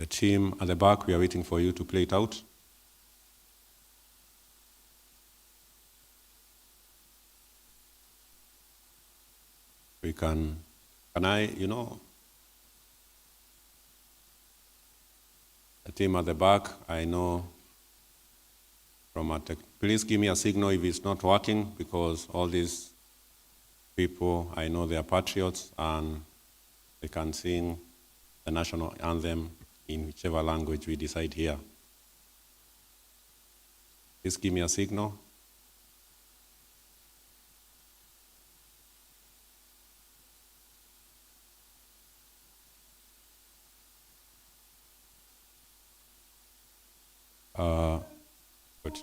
The team at the back, we are waiting for you to play it out. We can I, the team at the back, I know from a tech, please give me a signal if it's not working, because all these people, I know they are patriots and they can sing the national anthem in whichever language we decide here. Please give me a signal. Good.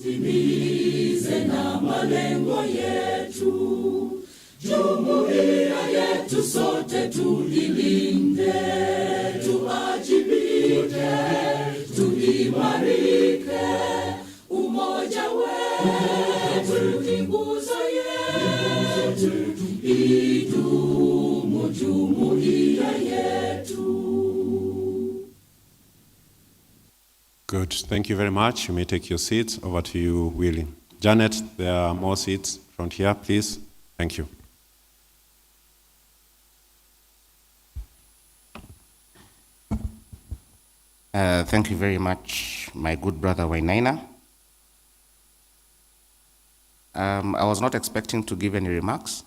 Timize na malengo yetu, jumuiya yetu sote tulilinde, tuajibike, tuimarike, umoja wetu ni nguzo yetu, idumu jumuiya yetu. Good. Thank you very much. You may take your seats. Over to you, Willie. Janet, there are more seats front here, please. Thank you. Thank you very much, my good brother Wainaina. I was not expecting to give any remarks,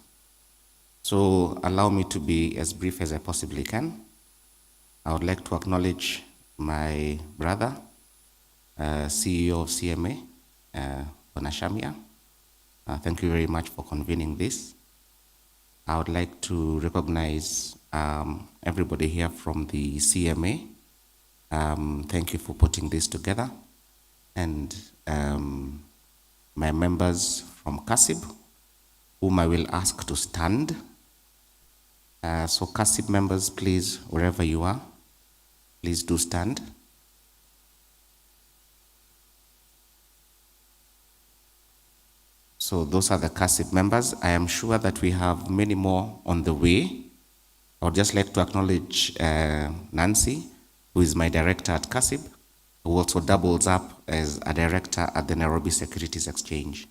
so allow me to be as brief as I possibly can. I would like to acknowledge my brother, CEO of CMA, Bonashamia. Thank you very much for convening this. I would like to recognize everybody here from the CMA. Thank you for putting this together. And my members from CASIB, whom I will ask to stand. So CASIB members, please, wherever you are, please do stand. So those are the CASIB members. I am sure that we have many more on the way. I would just like to acknowledge Nancy, who is my director at CASIB, who also doubles up as a director at the Nairobi Securities Exchange.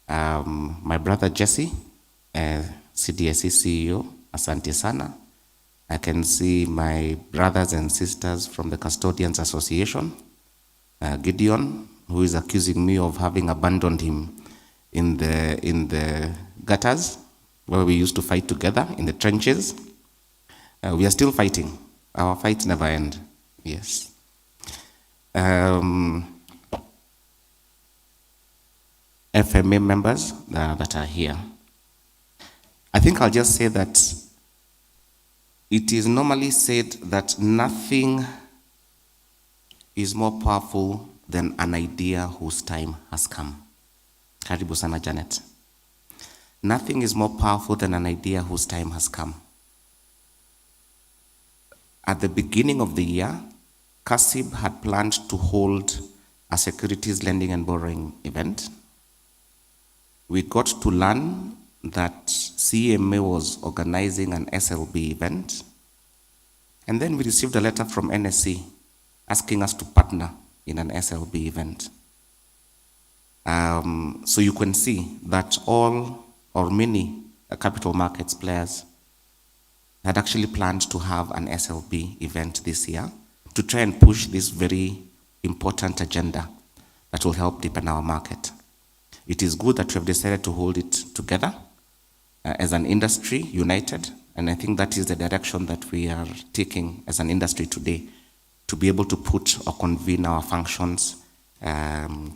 My brother Jesse, CDSE CEO, asante sana. I can see my brothers and sisters from the Custodians Association, Gideon, who is accusing me of having abandoned him in the gutters where we used to fight together in the trenches. We are still fighting. Our fights never end. Yes. FMA members that are here. I think I'll just say that it is normally said that nothing is more powerful than an idea whose time has come. Karibu sana, Janet. Nothing is more powerful than an idea whose time has come. At the beginning of the year, CASIB had planned to hold a securities lending and borrowing event. We got to learn that CMA was organizing an SLB event. And then we received a letter from NSC asking us to partner in an SLB event. So you can see that all or many capital markets players had actually planned to have an SLB event this year to try and push this very important agenda that will help deepen our market. It is good that we have decided to hold it together as an industry, united, and I think that is the direction that we are taking as an industry today, to be able to put or convene our functions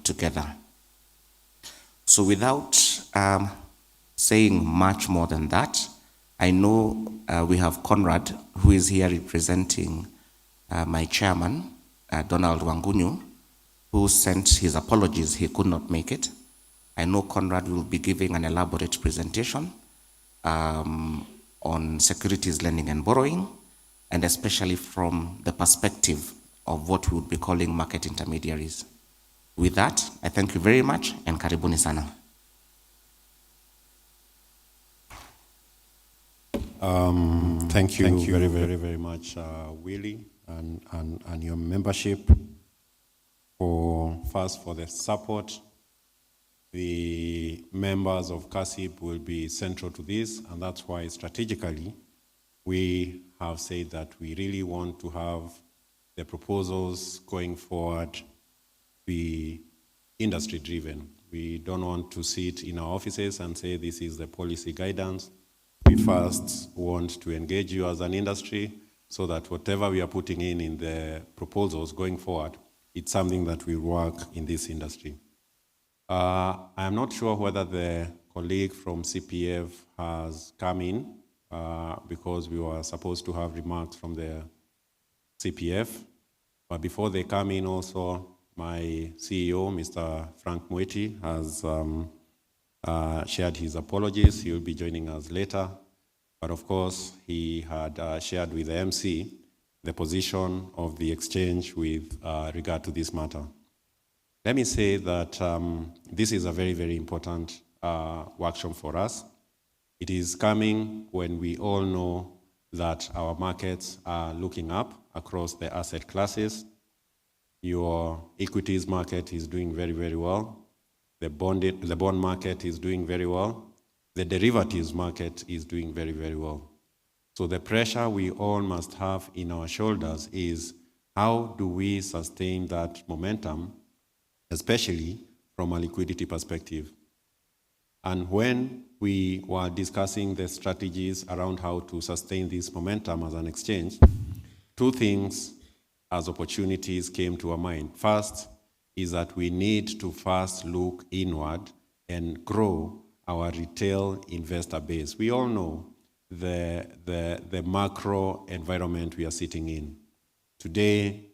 together. So without saying much more than that, I know we have Conrad, who is here representing my chairman, Donald Wangunyu, who sent his apologies. He could not make it. I know Conrad will be giving an elaborate presentation on securities lending and borrowing, and especially from the perspective of what we would be calling market intermediaries. With that, I thank you very much, and karibuni sana. Thank you very, very, very much, Willie, and your membership for the support. The members of CASIP will be central to this, and that's why strategically we have said that we really want to have the proposals going forward be industry-driven. We don't want to sit in our offices and say this is the policy guidance. We first want to engage you as an industry so that whatever we are putting in the proposals going forward, it's something that will work in this industry. I am not sure whether the colleague from CPF has come in because we were supposed to have remarks from the CPF. But before they come in also, my CEO, Mr. Frank Mweti, has shared his apologies. He will be joining us later. But of course, he had shared with the MC the position of the exchange with regard to this matter. Let me say that this is a very, very important workshop for us. It is coming when we all know that our markets are looking up across the asset classes. Your equities market is doing very, very well. The bond market is doing very well. The derivatives market is doing very, very well. So the pressure we all must have in our shoulders is how do we sustain that momentum, especially from a liquidity perspective. And when we were discussing the strategies around how to sustain this momentum as an exchange, two things as opportunities came to our mind. First is that we need to first look inward and grow our retail investor base. We all know the macro environment we are sitting in. Today,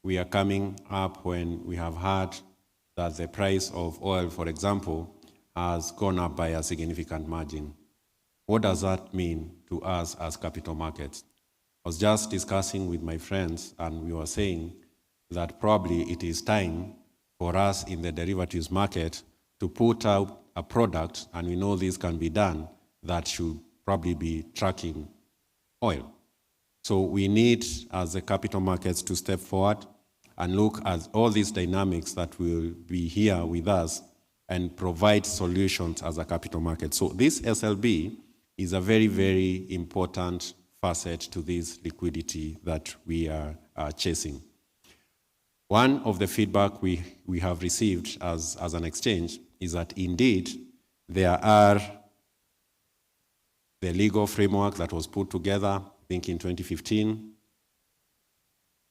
we are coming up when we have heard that the price of oil, for example, has gone up by a significant margin. What does that mean to us as capital markets? I was just discussing with my friends, and we were saying that probably it is time for us in the derivatives market to put out a product, and we know this can be done, that should probably be tracking oil. So we need, as the capital markets, to step forward and look at all these dynamics that will be here with us and provide solutions as a capital market. So this SLB is a very, very important facet to this liquidity that we are chasing. One of the feedback we have received as an exchange is that indeed there are the legal framework that was put together, I think in 2015.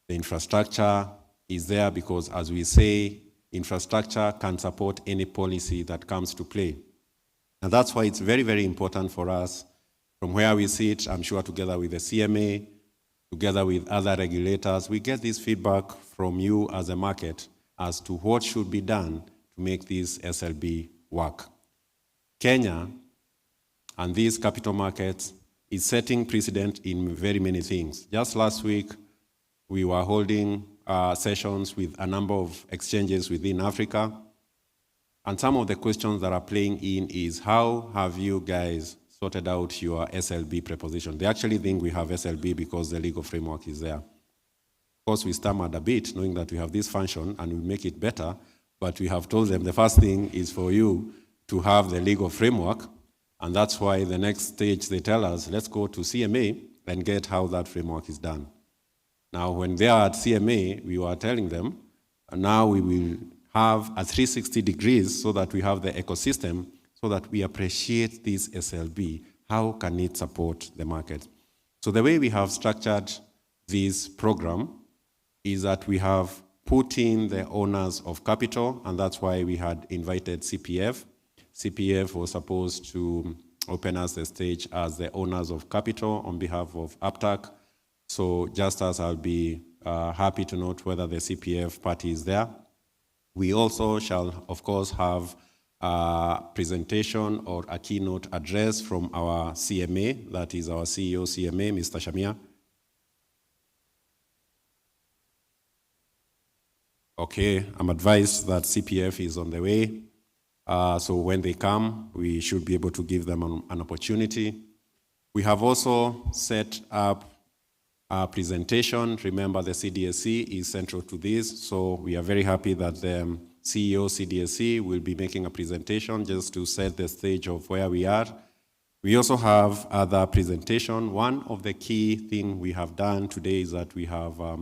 The infrastructure is there because, as we say, infrastructure can support any policy that comes to play. And that's why it's very, very important for us, from where we sit, I'm sure together with the CMA, together with other regulators, we get this feedback from you as a market as to what should be done to make this SLB work. Kenya and these capital markets is setting precedent in very many things. Just last week, we were holding sessions with a number of exchanges within Africa. And some of the questions that are playing in is, how have you guys sorted out your SLB preposition? They actually think we have SLB because the legal framework is there. Of course, we stammered a bit, knowing that we have this function and we make it better, but we have told them the first thing is for you to have the legal framework, and that's why the next stage they tell us, let's go to CMA and get how that framework is done. Now, when they are at CMA, we were telling them, and now we will have a 360 degrees so that we have the ecosystem, so that we appreciate this SLB. How can it support the market? So the way we have structured this program is that we have put in the owners of capital, and that's why we had invited CPF. CPF was supposed to open us the stage as the owners of capital on behalf of APTAC. So just as I'll be happy to note whether the CPF party is there, we also shall, of course, have a presentation or a keynote address from our CMA, that is our CEO CMA, Mr. Shamia. Okay, I'm advised that CPF is on the way. So when they come, we should be able to give them an opportunity. We have also set up a presentation. Remember, the CDSC is central to this, so we are very happy that the CEO CDSC will be making a presentation just to set the stage of where we are. We also have other presentation. One of the key things we have done today is that we have a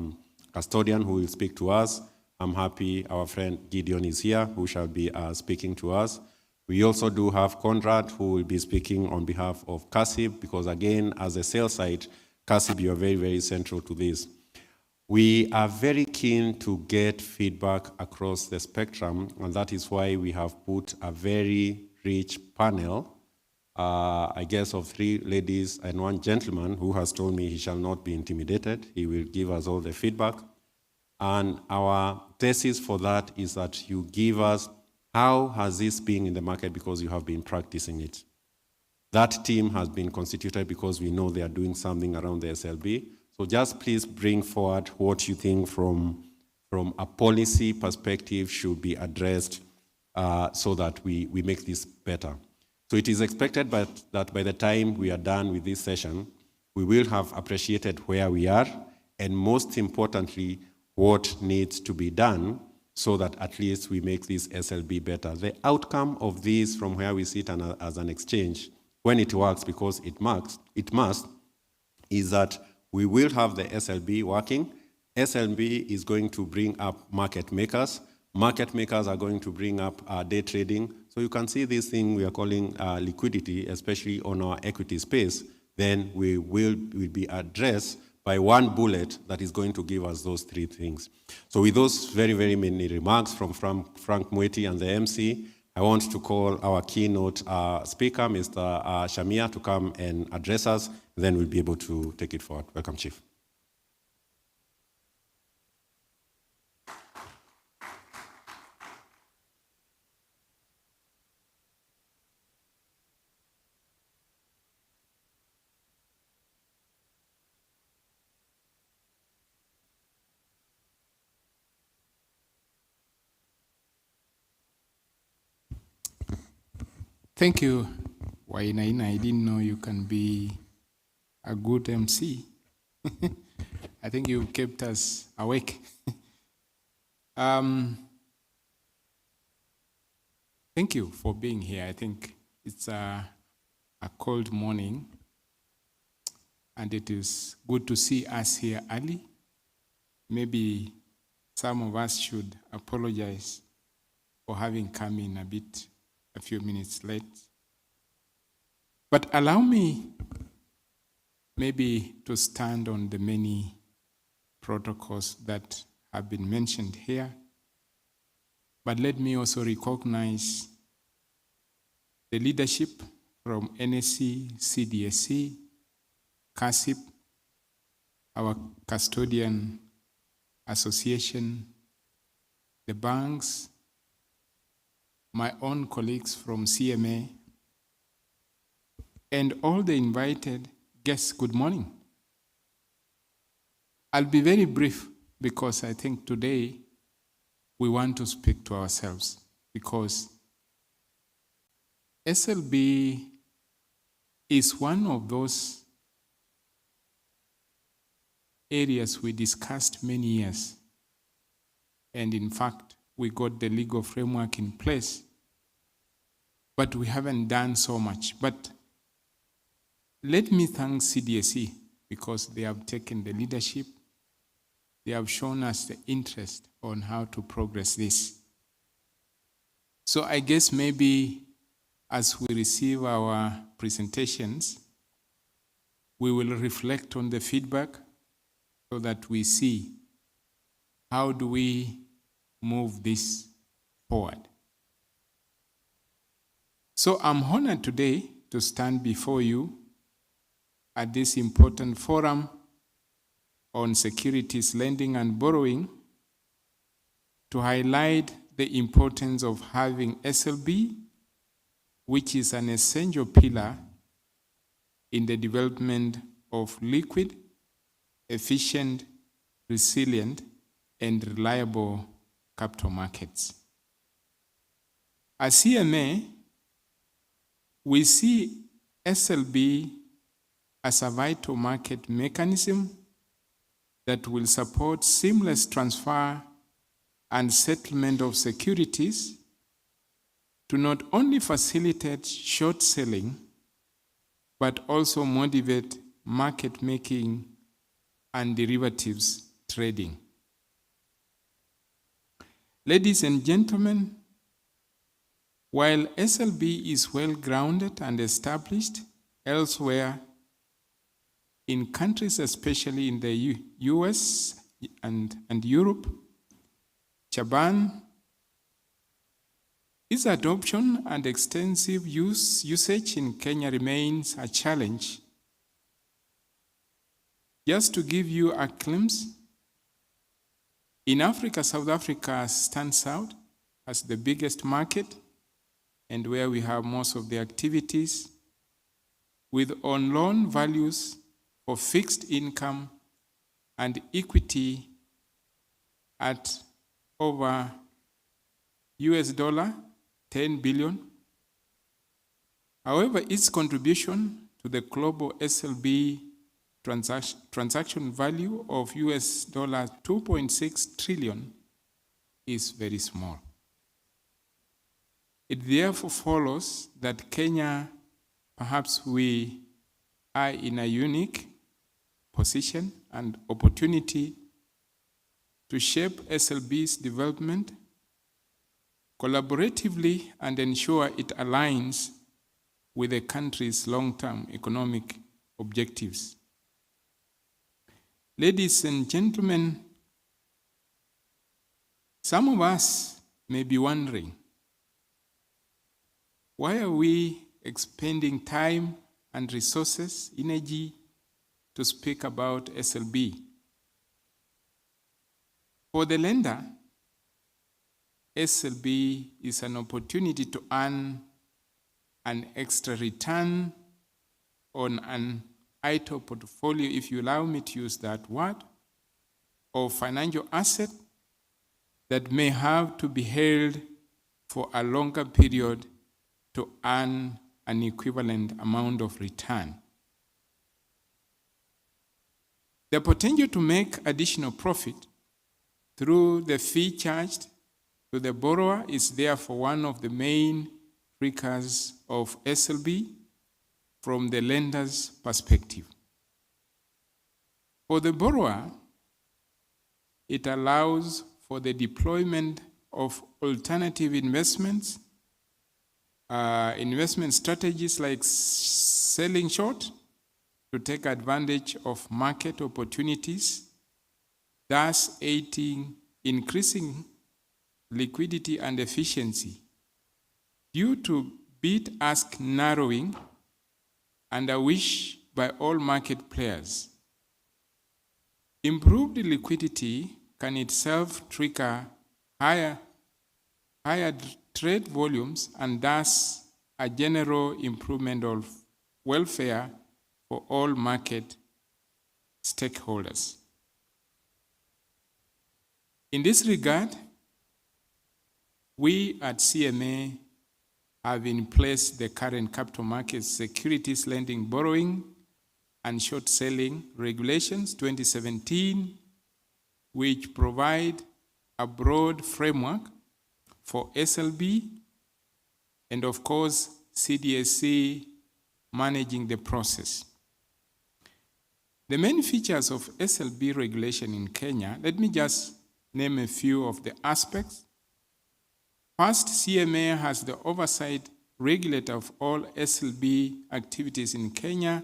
custodian who will speak to us. I'm happy our friend Gideon is here, who shall be speaking to us. We also do have Conrad, who will be speaking on behalf of CASIB, because again, as a sales side, CASIB, you are very, very central to this. We are very keen to get feedback across the spectrum, and that is why we have put a very rich panel, I guess of 3 ladies and 1 gentleman who has told me he shall not be intimidated. He will give us all the feedback. And our thesis for that is that you give us how has this been in the market because you have been practicing it. That team has been constituted because we know they are doing something around the SLB. So just please bring forward what you think from a policy perspective should be addressed so that we make this better. So it is expected that by the time we are done with this session, we will have appreciated where we are, and most importantly, what needs to be done so that at least we make this SLB better. The outcome of this from where we sit as an exchange, when it works, because it must, is that we will have the SLB working. SLB is going to bring up market makers. Market makers are going to bring up day trading. So you can see this thing we are calling liquidity, especially on our equity space. Then we will be addressed by one bullet that is going to give us those 3 things. So with those very, very many remarks from Frank Mweti and the MC, I want to call our keynote speaker, Mr. Shamia, to come and address us. Then we'll be able to take it forward. Welcome, Chief. Thank you, Wainaina. I didn't know you can be a good MC. I think you kept us awake. Thank you for being here. I think it's a cold morning, and it is good to see us here early. Maybe some of us should apologize for having come in a few minutes late. But allow me maybe to stand on the many protocols that have been mentioned here. But let me also recognize the leadership from NSC, CDSC, CASIP, our custodian association, the banks, my own colleagues from CMA, and all the invited guests. Good morning. I'll be very brief because I think today we want to speak to ourselves, because SLB is one of those areas we discussed many years. And in fact, we got the legal framework in place, but we haven't done so much. But let me thank CDSC because they have taken the leadership. They have shown us the interest on how to progress this. So I guess maybe as we receive our presentations, we will reflect on the feedback so that we see how do we move this forward? So I'm honored today to stand before you at this important forum on securities lending and borrowing to highlight the importance of having SLB, which is an essential pillar in the development of liquid, efficient, resilient, and reliable capital markets. As CMA, we see SLB as a vital market mechanism that will support seamless transfer and settlement of securities to not only facilitate short selling, but also motivate market making and derivatives trading. Ladies and gentlemen, while SLB is well grounded and established elsewhere in countries, especially in the US and Europe, Japan, its adoption and extensive usage in Kenya remains a challenge. Just to give you a glimpse, in Africa, South Africa stands out as the biggest market and where we have most of the activities, with on-loan values for fixed income and equity at over $10 billion. However, its contribution to the global SLB transaction value of $2.6 trillion is very small. It therefore follows that Kenya, perhaps we are in a unique position and opportunity to shape SLB's development collaboratively and ensure it aligns with the country's long-term economic objectives. Ladies and gentlemen, some of us may be wondering, why are we expending time and resources, energy, to speak about SLB? For the lender, SLB is an opportunity to earn an extra return on an idle portfolio, if you allow me to use that word, of financial asset that may have to be held for a longer period to earn an equivalent amount of return. The potential to make additional profit through the fee charged to the borrower is therefore one of the main triggers of SLB from the lender's perspective. For the borrower, it allows for the deployment of alternative investment strategies like selling short to take advantage of market opportunities, thus aiding increasing liquidity and efficiency due to bid-ask narrowing and a wish by all market players. Improved liquidity can itself trigger higher trade volumes and thus a general improvement of welfare for all market stakeholders. In this regard, we at CMA have in place the current capital markets securities lending, borrowing, and short selling regulations 2017, which provide a broad framework for SLB and of course CDSC managing the process. The main features of SLB regulation in Kenya, let me just name a few of the aspects. First, CMA has the oversight regulator of all SLB activities in Kenya,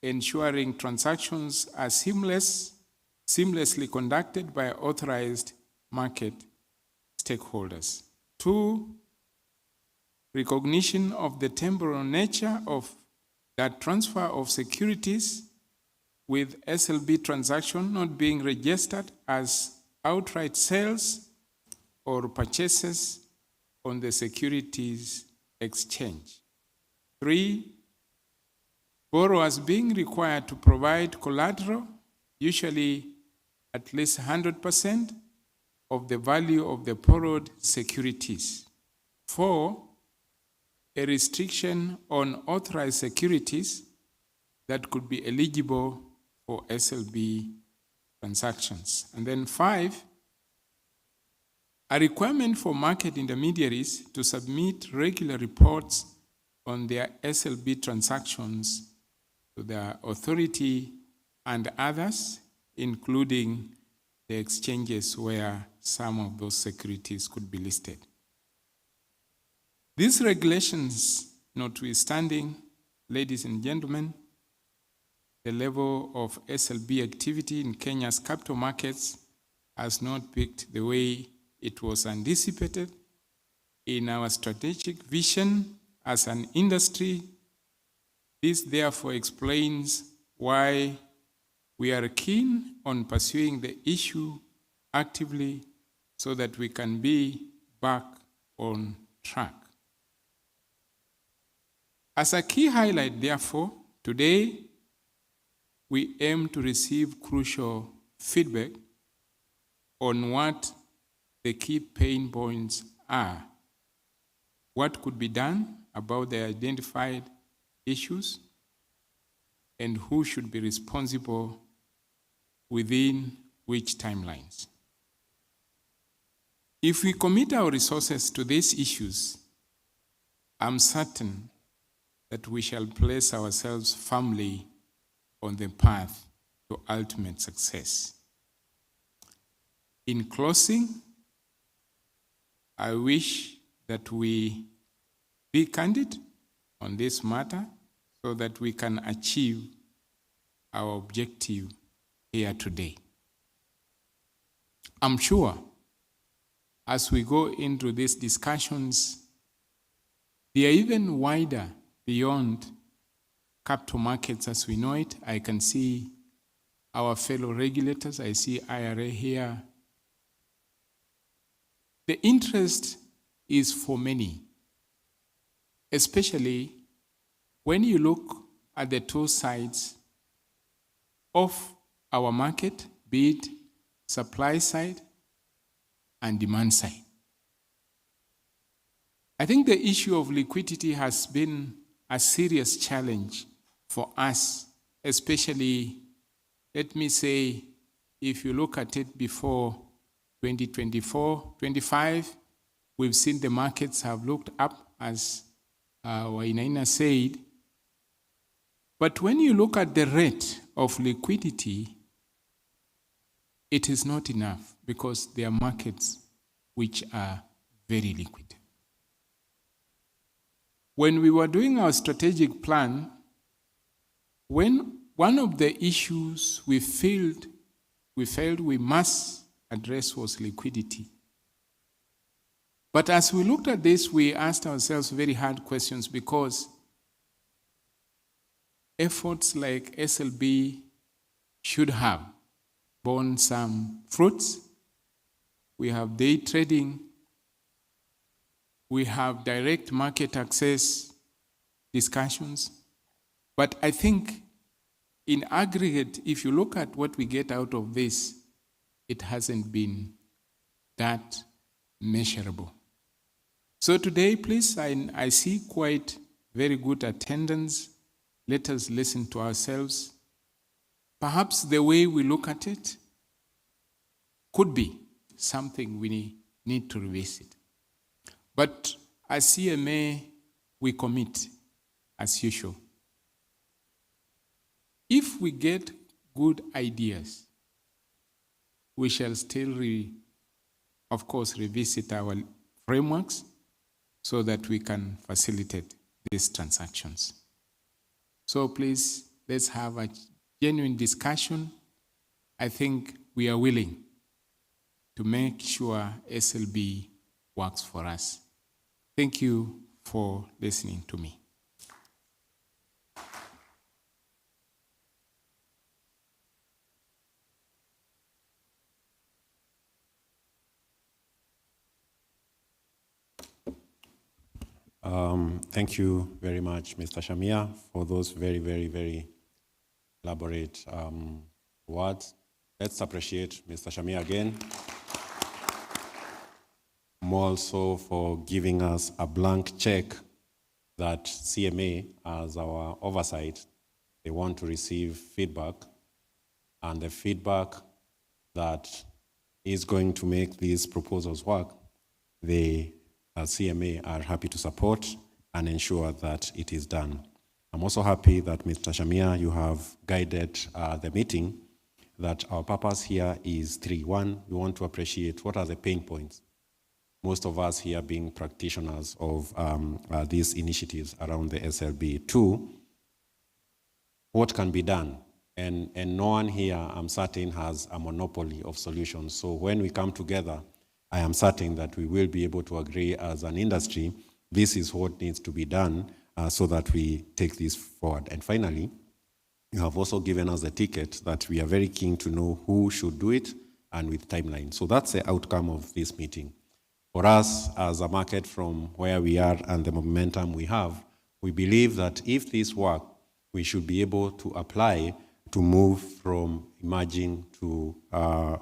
ensuring transactions are seamless seamlessly conducted by authorized market stakeholders. 2, recognition of the temporal nature of that transfer of securities with SLB transaction not being registered as outright sales or purchases on the securities exchange. 3, borrowers being required to provide collateral, usually at least 100% of the value of the borrowed securities. 4, a restriction on authorized securities that could be eligible for SLB transactions. And then 5, a requirement for market intermediaries to submit regular reports on their SLB transactions to the authority and others, including the exchanges where some of those securities could be listed. These regulations notwithstanding, ladies and gentlemen, the level of SLB activity in Kenya's capital markets has not peaked the way it was anticipated. In our strategic vision as an industry, this therefore explains why we are keen on pursuing the issue actively so that we can be back on track. As a key highlight, therefore, today we aim to receive crucial feedback on what the key pain points are, what could be done about the identified issues, and who should be responsible within which timelines. If we commit our resources to these issues, I'm certain that we shall place ourselves firmly on the path to ultimate success. In closing, I wish that we be candid on this matter so that we can achieve our objective here today. I'm sure as we go into these discussions, they are even wider beyond capital markets as we know it. I can see our fellow regulators. I see IRA here. The interest is for many, especially when you look at the two sides of our market, be it supply side and demand side. I think the issue of liquidity has been a serious challenge for us, especially, let me say, if you look at it before 2024, 25, we've seen the markets have looked up, as Wainaina said. But when you look at the rate of liquidity, it is not enough because there are markets which are very liquid. When we were doing our strategic plan, when one of the issues we felt we must address was liquidity. But as we looked at this, we asked ourselves very hard questions because efforts like SLB should have borne some fruits. We have day trading. We have direct market access discussions. But I think in aggregate, if you look at what we get out of this, it hasn't been that measurable. So today, please, I see quite very good attendance. Let us listen to ourselves. Perhaps the way we look at it could be something we need to revisit. But as CMA, we commit as usual. If we get good ideas, we shall still, of course, revisit our frameworks so that we can facilitate these transactions. So please, let's have a genuine discussion. I think we are willing to make sure SLB works for us. Thank you for listening to me. Thank you very much, Mr. Shamia, for those very, very, very elaborate words. Let's appreciate Mr. Shamia again. More also for giving us a blank check that CMA, as our oversight, they want to receive feedback, and the feedback that is going to make these proposals work, they, as CMA, are happy to support and ensure that it is done. I'm also happy that, Mr. Shamia, you have guided the meeting, that our purpose here is three. One, we want to appreciate what are the pain points. Most of us here being practitioners of these initiatives around the SLB. Two, what can be done? And no one here, I'm certain, has a monopoly of solutions. So when we come together, I am certain that we will be able to agree as an industry, this is what needs to be done so that we take this forward. And finally, you have also given us a ticket that we are very keen to know who should do it and with timeline. So that's the outcome of this meeting. For us as a market, from where we are and the momentum we have, we believe that if this work, we should be able to apply to move from emerging to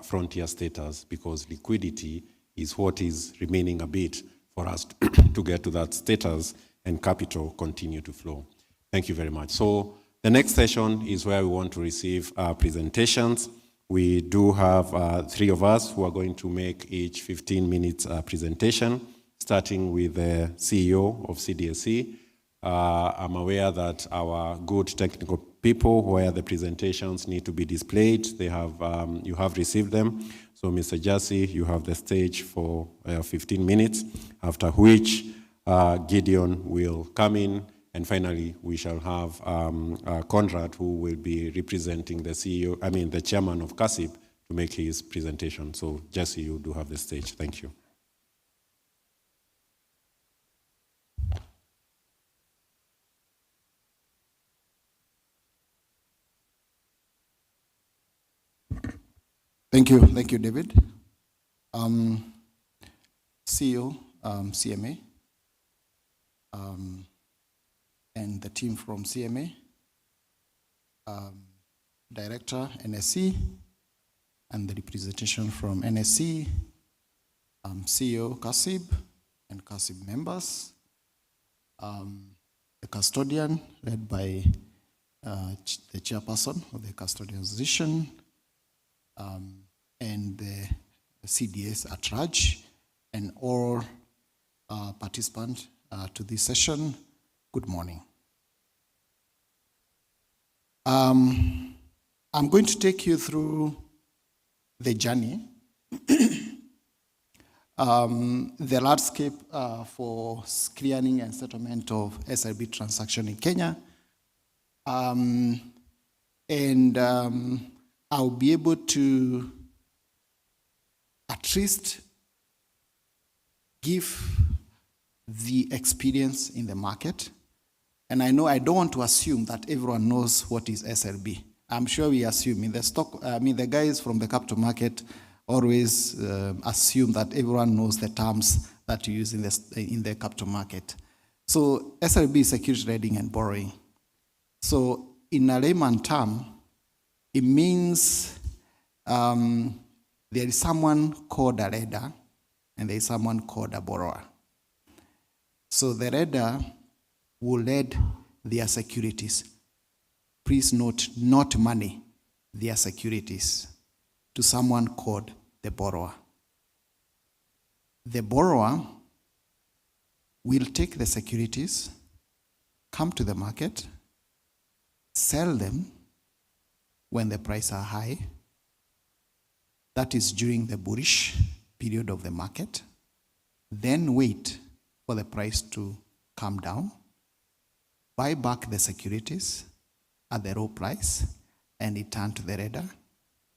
frontier status, because liquidity is what is remaining a bit for us to get to that status and capital continue to flow. Thank you very much. So the next session is where we want to receive presentations. We do have 3 of us who are going to make each 15 minutes presentation, starting with the CEO of CDSC. I'm aware that our good technical people where the presentations need to be displayed, they have, you have received them. So Mr. Jassy, you have the stage for 15 minutes, after which Gideon will come in, and finally we shall have Conrad, who will be representing the CEO, the chairman of CASIP, to make his presentation. So Jassy, you do have the stage. Thank you. Thank you, David. CEO, CMA, and the team from CMA, Director, NSC, and the representation from NSC, CEO, CASIB, and CASIB members, the custodian, led by the chairperson of the custodian association, and the CDS at large, and all participants to this session, good morning. I'm going to take you through the journey, the landscape for clearing and settlement of SLB transaction in Kenya, and I'll be able to at least give the experience in the market. And I know I don't want to assume that everyone knows what is SLB. I'm sure we assume in the stock, the guys from the capital market always assume that everyone knows the terms that you use in the capital market. So SLB is security lending and borrowing. So in a layman term, it means there is someone called a lender and there is someone called a borrower. So the lender will lend their securities. Please note, not money, their securities, to someone called the borrower. The borrower will take the securities, come to the market, sell them when the prices are high. That is during the bullish period of the market. Then wait for the price to come down, buy back the securities at the low price, and return to the lender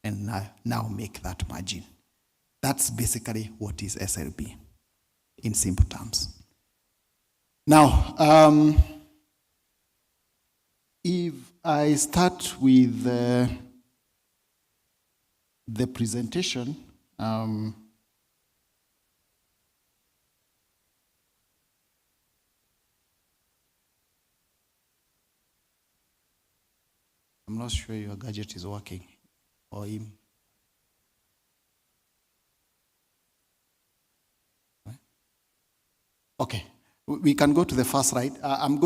and now make that margin. That's basically what is SLB in simple terms. Now, if I start with the presentation, I'm not sure your gadget is working or him. Okay, we can go to the first slide. I'm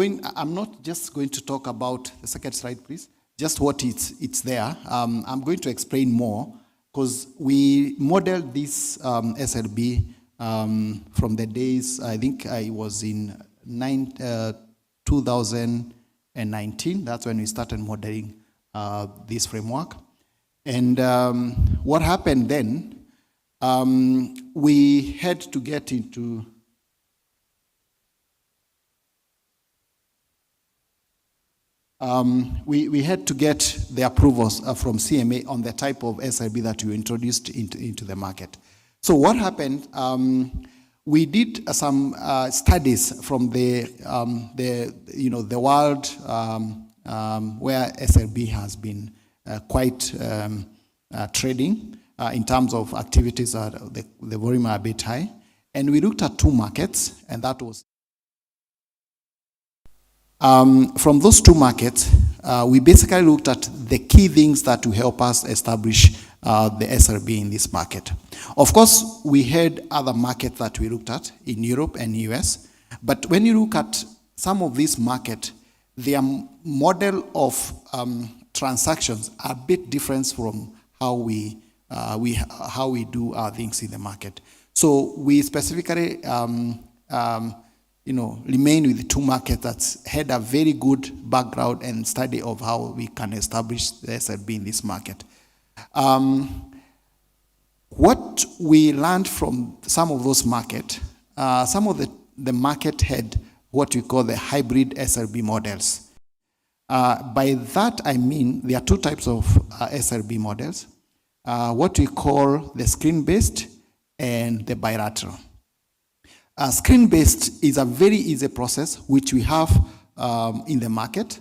not just going to talk about the second slide, please. Just what it's there. I'm going to explain more because we modeled this SLB from the days, I think I was in 2019. That's when we started modeling this framework. And what happened then, we had to get into we had to get the approvals from CMA on the type of SIB that we introduced into the market. So what happened, we did some studies from the world where SLB has been quite trading in terms of activities. The volume are a bit high. And we looked at two markets, and that was from those two markets, we basically looked at the key things that will help us establish the SLB in this market. Of course, we had other markets that we looked at in Europe and US, but when you look at some of these markets, their model of transactions are a bit different from how we do our things in the market. So we specifically remain with the two markets that had a very good background and study of how we can establish the SLB in this market. What we learned from some of those markets, some of the market had what we call the hybrid SLB models. By that I mean there are two types of SLB models, what we call the screen-based and the bilateral. Screen-based is a very easy process which we have in the market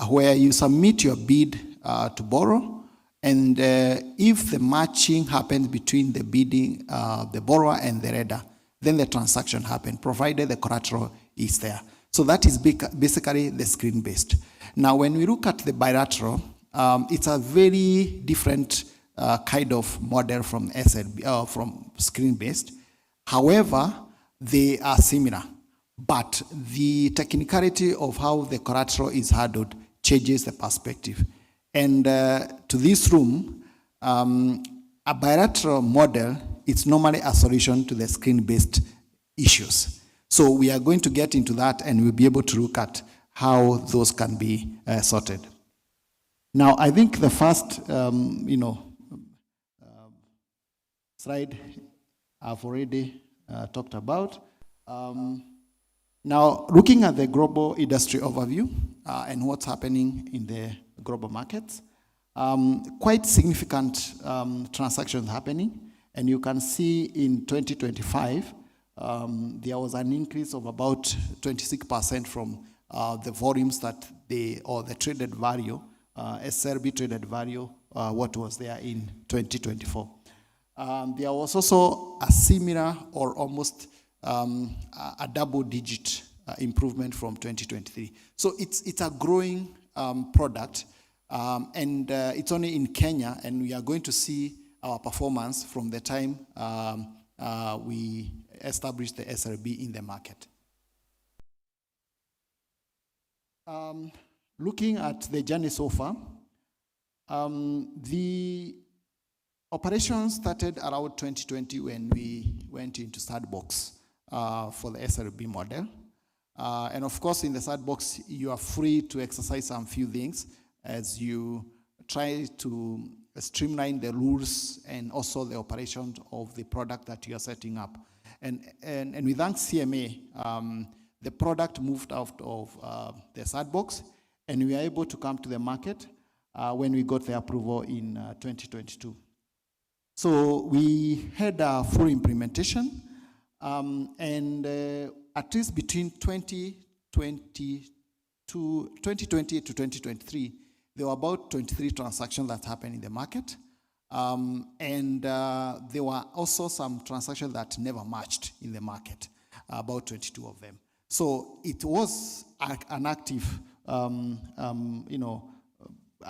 where you submit your bid to borrow, and if the matching happens between the bidding, the borrower and the lender, then the transaction happens, provided the collateral is there. So that is basically the screen-based. Now when we look at the bilateral, it's a very different kind of model from SLB, from screen-based. However, they are similar, but the technicality of how the collateral is handled changes the perspective. And to this room, a bilateral model is normally a solution to the screen-based issues. So we are going to get into that, and we'll be able to look at how those can be sorted. Now, I think the first, slide I've already talked about. Now, looking at the global industry overview and what's happening in the global markets, quite significant transactions happening. And you can see in 2025, there was an increase of about 26% from the volumes that the traded value, SLB traded value, what was there in 2024. There was also a similar or almost a double-digit improvement from 2023. So it's a growing product, and it's only in Kenya, and we are going to see our performance from the time we established the SLB in the market. Looking at the journey so far, the operations started around 2020 when we went into sandbox for the SLB model. And of course, in the sandbox, you are free to exercise some few things as you try to streamline the rules and also the operations of the product that you are setting up. And we thank CMA, the product moved out of the sandbox, and we are able to come to the market when we got the approval in 2022. So we had a full implementation, and at least between 2020 to 2023, there were about 23 transactions that happened in the market. And there were also some transactions that never matched in the market, about 22 of them. So it was an active, I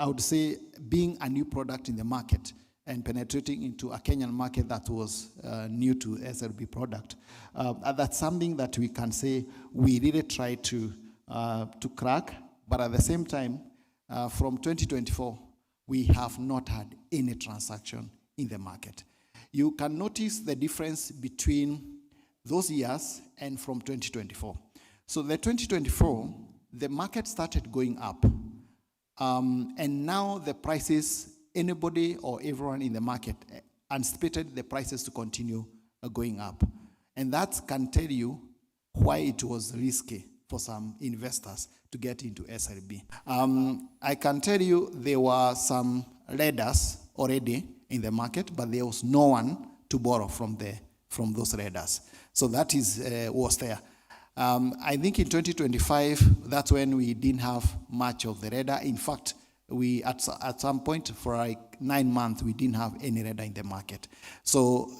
would say, being a new product in the market and penetrating into a Kenyan market that was new to SLB product. That's something that we can say we really try to crack, but at the same time, from 2024, we have not had any transaction in the market. You can notice the difference between those years and from 2024. So the 2024, the market started going up. And now the prices, anybody or everyone in the market anticipated the prices to continue going up. And that can tell you why it was risky for some investors to get into SLB. I can tell you there were some lenders already in the market, but there was no one to borrow from those lenders. So that was there. I think in 2025, that's when we didn't have much of the radar. In fact, we at some point for like 9 months, we didn't have any radar in the market. So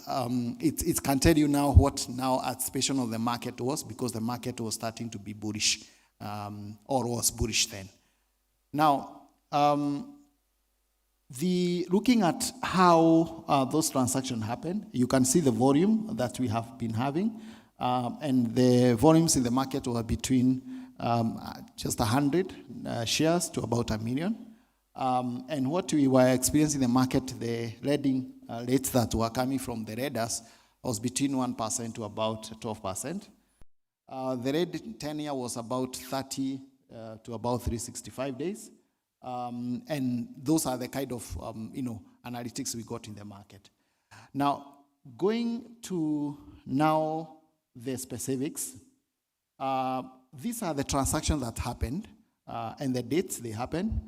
it can tell you now what now anticipation of the market was, because the market was starting to be bullish, or was bullish then. Now, looking at how those transactions happen, you can see the volume that we have been having. And the volumes in the market were between just 100 shares to about 1 million. And what we were experiencing in the market, the lending rates that were coming from the lenders was between 1% to about 12%. The rate tenure was about 30 to about 365 days. And those are the kind of analytics we got in the market. Now, going to now the specifics, these are the transactions that happened and the dates they happened.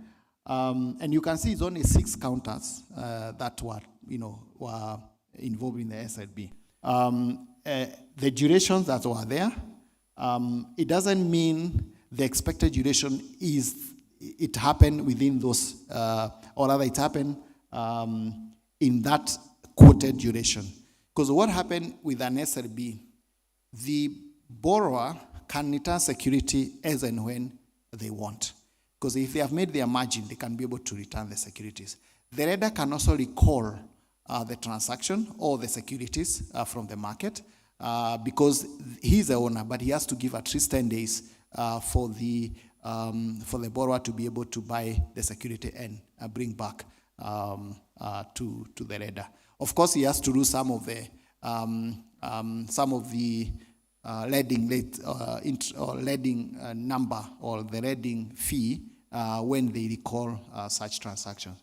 And you can see it's only 6 counters that were involved in the SLB. The durations that were there, it doesn't mean the expected duration it happened within those, or rather it happened in that quoted duration. Because what happened with an SLB, the borrower can return security as and when they want. Because if they have made their margin, they can be able to return the securities. The lender can also recall the transaction or the securities from the market because he's the owner, but he has to give at least 10 days for the borrower to be able to buy the security and bring back to the lender. Of course, he has to do some of the lending rate or lending number or the lending fee when they recall such transactions.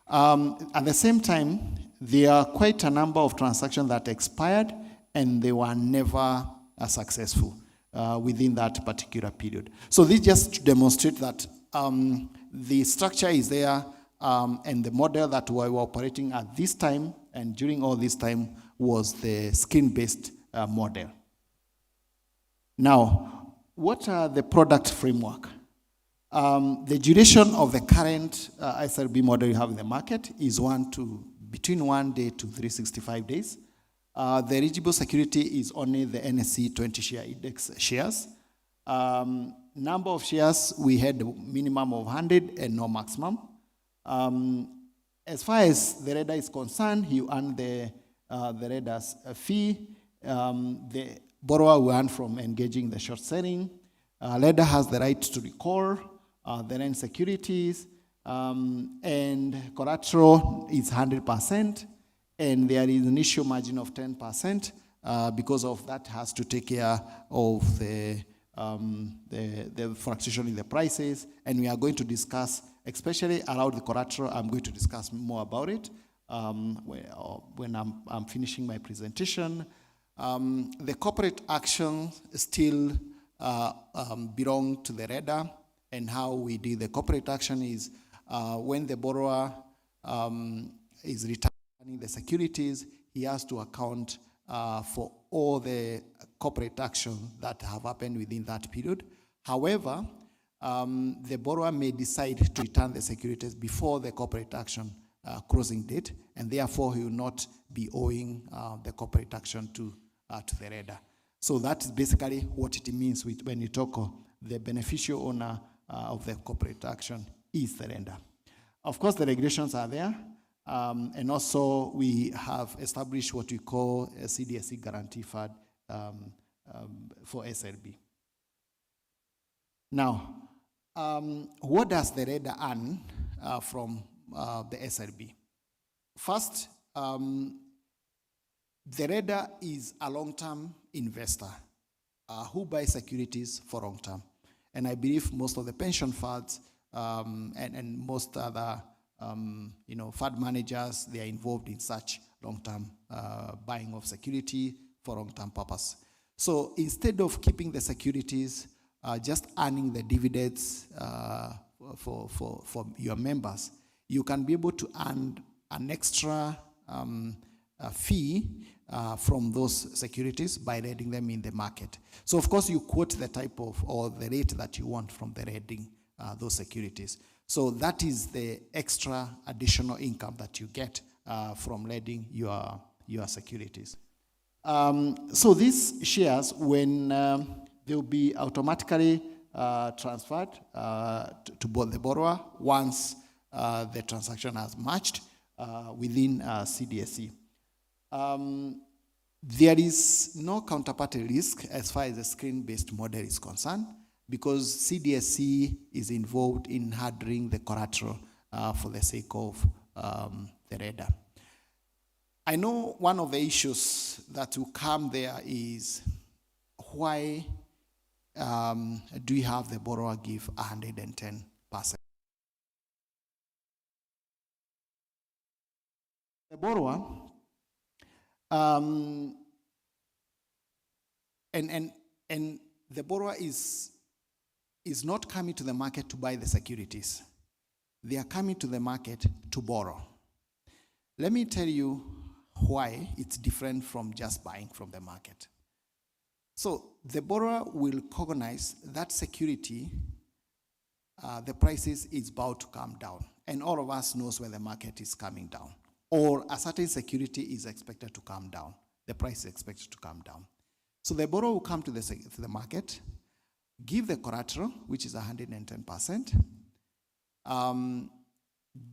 At the same time, there are quite a number of transactions that expired and they were never successful within that particular period. So this just demonstrates that the structure is there and the model that we were operating at this time and during all this time was the skin-based model. Now, what are the product framework? The duration of the current SLB model you have in the market is between 1 day to 365 days. The eligible security is only the NSE 20 share index shares. Number of shares, we had a minimum of 100 and no maximum. As far as the lender is concerned, you earn the lender's fee. The borrower will earn from engaging the short selling. Lender has the right to recall the lend securities, and collateral is 100%, and there is an issue margin of 10%. Because of that, has to take care of the fluctuation in the prices, and we are going to discuss, especially around the collateral. I'm going to discuss more about it when I'm finishing my presentation. The corporate action still belong to the lender, and how we do the corporate action is when the borrower is returning the securities, he has to account for all the corporate action that have happened within that period. However, the borrower may decide to return the securities before the corporate action closing date, and therefore he will not be owing the corporate action to the lender. So that is basically what it means when you talk of the beneficial owner of the corporate action is the lender. Of course, the regulations are there, and also we have established what we call a CDSC guarantee fund for SLB. Now, what does the lender earn from the SLB? First, the lender is a long-term investor who buys securities for long term. And I believe most of the pension funds and most other fund managers, they are involved in such long-term buying of security for long-term purpose. So instead of keeping the securities, just earning the dividends for your members, you can be able to earn an extra fee from those securities by trading them in the market. So of course you quote the type of or the rate that you want from the trading those securities. So that is the extra additional income that you get from trading your securities. So these shares, when they'll be automatically transferred to both the borrower once the transaction has matched within CDSC. There is no counterparty risk as far as the screen-based model is concerned, because CDSC is involved in handling the collateral for the sake of the lender. I know one of the issues that will come there is why do you have the borrower give 110%? The borrower, and the borrower is not coming to the market to buy the securities. They are coming to the market to borrow. Let me tell you why it's different from just buying from the market. So the borrower will cognize that security, the prices is about to come down. And all of us knows when the market is coming down. Or a certain security is expected to come down. The price is expected to come down. So the borrower will come to the market, give the collateral, which is 110%,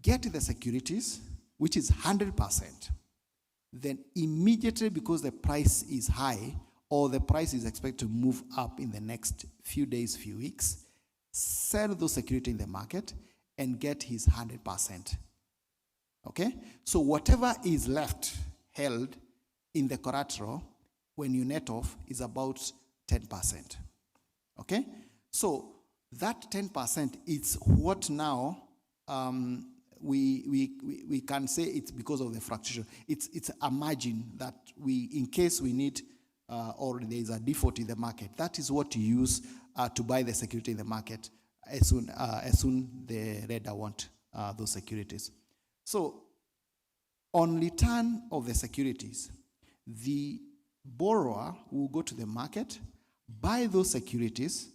get the securities, which is 100%. Then immediately, because the price is high, or the price is expected to move up in the next few days, few weeks, sell those securities in the market and get his 100%. Okay? So whatever is left held in the collateral, when you net off, is about 10%. Okay? So that 10% is what now we can say it's because of the fluctuation. It's a margin that we, in case we need or there is a default in the market, that is what you use to buy the security in the market as soon the lender want those securities. So on return of the securities, the borrower will go to the market, buy those securities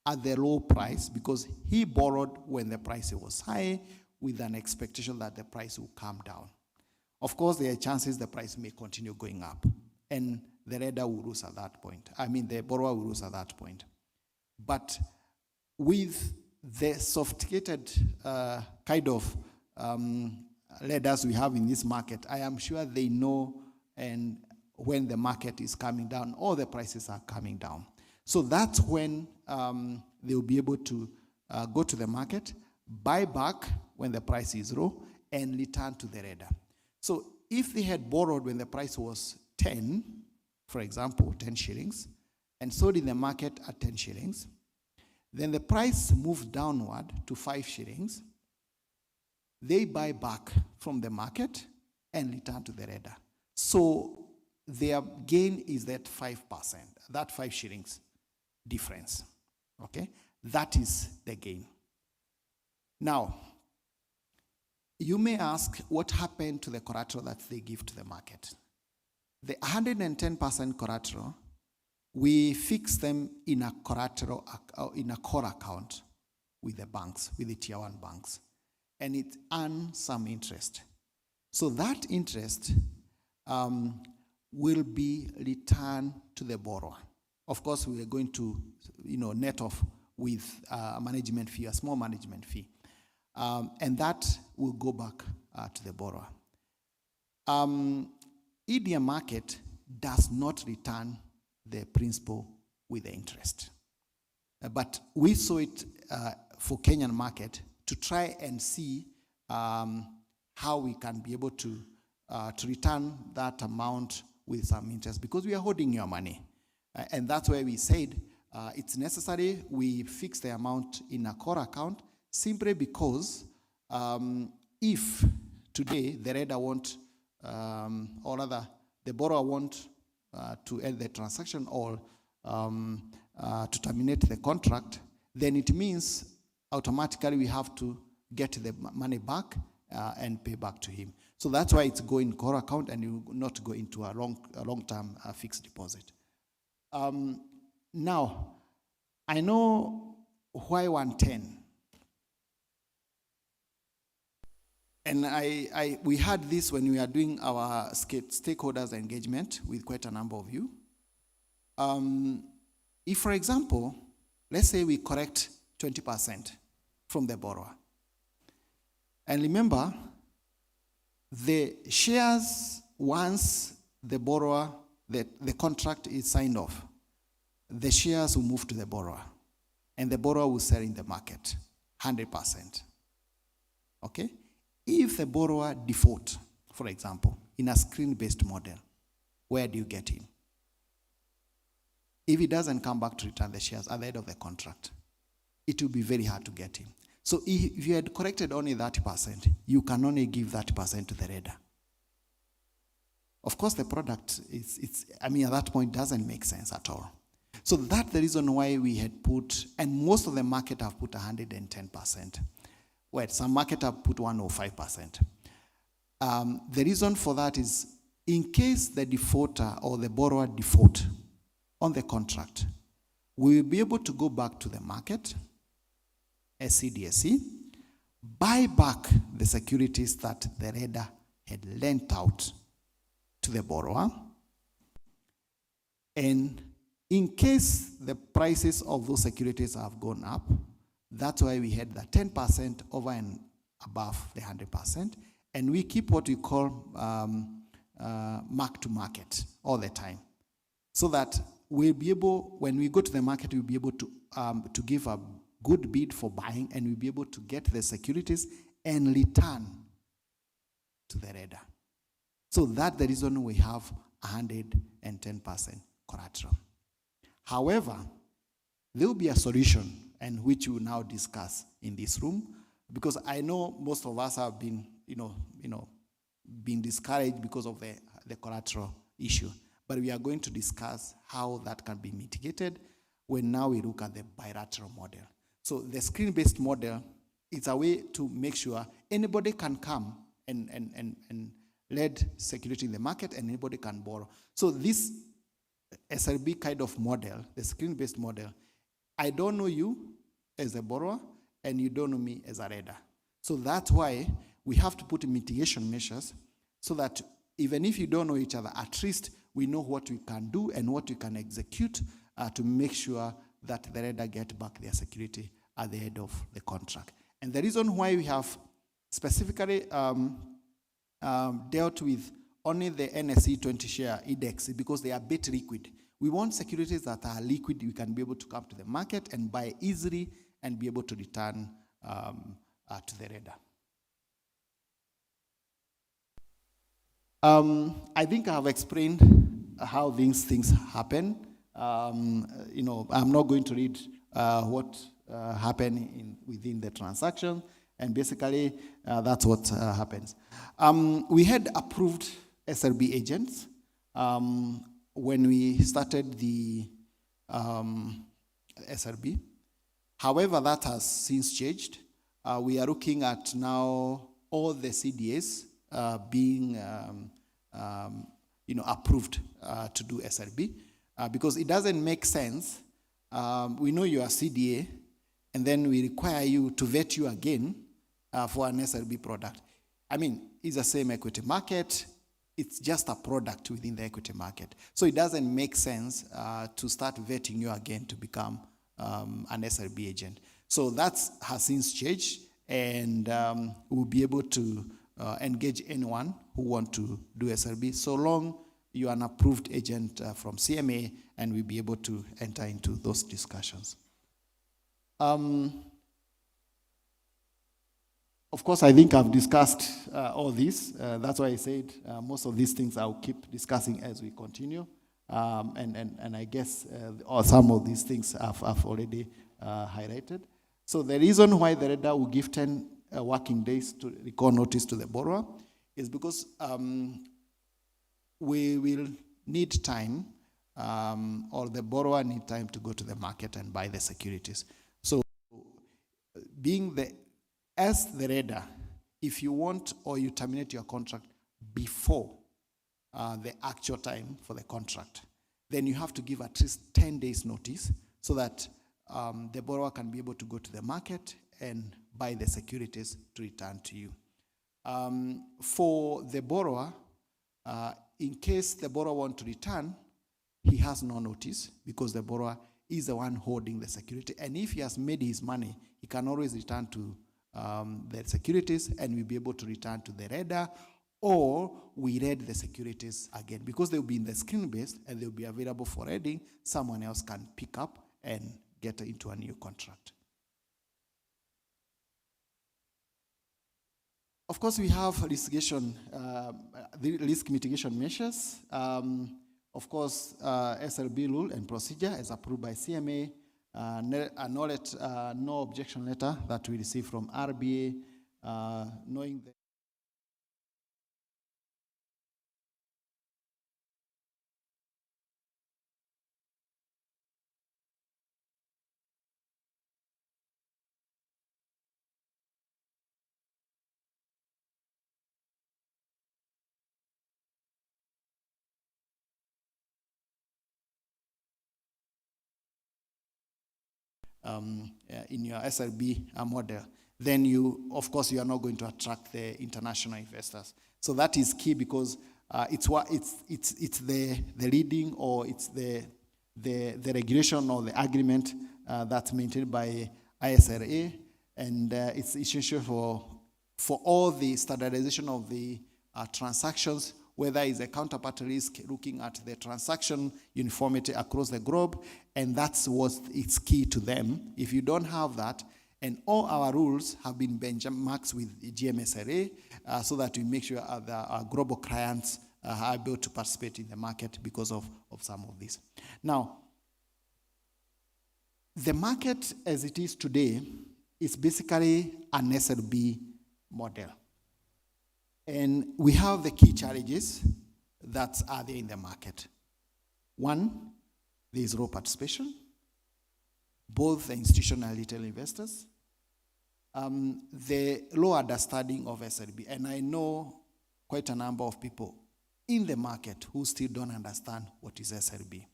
at the low price because he borrowed when the price was high with an expectation that the price will come down. Of course, there are chances the price may continue going up and the lender will lose at that point. The borrower will lose at that point. But with the sophisticated kind of lenders we have in this market, I am sure they know and when the market is coming down, all the prices are coming down. So that's when they'll be able to go to the market, buy back when the price is low, and return to the lender. So if they had borrowed when the price was 10, for example, 10 shillings, and sold in the market at 10 shillings, then the price moved downward to 5 shillings, they buy back from the market and return to the lender. So their gain is that 5%, that 5 shillings difference. Okay? That is the gain. Now, You may ask what happened to the collateral that they give to the market. The 110% collateral, we fix them in a collateral, in a core account with the banks, with the tier 1 banks, and it earns some interest. So that interest will be returned to the borrower. Of course, we are going to, net off with a management fee, a small management fee, and that will go back to the borrower. Indian market does not return the principal with the interest. But we saw it for Kenyan market to try and see how we can be able to return that amount with some interest, because we are holding your money. And that's why we said it's necessary we fix the amount in a core account, simply because if today the reader won't, or rather the borrower won't to end the transaction or to terminate the contract, then it means automatically we have to get the money back and pay back to him. So that's why it's going core account and you not go into a long-term fixed deposit. Now, I know why 110. And we had this when we are doing our stakeholders engagement with quite a number of you. If, for example, let's say we correct 20% from the borrower. And remember, the shares, once the borrower, the contract is signed off, the shares will move to the borrower. And the borrower will sell in the market, 100%. Okay? If the borrower default, for example, in a screen-based model, where do you get him? If he doesn't come back to return the shares at the end of the contract, it will be very hard to get him. So if you had corrected only 30%, you can only give 30% to the reader. Of course, the product at that point doesn't make sense at all. So that's the reason why we had put, and most of the market have put 110%. Well, some market have put 105%. The reason for that is, in case the defaulter or the borrower default on the contract, we will be able to go back to the market, SCDSE, buy back the securities that the reader had lent out to the borrower, and in case the prices of those securities have gone up, that's why we had the 10% over and above the 100%, and we keep what we call mark to market all the time, so that we'll be able, when we go to the market, we'll be able to give a good bid for buying, and we'll be able to get the securities and return to the reader. So that's the reason we have 110% collateral. However, there will be a solution, and which we will now discuss in this room, because I know most of us have been, been discouraged because of the collateral issue. But we are going to discuss how that can be mitigated when now we look at the bilateral model. So the screen-based model is a way to make sure anybody can come and lead security in the market, and anybody can borrow. So this SRB kind of model, the screen-based model, I don't know you as a borrower, and you don't know me as a reader. So that's why we have to put mitigation measures, so that even if you don't know each other, at least we know what we can do and what we can execute to make sure that the reader get back their security at the end of the contract. And the reason why we have specifically dealt with only the NSE 20 share index is because they are a bit liquid. We want securities that are liquid. We can be able to come to the market and buy easily and be able to return to the reader. I think I have explained how these things happen. I'm not going to read what happened within the transaction, and basically that's what happens. We had approved SRB agents when we started the SRB. However, that has since changed. We are looking at now all the CDAs being approved to do SRB, because it doesn't make sense. We know you are CDA, and then we require you to vet you again for an SRB product. I mean, it's the same equity market. It's just a product within the equity market. So it doesn't make sense to start vetting you again to become an SRB agent. So that has since changed, and we'll be able to engage anyone who wants to do SRB, so long you are an approved agent from CMA, and we'll be able to enter into those discussions. Of course, I think I've discussed all this. That's why I said most of these things I'll keep discussing as we continue. And I guess some of these things I've already highlighted. So the reason why the REDA will give 10 working days to recall notice to the borrower is because we will need time, or the borrower need time to go to the market and buy the securities. So as the REDA, if you want or you terminate your contract before the actual time for the contract, then you have to give at least 10 days notice so that the borrower can be able to go to the market and buy the securities to return to you. For the borrower, in case the borrower wants to return, he has no notice because the borrower is the one holding the security. And if he has made his money, he can always return to the securities, and we'll be able to return to the REDA, or we read the securities again. Because they'll be in the screen-based and they'll be available for reading, someone else can pick up and get into a new contract. Of course, we have risk mitigation measures. Of course, SRB rule and procedure is approved by CMA. No objection letter that we receive from RBA, knowing that in your SRB model, then of course, you are not going to attract the international investors. So that is key, because it's the leading, or it's the regulation or the agreement that's maintained by ISRA, and it's essential for all the standardization of the transactions, whether it's a counterparty risk, looking at the transaction uniformity across the globe, and that's what it's key to them. If you don't have that, and all our rules have been benchmarked with GMSRA, so that we make sure that our global clients are able to participate in the market because of some of this. Now, the market as it is today is basically an SRB model. And we have the key challenges that are there in the market. One, there is low participation, both the institutional and retail investors. The low understanding of SRB, and I know quite a number of people in the market who still don't understand what is SRB.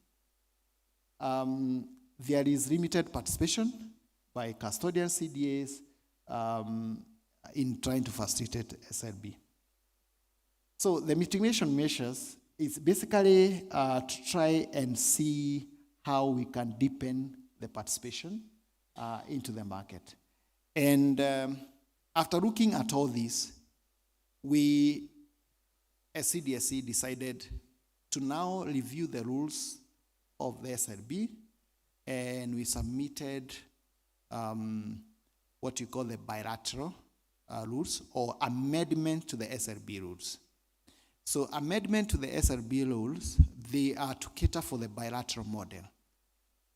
There is limited participation by custodian CDAs in trying to facilitate SRB. So the mitigation measures is basically to try and see how we can deepen the participation into the market. And after looking at all this, we, as CDSC, decided to now review the rules of the SRB, and we submitted what you call the bilateral rules, or amendment to the SRB rules. So amendment to the SRB rules, they are to cater for the bilateral model.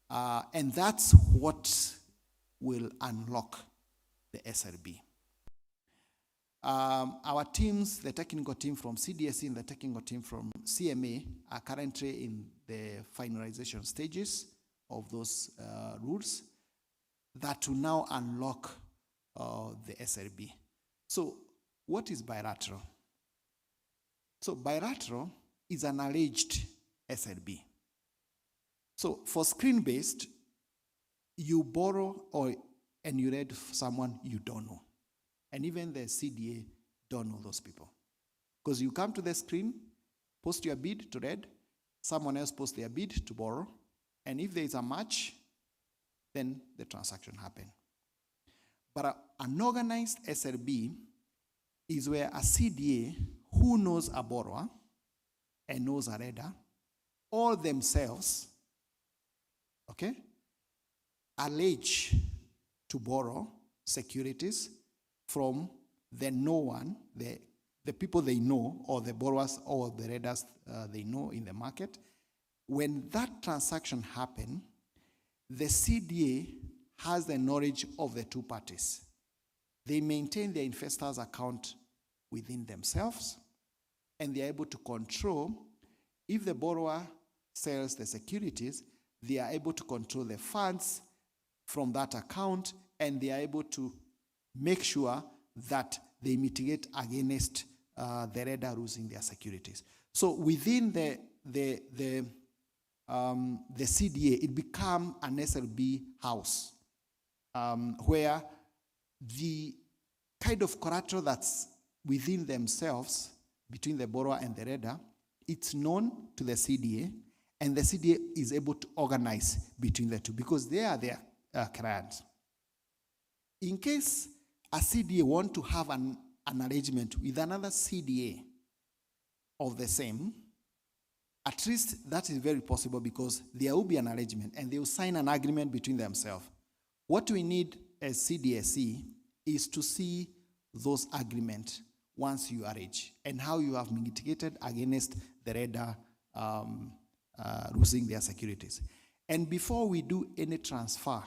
And that's what will unlock the SRB. Our teams, the technical team from CDSC and the technical team from CMA, are currently in the finalization stages of those rules that will now unlock the SRB. So What is bilateral? So bilateral is an alleged SLB. So for screen-based, you borrow and you lend someone you don't know. And even the CDA don't know those people. Because you come to the screen, post your bid to lend, someone else posts their bid to borrow, and if there is a match, then the transaction happens. But an organized SLB is where a CDA who knows a borrower and knows a lender, all themselves, okay, allege to borrow securities from the no one, the people they know, or the borrowers or the lenders they know in the market. When that transaction happens, the CDA has the knowledge of the two parties. They maintain their investors' account within themselves, and they're able to control, if the borrower sells the securities, they are able to control the funds from that account, and they are able to make sure that they mitigate against the lender losing their securities. So within the CDA, it becomes an SLB house, where the kind of collateral that's within themselves, between the borrower and the lender, it's known to the CDA, and the CDA is able to organize between the two because they are their clients. In case a CDA want to have an arrangement with another CDA of the same, at least that is very possible because there will be an arrangement and they will sign an agreement between themselves. What we need as CDSC is to see those agreements once you arrange and how you have mitigated against the lender losing their securities. And before we do any transfer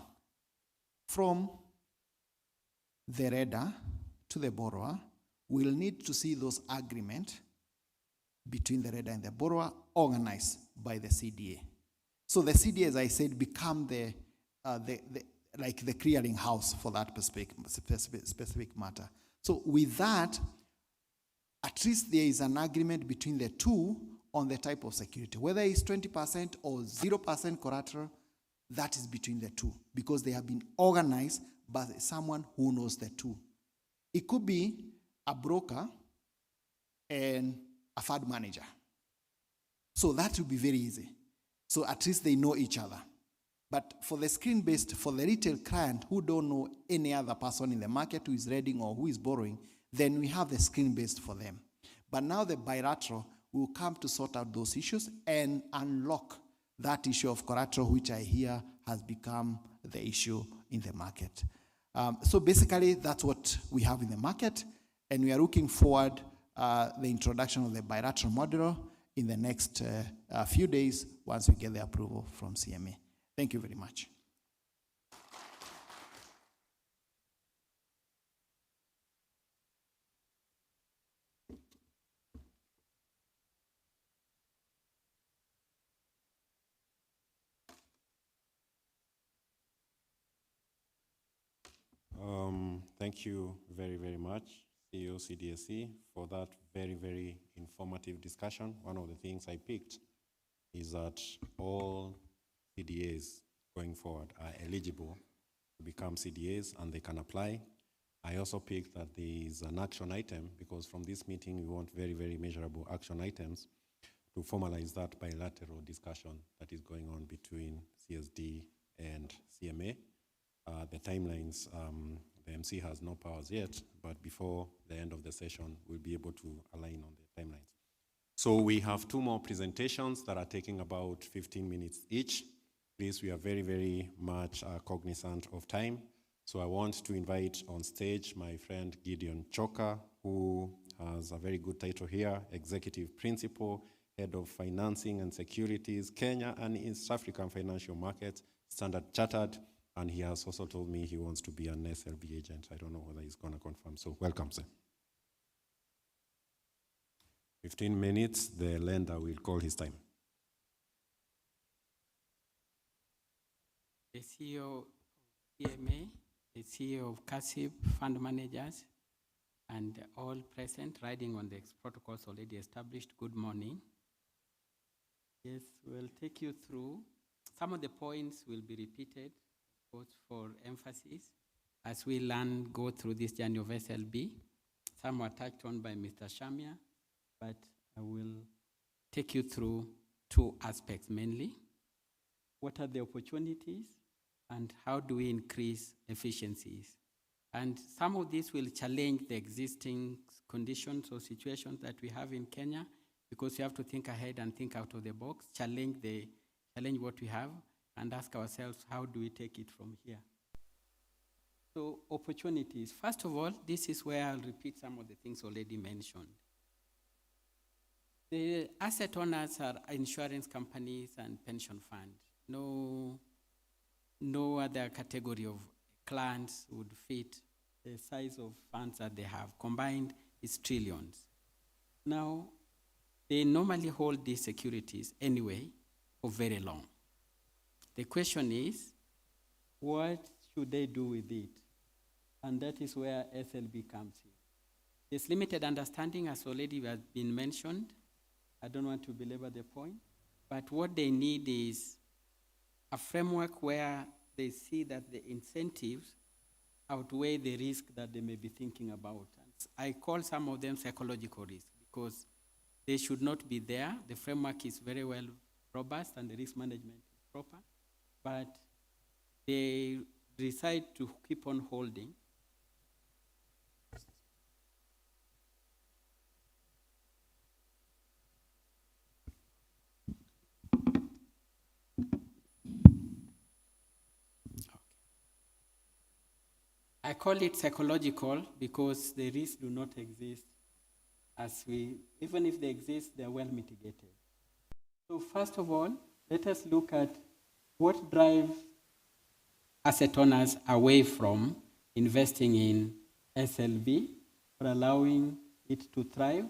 from the lender to the borrower, we'll need to see those agreements between the lender and the borrower organized by the CDA. So the CDA, as I said, become the clearing house for that specific matter. So with that, at least there is an agreement between the two on the type of security. Whether it's 20% or 0% collateral, that is between the two because they have been organized by someone who knows the two. It could be a broker and a fund manager. So that would be very easy. So at least they know each other. But for the screen-based, for the retail client who don't know any other person in the market who is lending or who is borrowing, then we have the screen-based for them. But now the bilateral will come to sort out those issues and unlock that issue of collateral, which I hear has become the issue in the market. So basically, that's what we have in the market, and we are looking forward the introduction of the bilateral model in the next few days once we get the approval from CMA. Thank you very much. Thank you very, very much, CEO CDSC, for that very, very informative discussion. One of the things I picked is that all CDAs going forward are eligible to become CDAs and they can apply. I also picked that there is an action item because from this meeting we want very, very measurable action items to formalize that bilateral discussion that is going on between CSD and CMA. The timelines, the MC has no powers yet, but before the end of the session, we'll be able to align on the timelines. So we have two more presentations that are taking about 15 minutes each. Please, we are very, very much cognizant of time. So I want to invite on stage my friend Gideon Choka, who has a very good title here, Executive Principal, Head of Financing and Securities, Kenya and East African Financial Markets, Standard Chartered. And he has also told me he wants to be an SLB agent. I don't know whether he's going to confirm. So welcome, sir. 15 minutes, the lender will call his time. The CEO of CMA, the CEO of CASIP Fund Managers, and all present, riding on the protocols already established. Good morning. Yes, we'll take you through. Some of the points will be repeated, both for emphasis, as we go through this journey of SLB. Some were touched on by Mr. Shamia, but I will take you through two aspects mainly. What are the opportunities, and how do we increase efficiencies? And some of this will challenge the existing conditions or situations that we have in Kenya, because we have to think ahead and think out of the box, challenge what we have, and ask ourselves, how do we take it from here? So opportunities. First of all, this is where I'll repeat some of the things already mentioned. The asset owners are insurance companies and pension funds. No other category of clients would fit the size of funds that they have. Combined, it's trillions. Now, they normally hold these securities anyway for very long. The question is, what should they do with it? And that is where SLB comes in. This limited understanding has already been mentioned. I don't want to belabor the point, but what they need is a framework where they see that the incentives outweigh the risk that they may be thinking about. And I call some of them psychological risk, because they should not be there. The framework is very well robust and the risk management is proper, but they decide to keep on holding. I call it psychological because the risks do not exist even if they exist, they're well mitigated. So first of all, let us look at what drives asset owners away from investing in SLB or allowing it to thrive.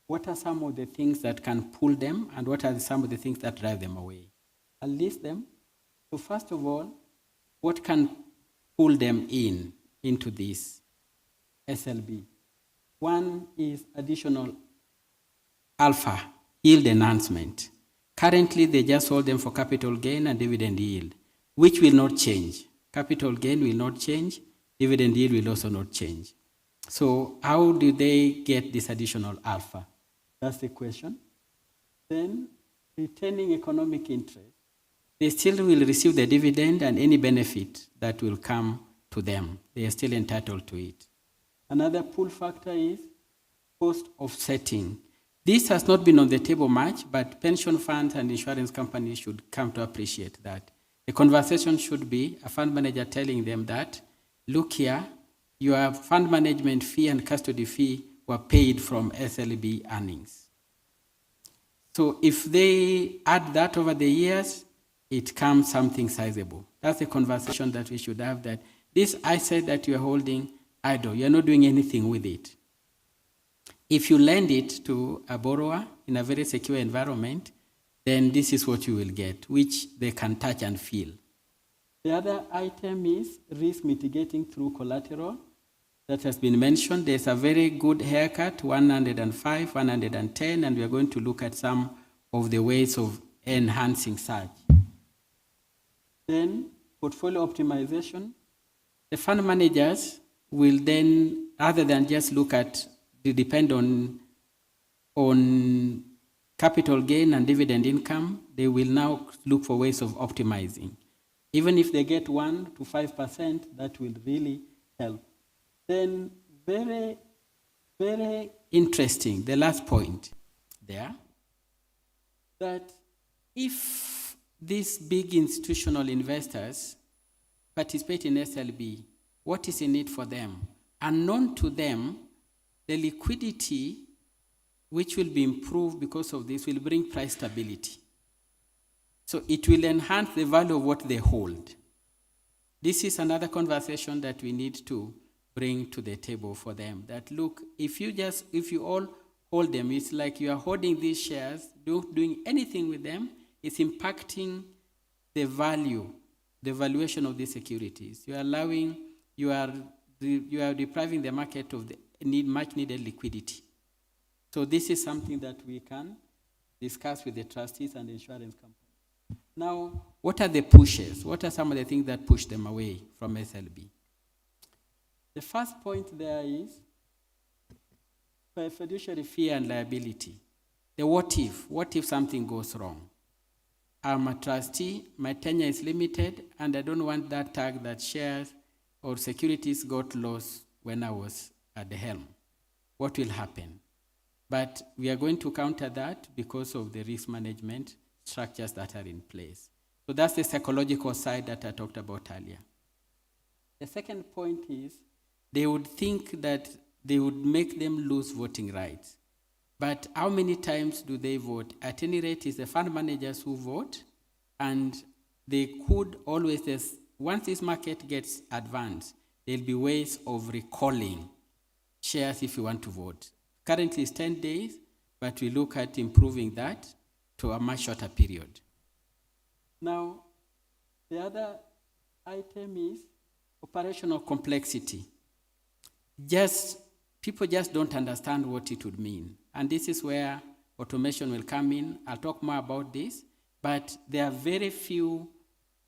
What are some of the things that can pull them, and what are some of the things that drive them away? I'll list them. So first of all, what can pull them into this SLB? One is additional alpha, yield enhancement. Currently, they just hold them for capital gain and dividend yield, which will not change. Capital gain will not change, dividend yield will also not change. So how do they get this additional alpha? That's the question. Then, retaining economic interest. They still will receive the dividend and any benefit that will come to them. They are still entitled to it. Another pull factor is cost offsetting. This has not been on the table much, but pension funds and insurance companies should come to appreciate that. The conversation should be a fund manager telling them that, look here, your fund management fee and custody fee were paid from SLB earnings. So if they add that over the years, it comes something sizable. That's the conversation that we should have, that this asset that you're holding idle, you're not doing anything with it. If you lend it to a borrower in a very secure environment, then this is what you will get, which they can touch and feel. The other item is risk mitigating through collateral. That has been mentioned. There's a very good haircut, 105, 110, and we are going to look at some of the ways of enhancing such. Then, portfolio optimization. The fund managers will then, rather than just depend on capital gain and dividend income, they will now look for ways of optimizing. Even if they get 1 to 5%, that will really help. Then very, very interesting, the last point there, that if these big institutional investors participate in SLB, what is in it for them? Unknown to them, the liquidity, which will be improved because of this, will bring price stability. So it will enhance the value of what they hold. This is another conversation that we need to bring to the table for them. That look, if you all hold them, it's like you are holding these shares, doing anything with them, it's impacting the valuation of these securities. You are depriving the market of the need much needed liquidity. So this is something that we can discuss with the trustees and the insurance company. Now, what are the pushes? What are some of the things that push them away from SLB? The first point there is fiduciary fear and liability. The what if something goes wrong? I'm a trustee, my tenure is limited, and I don't want that tag that shares or securities got lost when I was at the helm. What will happen? But we are going to counter that because of the risk management structures that are in place. So that's the psychological side that I talked about earlier. The second point is they would think that they would make them lose voting rights. But how many times do they vote? At any rate, it's the fund managers who vote, and they could always, once this market gets advanced, there'll be ways of recalling shares if you want to vote. Currently it's 10 days, but we look at improving that to a much shorter period. Now, the other item is operational complexity. People just don't understand what it would mean. And this is where automation will come in. I'll talk more about this, but there are very few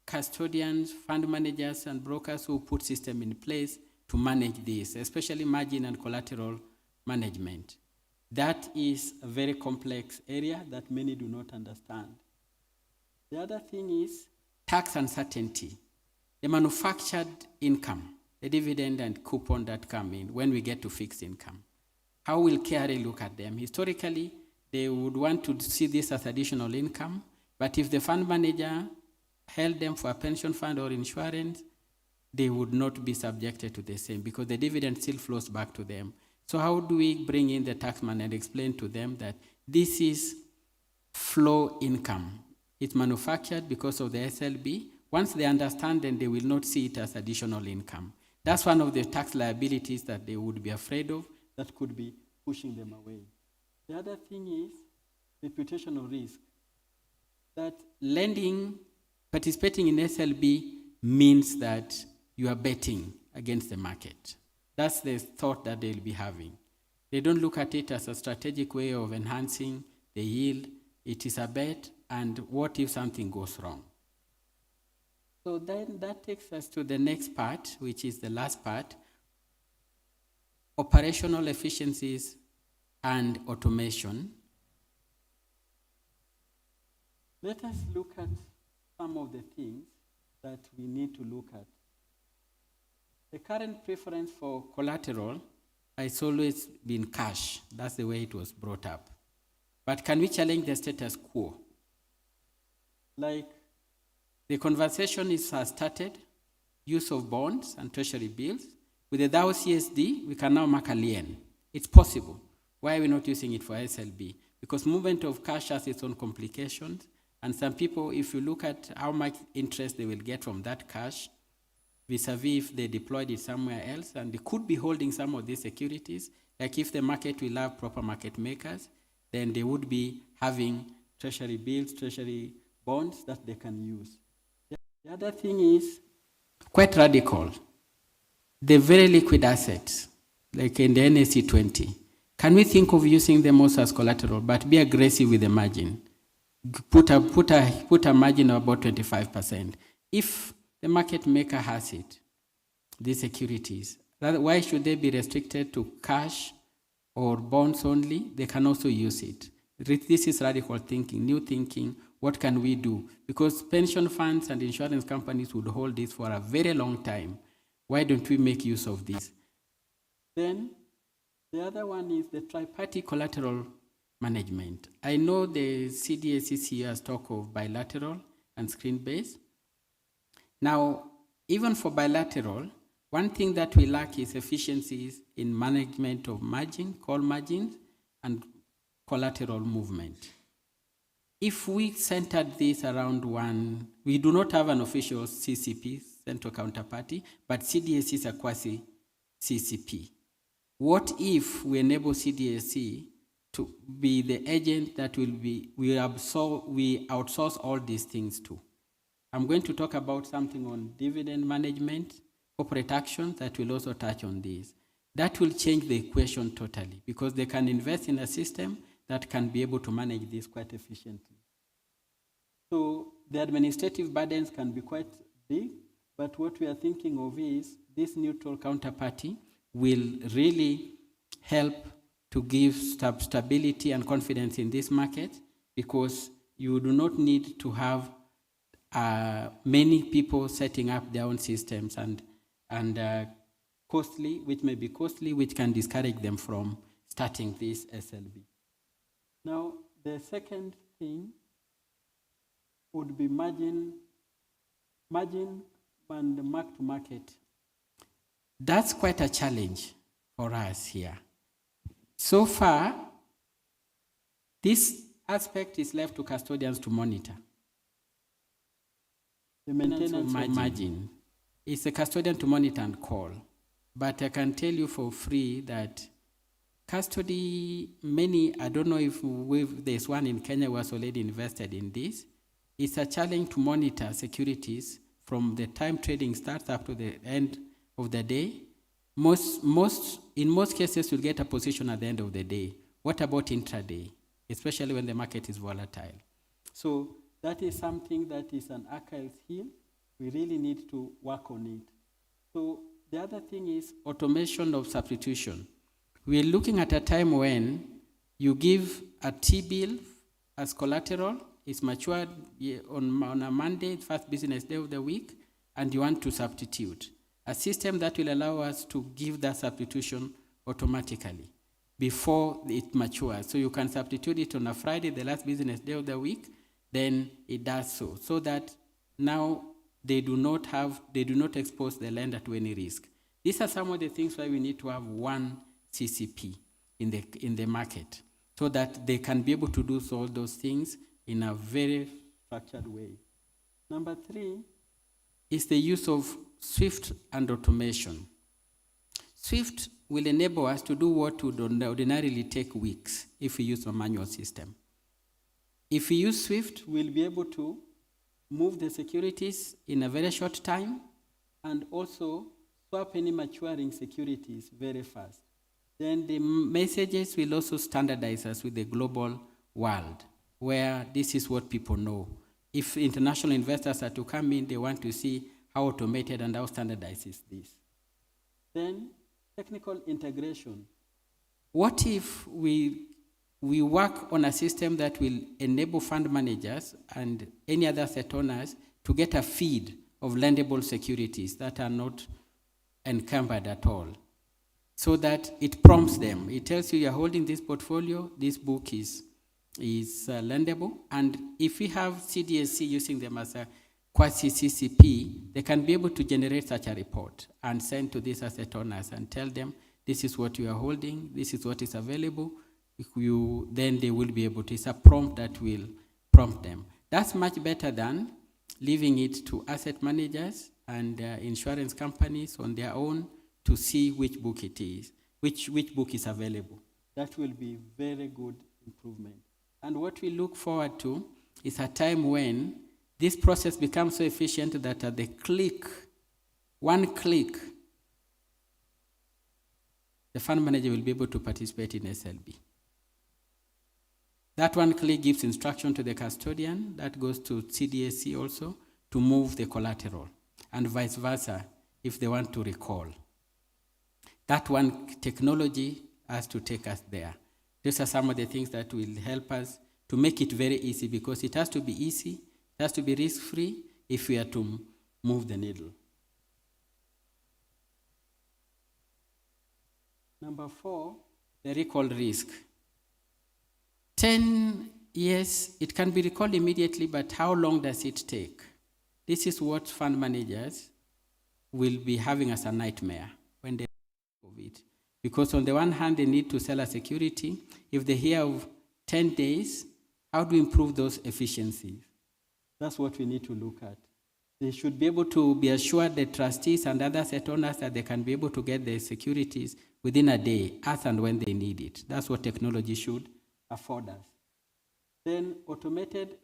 custodians, fund managers, and brokers who put system in place to manage this, especially margin and collateral management. That is a very complex area that many do not understand. The other thing is tax uncertainty. The manufactured income, the dividend and coupon that come in when we get to fixed income. How will KRA look at them? Historically, they would want to see this as additional income, but if the fund manager held them for a pension fund or insurance, they would not be subjected to the same because the dividend still flows back to them. So how do we bring in the taxman and explain to them that this is flow income? It's manufactured because of the SLB. Once they understand, then they will not see it as additional income. That's one of the tax liabilities that they would be afraid of that could be pushing them away. The other thing is reputational risk. That participating in SLB means that you are betting against the market. That's the thought that they'll be having. They don't look at it as a strategic way of enhancing the yield. It is a bet, and what if something goes wrong? So then that takes us to the next part, which is the last part, operational efficiencies and automation. Let us look at some of the things that we need to look at. The current preference for collateral has always been cash. That's the way it was brought up. But can we challenge the status quo? Like, the conversation has started, use of bonds and treasury bills. With the DAO CSD, we can now mark a lien. It's possible. Why are we not using it for SLB? Because movement of cash has its own complications, and some people, if you look at how much interest they will get from that cash, vis-a-vis if they deployed it somewhere else, and they could be holding some of these securities, like if the market will have proper market makers, then they would be having treasury bills, treasury bonds that they can use. The other thing is quite radical. The very liquid assets, like in the NSE 20, can we think of using them also as collateral, but be aggressive with the margin? Put a margin of about 25%. If the market maker has it, these securities, why should they be restricted to cash or bonds only? They can also use it. This is radical thinking, new thinking. What can we do? Because pension funds and insurance companies would hold this for a very long time. Why don't we make use of this? Then the other one is the tri-party collateral management. I know the CDACC has talked of bilateral and screen-based. Now, even for bilateral, one thing that we lack is efficiencies in management of margin, call margins, and collateral movement. If we centered this around one, we do not have an official CCP, central counterparty, but CDAC is a quasi-CCP. What if we enable CDAC to be the agent that we outsource all these things to? I'm going to talk about something on dividend management, corporate actions that will also touch on this. that will change the equation totally, because they can invest in a system that can be able to manage this quite efficiently. So the administrative burdens can be quite big, but what we are thinking of is this neutral counterparty will really help to give stability and confidence in this market, because you do not need to have many people setting up their own systems and costly, which may be costly, which can discourage them from starting this SLB. Now, the second thing would be margin and mark to market. That's quite a challenge for us here. So far, this aspect is left to custodians to monitor. The maintenance of margin is a custodian to monitor and call. But I can tell you for free that custody, I don't know if there's one in Kenya who has already invested in this. It's a challenge to monitor securities from the time trading starts up to the end of the day. In most cases, you'll get a position at the end of the day. What about intraday, especially when the market is volatile? So that is something that is an Achilles heel. We really need to work on it. So the other thing is automation of substitution. We're looking at a time when you give a T-bill as collateral, it's matured on a Monday, first business day of the week, and you want to substitute. A system that will allow us to give that substitution automatically before it matures. So you can substitute it on a Friday, the last business day of the week, then it does so that now they do not expose the lender to any risk. These are some of the things why we need to have one CCP in the market, so that they can be able to do all those things in a very structured way. Number 3 is the use of Swift and automation. Swift will enable us to do what would ordinarily take weeks if we use a manual system. If we use Swift, we'll be able to move the securities in a very short time and also swap any maturing securities very fast. Then the messages will also standardize us with the global world, where this is what people know. If international investors are to come in, they want to see how automated and how standardized is this. Then technical integration. What if we work on a system that will enable fund managers and any other asset owners to get a feed of lendable securities that are not encumbered at all, so that it prompts them. It tells you you're holding this portfolio, this book is lendable, and if we have CDSC using them as a quasi-CCP, they can be able to generate such a report and send to these asset owners and tell them, this is what you are holding, this is what is available. Then they will be able to, it's a prompt that will prompt them. That's much better than leaving it to asset managers and insurance companies on their own to see which book it is, which book is available. That will be very good improvement. And what we look forward to is a time when this process becomes so efficient that at the one click, the fund manager will be able to participate in SLB. That one click gives instruction to the custodian, that goes to CDSC also, to move the collateral, and vice versa, if they want to recall. That one technology has to take us there. These are some of the things that will help us to make it very easy, because it has to be easy, it has to be risk-free if we are to move the needle. Number 4, the recall risk. 10 years, it can be recalled immediately, but how long does it take? This is what fund managers will be having as a nightmare when they think of it. Because on the one hand, they need to sell a security. If they hear of 10 days, how do we improve those efficiencies? That's what we need to look at. They should be able to be assured, the trustees and other asset owners, that they can be able to get their securities within a day, as and when they need it. That's what technology should afford us. Then automated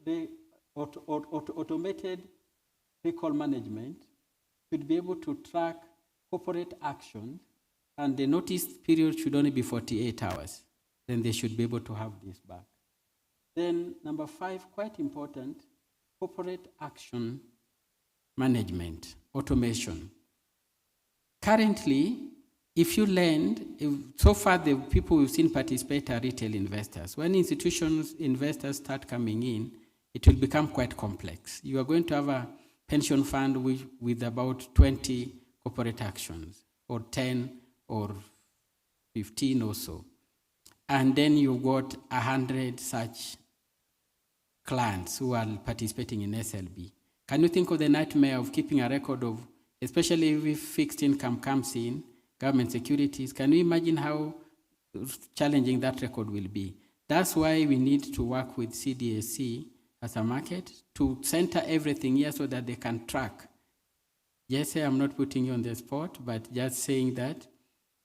recall management should be able to track corporate action and the notice period should only be 48 hours. Then they should be able to have this back. Then number 5, quite important, corporate action management, automation. Currently, if you lend, so far the people we've seen participate are retail investors. When institutions, investors start coming in, it will become quite complex. You are going to have a pension fund with about 20 corporate actions, or 10 or 15 or so. And then you've got 100 such clients who are participating in SLB. Can you think of the nightmare of keeping a record of, especially if fixed income comes in, government securities? Can you imagine how challenging that record will be? That's why we need to work with CDSC as a market to center everything here so that they can track. Yes, I'm not putting you on the spot, but just saying that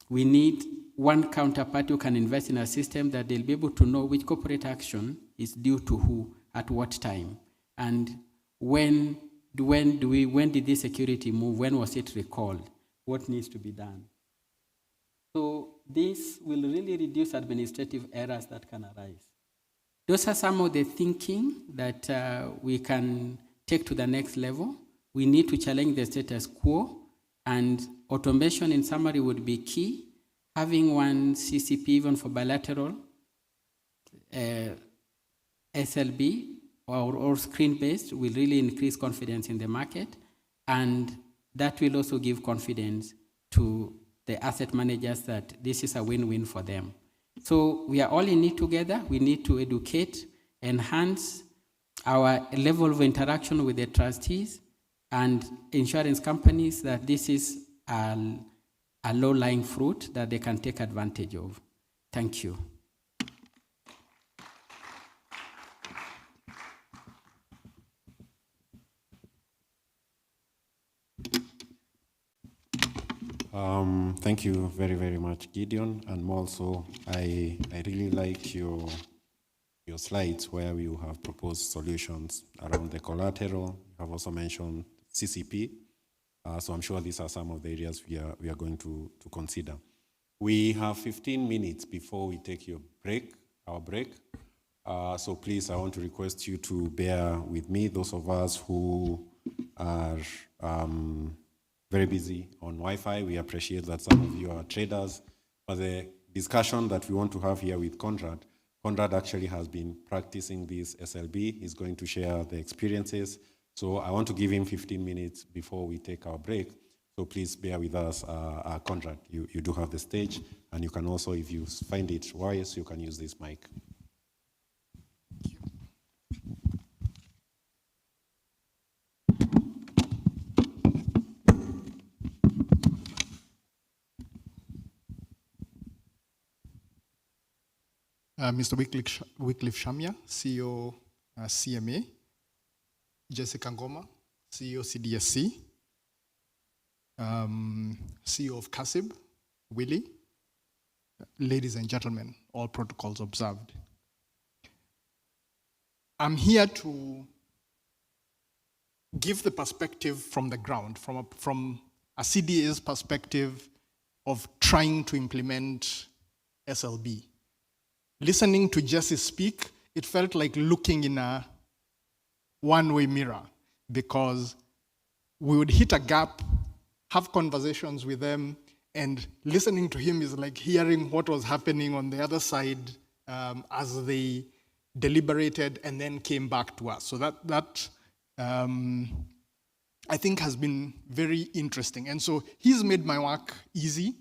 we need one counterparty who can invest in a system that they'll be able to know which corporate action is due to who at what time, and when did this security move, when was it recalled, what needs to be done. So this will really reduce administrative errors that can arise. Those are some of the thinking that we can take to the next level. We need to challenge the status quo, and automation in summary would be key. Having one CCP even for bilateral SLB or screen-based will really increase confidence in the market, and that will also give confidence to the asset managers that this is a win-win for them. So we are all in it together. We need to educate, enhance our level of interaction with the trustees and insurance companies that this is a low-lying fruit that they can take advantage of. Thank you. Thank you very, very much, Gideon. And also, I really like your slides where you have proposed solutions around the collateral. You have also mentioned CCP. So I'm sure these are some of the areas we are going to consider. We have 15 minutes before we take our break. So please, I want to request you to bear with me, those of us who are very busy on Wi-Fi. We appreciate that some of you are traders. But the discussion that we want to have here with Conrad actually has been practicing this SLB. He's going to share the experiences. So I want to give him 15 minutes before we take our break. So please bear with us. Conrad, you do have the stage. And you can also, if you find it wise, you can use this mic. Mr. Wycliffe Shamia, CEO CMA, Jessica Ngoma, CEO CDSC, CEO of CASIB, Willie, ladies and gentlemen, all protocols observed. I'm here to give the perspective from the ground, from a CDA's perspective of trying to implement SLB. Listening to Jesse speak, it felt like looking in a one-way mirror, because we would hit a gap, have conversations with them, and listening to him is like hearing what was happening on the other side as they deliberated and then came back to us. So that I think has been very interesting. And so he's made my work easy,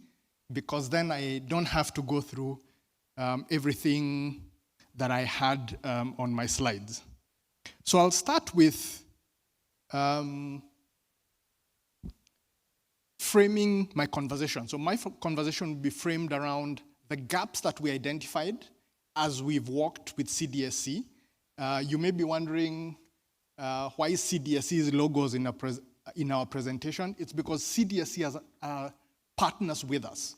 because then I don't have to go through everything that I had on my slides. So I'll start with framing my conversation. So my conversation will be framed around the gaps that we identified as we've worked with CDSC. You may be wondering why CDSC's logos in our presentation. It's because CDSC has partners with us,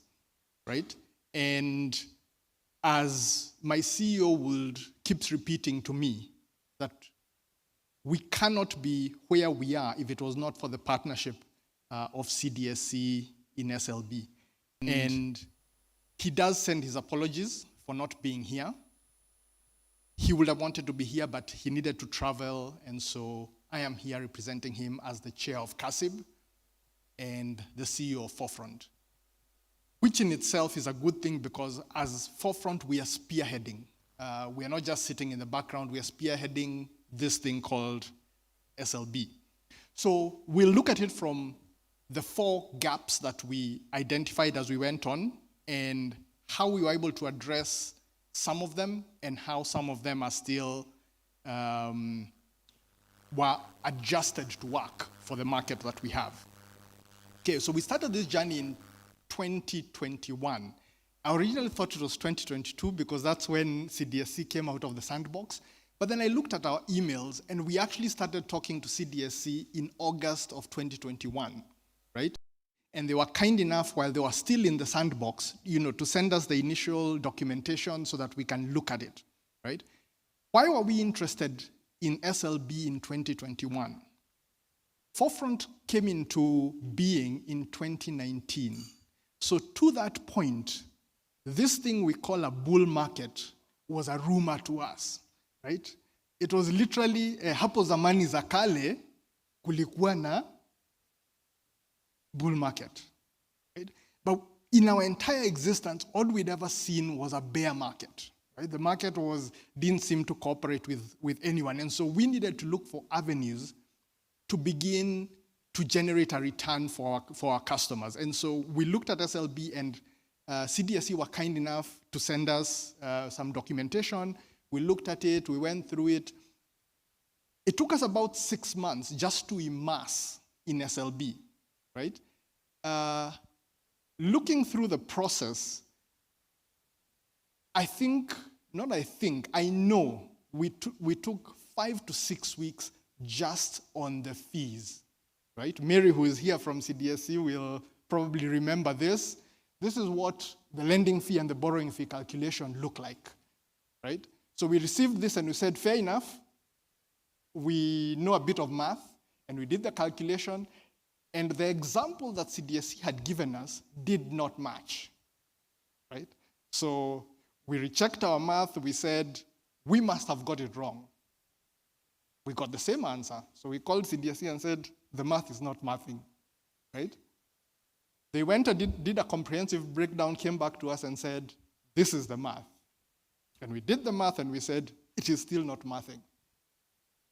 right? And as my CEO keeps repeating to me, that we cannot be where we are if it was not for the partnership of CDSC in SLB. And he does send his apologies for not being here. He would have wanted to be here, but he needed to travel, and so I am here representing him as the chair of CASIB and the CEO of Forefront, which in itself is a good thing because as Forefront, we are spearheading. We are not just sitting in the background, we are spearheading this thing called SLB. So we'll look at it from the 4 gaps that we identified as we went on and how we were able to address some of them and how some of them are still were adjusted to work for the market that we have. Okay, so we started this journey in 2021. I originally thought it was 2022 because that's when CDSC came out of the sandbox. But then I looked at our emails and we actually started talking to CDSC in August of 2021, right? And they were kind enough while they were still in the sandbox, to send us the initial documentation so that we can look at it, right? Why were we interested in SLB in 2021? Forefront came into being in 2019. So to that point, this thing we call a bull market was a rumor to us, right? It was literally, hapo zamani za kale kulikuwa na bull market, right? But in our entire existence, all we'd ever seen was a bear market, right? The market didn't seem to cooperate with anyone. And so we needed to look for avenues to begin to generate a return for our customers. And so we looked at SLB and CDSC were kind enough to send us some documentation. We looked at it, we went through it. It took us about 6 months just to immerse in SLB, right? Looking through the process, I know we took 5 to 6 weeks just on the fees, right? Mary, who is here from CDSC, will probably remember this. This is what the lending fee and the borrowing fee calculation look like, right? So we received this and we said, fair enough. We know a bit of math and we did the calculation and the example that CDSC had given us did not match, right? So we rechecked our math. We said, we must have got it wrong. We got the same answer. So we called CDSC and said, the math is not mathing, right? They went and did a comprehensive breakdown, came back to us and said, this is the math. And we did the math and we said, it is still not mathing.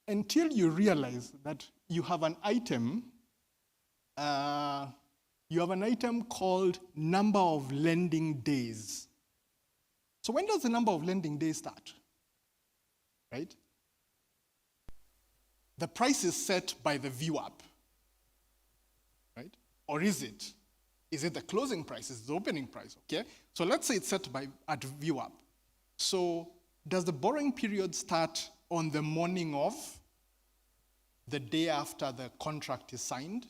Until you realize that you have an item, called number of lending days. So when does the number of lending days start, right? The price is set by the VWAP, right? Or is it? Is it the closing price? Is it the opening price, okay? So let's say it's set at VWAP. So does the borrowing period start on the morning of the day after the contract is signed?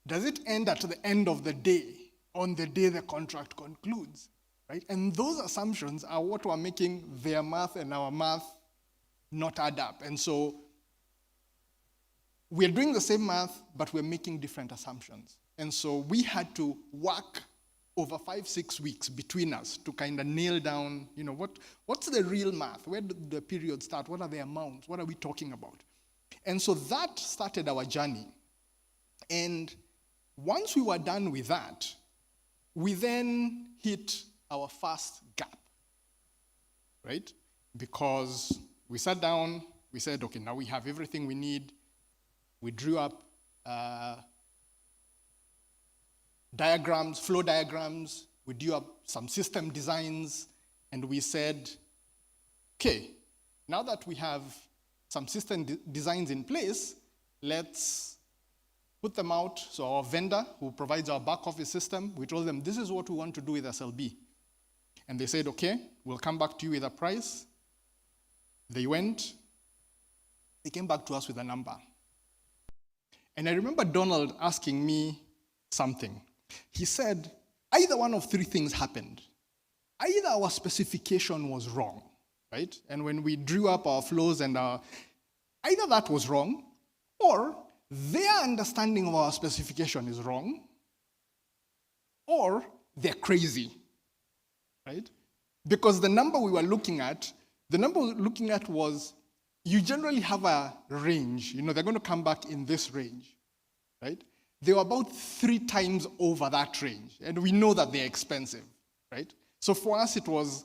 Does it end at the end of the day, on the day the contract concludes, right? And those assumptions are what were making their math and our math not add up. And so we're doing the same math, but we're making different assumptions. And so we had to work over 5-6 weeks between us to kind of nail down, what's the real math? Where did the period start? What are the amounts? What are we talking about? And so that started our journey. And once we were done with that, we then hit our first gap, right? Because we sat down, we said, okay, now we have everything we need. We drew up diagrams, flow diagrams. We drew up some system designs, and we said, okay, now that we have some system designs in place, let's put them out. So our vendor who provides our back office system, we told them, this is what we want to do with SLB. And they said, okay, we'll come back to you with a price. They went, they came back to us with a number. And I remember Donald asking me something. He said, either one of 3 things happened. Either our specification was wrong, right? And when we drew up our flows and either that was wrong, or their understanding of our specification is wrong, or they're crazy, right? Because the number we were looking at was, you generally have a range. You know, they're going to come back in this range, right? They were about 3 times over that range, and we know that they're expensive, right? So for us, it was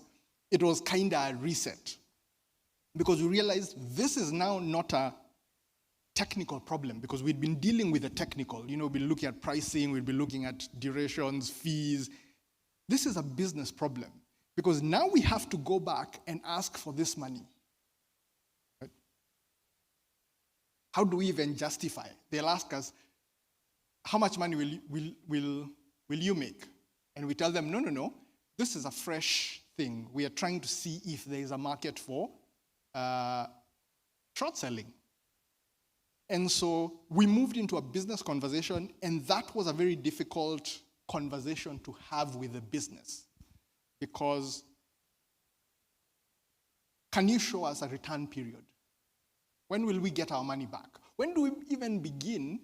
kind of a reset, because we realized this is now not a technical problem, because we'd been dealing with the technical. You know, we'd been looking at pricing, we'd been looking at durations, fees. This is a business problem, because now we have to go back and ask for this money. Right? How do we even justify? They'll ask us, how much money will you make? And we tell them, no, this is a fresh thing. We are trying to see if there is a market for short selling. And so we moved into a business conversation, and that was a very difficult conversation to have with the business, because can you show us a return period? When will we get our money back? When do we even begin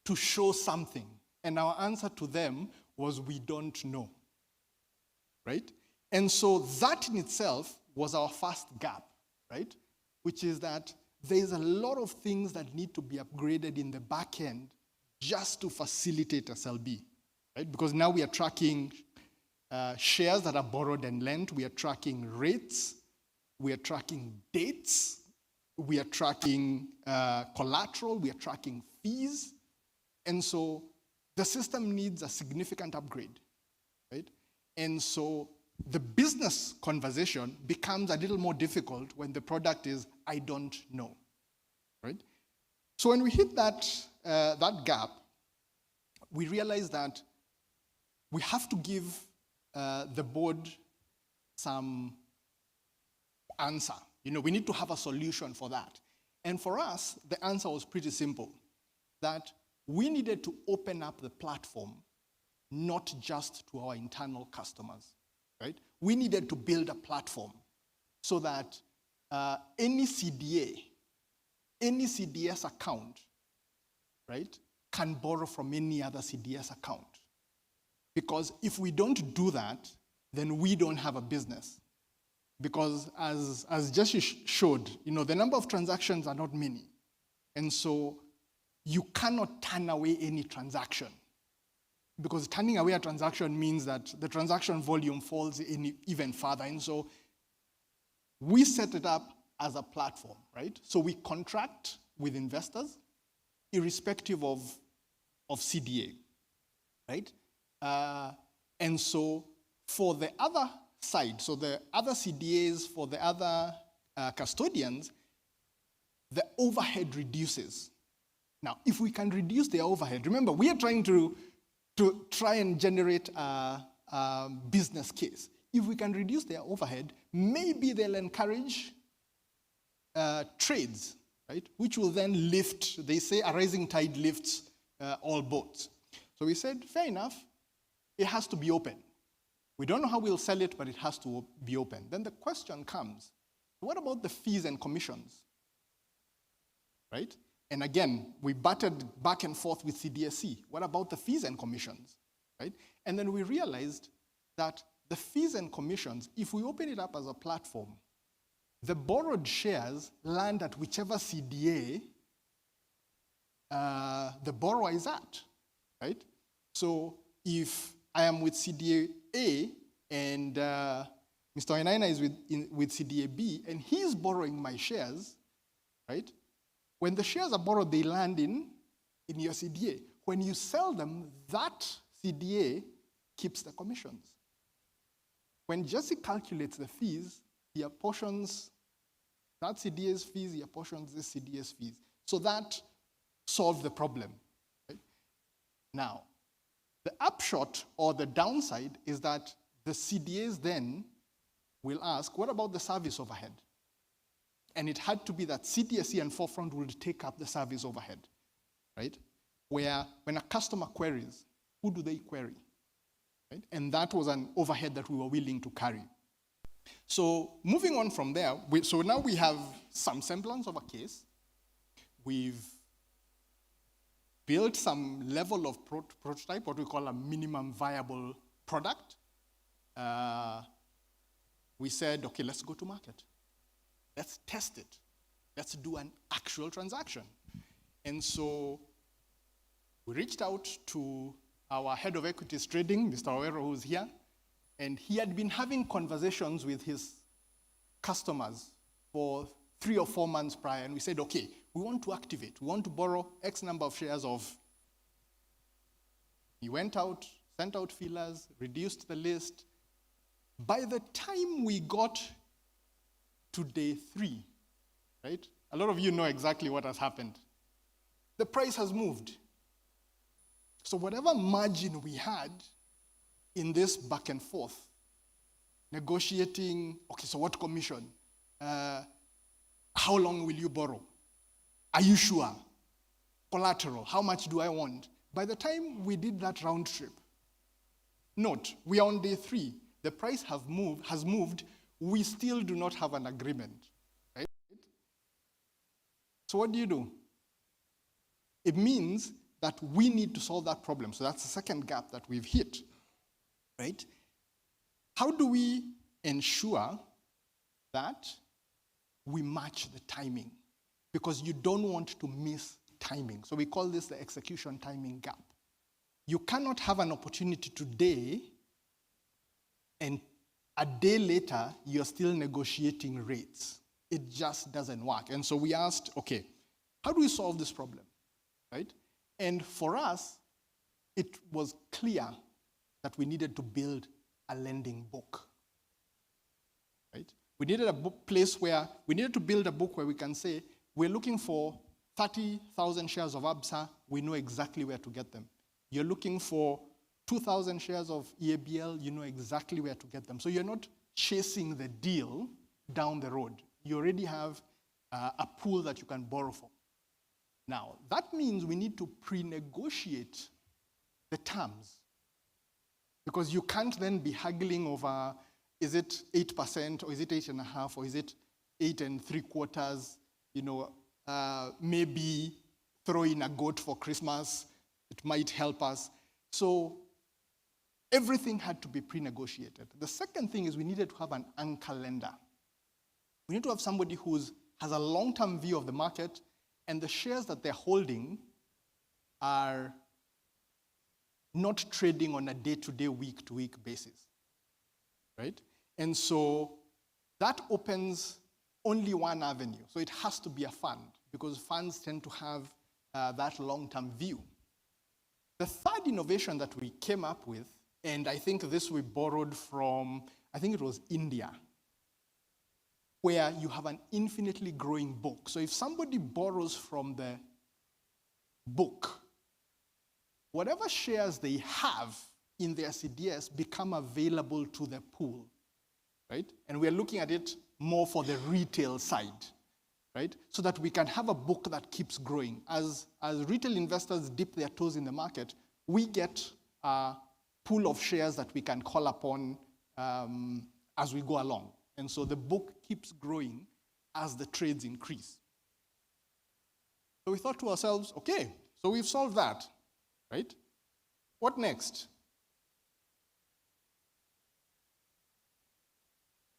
to show something? And our answer to them was, we don't know, right? And so that in itself was our first gap, right? Which is that there's a lot of things that need to be upgraded in the back end just to facilitate SLB, right? Because now we are tracking shares that are borrowed and lent, we are tracking rates, we are tracking dates, we are tracking collateral, we are tracking fees. And so the system needs a significant upgrade, right? And so the business conversation becomes a little more difficult when the product is, I don't know, right? So when we hit that gap, we realize that we have to give the board some answer. You know, we need to have a solution for that. And for us, the answer was pretty simple, that we needed to open up the platform, not just to our internal customers, right? We needed to build a platform so that any CDA, any CDS account, right, can borrow from any other CDS account. Because if we don't do that, then we don't have a business. Because as Jesse showed, you know, the number of transactions are not many. And so you cannot turn away any transaction, because turning away a transaction means that the transaction volume falls even further. And so we set it up as a platform, right? So we contract with investors irrespective of CDA, right? And so for the other side, so the other CDAs, for the other custodians, the overhead reduces. Now, if we can reduce their overhead, remember, we are trying to try and generate a business case. If we can reduce their overhead, maybe they'll encourage trades, right? Which will then lift, they say a rising tide lifts all boats. So we said, fair enough, it has to be open. We don't know how we'll sell it, but it has to be open. Then the question comes, what about the fees and commissions, right? And again, we batted back and forth with CDSC. What about the fees and commissions, right? And then we realized that the fees and commissions, if we open it up as a platform, the borrowed shares land at whichever CDA the borrower is at, right? So if I am with CDA A and Mr. Oinaina is with CDA B and he's borrowing my shares, right? When the shares are borrowed, they land in your CDA. When you sell them, that CDA keeps the commissions. When Jesse calculates the fees, he apportions that CDA's fees, he apportions this CDA's fees. So that solved the problem. Right? Now, the upshot or the downside is that the CDAs then will ask, what about the service overhead? And it had to be that CDSC and Forefront would take up the service overhead, right? Where when a customer queries, who do they query? Right? And that was an overhead that we were willing to carry. So moving on from there, so now we have some semblance of a case. We've built some level of prototype, what we call a minimum viable product. We said, okay, let's go to market. Let's test it. Let's do an actual transaction. And so we reached out to our head of equities trading, Mr. Owero, who's here, and he had been having conversations with his customers for 3 or 4 months prior, and we said, okay, we want to activate. We want to borrow X number of shares of. He went out, sent out feelers, reduced the list. By the time we got to day 3, right? A lot of you know exactly what has happened. The price has moved. So whatever margin we had in this back and forth, negotiating, okay, so what commission? How long will you borrow? Are you sure? Collateral, how much do I want? By the time we did that round trip, note, we are on day 3. The price has moved. We still do not have an agreement, right? So what do? It means that we need to solve that problem. So that's the second gap that we've hit, right? How do we ensure that we match the timing? Because you don't want to miss timing. So we call this the execution timing gap. You cannot have an opportunity today and a day later you're still negotiating rates. It just doesn't work. And so we asked, okay, how do we solve this problem, right? And for us, it was clear that we needed to build a lending book, right? We needed a place where we needed to build a book where we can say, we're looking for 30,000 shares of ABSA, we know exactly where to get them. You're looking for 2,000 shares of EABL, you know exactly where to get them. So you're not chasing the deal down the road. You already have a pool that you can borrow from. Now, that means we need to pre-negotiate the terms, because you can't then be haggling over, is it 8% or is it 8.5% or is it 8 3/4? You know, maybe throw in a goat for Christmas. It might help us. So everything had to be pre-negotiated. The second thing is we needed to have an anchor lender. We need to have somebody who has a long-term view of the market, and the shares that they're holding are not trading on a day-to-day, week-to-week basis, right? And so that opens only one avenue. So it has to be a fund, because funds tend to have that long-term view. The third innovation that we came up with, and I think this we borrowed from, I think it was India, where you have an infinitely growing book. So if somebody borrows from the book, whatever shares they have in their CDS become available to the pool, right? And we're looking at it more for the retail side, right? So that we can have a book that keeps growing. As retail investors dip their toes in the market, we get a pool of shares that we can call upon as we go along. And so the book keeps growing as the trades increase. So we thought to ourselves, okay, so we've solved that, right? What next?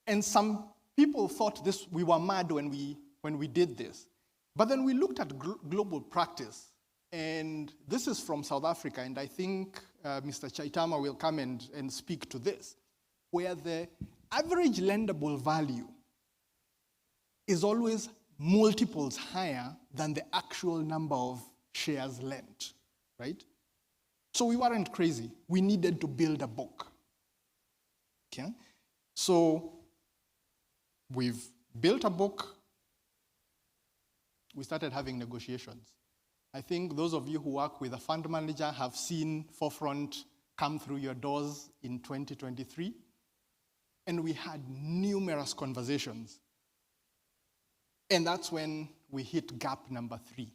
And some people thought we were mad when we did this. But then we looked at global practice. And this is from South Africa, and I think Mr. Chaitama will come and speak to this, where the average lendable value is always multiples higher than the actual number of shares lent, right? So we weren't crazy. We needed to build a book. Okay? So we've built a book. We started having negotiations. I think those of you who work with a fund manager have seen Forefront come through your doors in 2023. And we had numerous conversations. And that's when we hit gap number 3,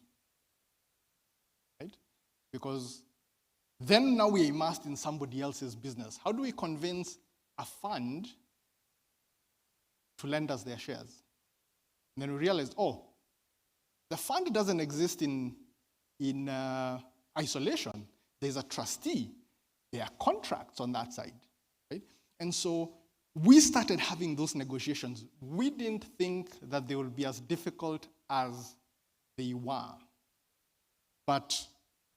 right? Because then now we're immersed in somebody else's business. How do we convince a fund to lend us their shares? And then we realized, oh, the fund doesn't exist in isolation. There's a trustee. There are contracts on that side, right? And so we started having those negotiations. We didn't think that they would be as difficult as they were. But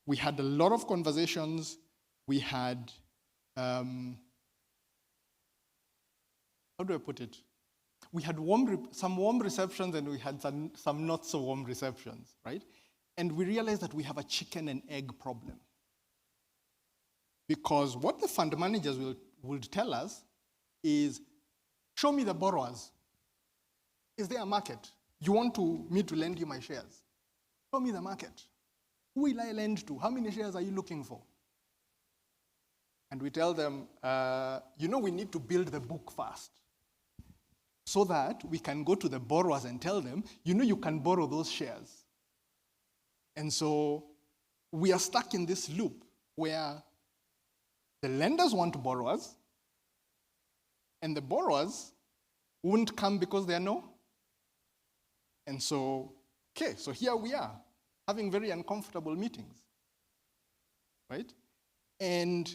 we had a lot of conversations. We had, how do I put it? We had some warm receptions and we had some not so warm receptions, right? And we realized that we have a chicken and egg problem. Because what the fund managers will tell us is, show me the borrowers. Is there a market? You want me to lend you my shares? Show me the market. Who will I lend to? How many shares are you looking for? And we tell them, we need to build the book first so that we can go to the borrowers and tell them, you can borrow those shares. And so we are stuck in this loop where the lenders want borrowers and the borrowers won't come because they are no. And so, so here we are, having very uncomfortable meetings, right? And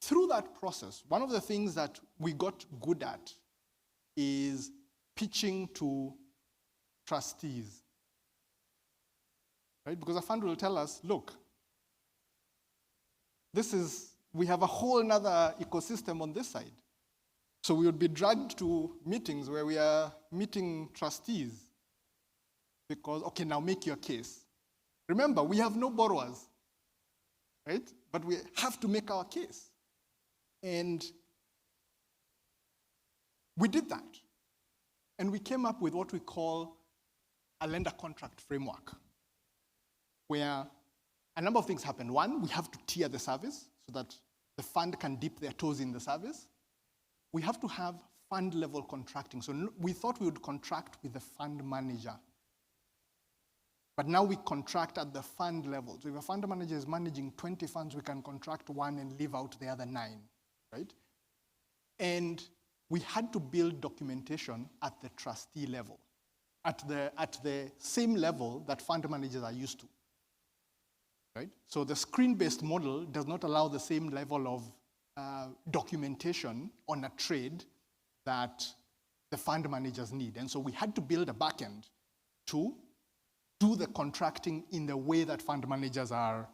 through that process, one of the things that we got good at is pitching to trustees, right? Because a fund will tell us, look, we have a whole nother ecosystem on this side. So we would be dragged to meetings where we are meeting trustees because, okay, now make your case. Remember, we have no borrowers, right? But we have to make our case. And we did that. And we came up with what we call a lender contract framework, where a number of things happen. One, we have to tier the service so that the fund can dip their toes in the service. We have to have fund level contracting. So we thought we would contract with the fund manager. But now we contract at the fund level. So if a fund manager is managing 20 funds, we can contract one and leave out the other 9, right? And we had to build documentation at the trustee level, at the same level that fund managers are used to, right? So the screen-based model does not allow the same level of documentation on a trade that the fund managers need. And so we had to build a backend to do the contracting in the way that fund managers are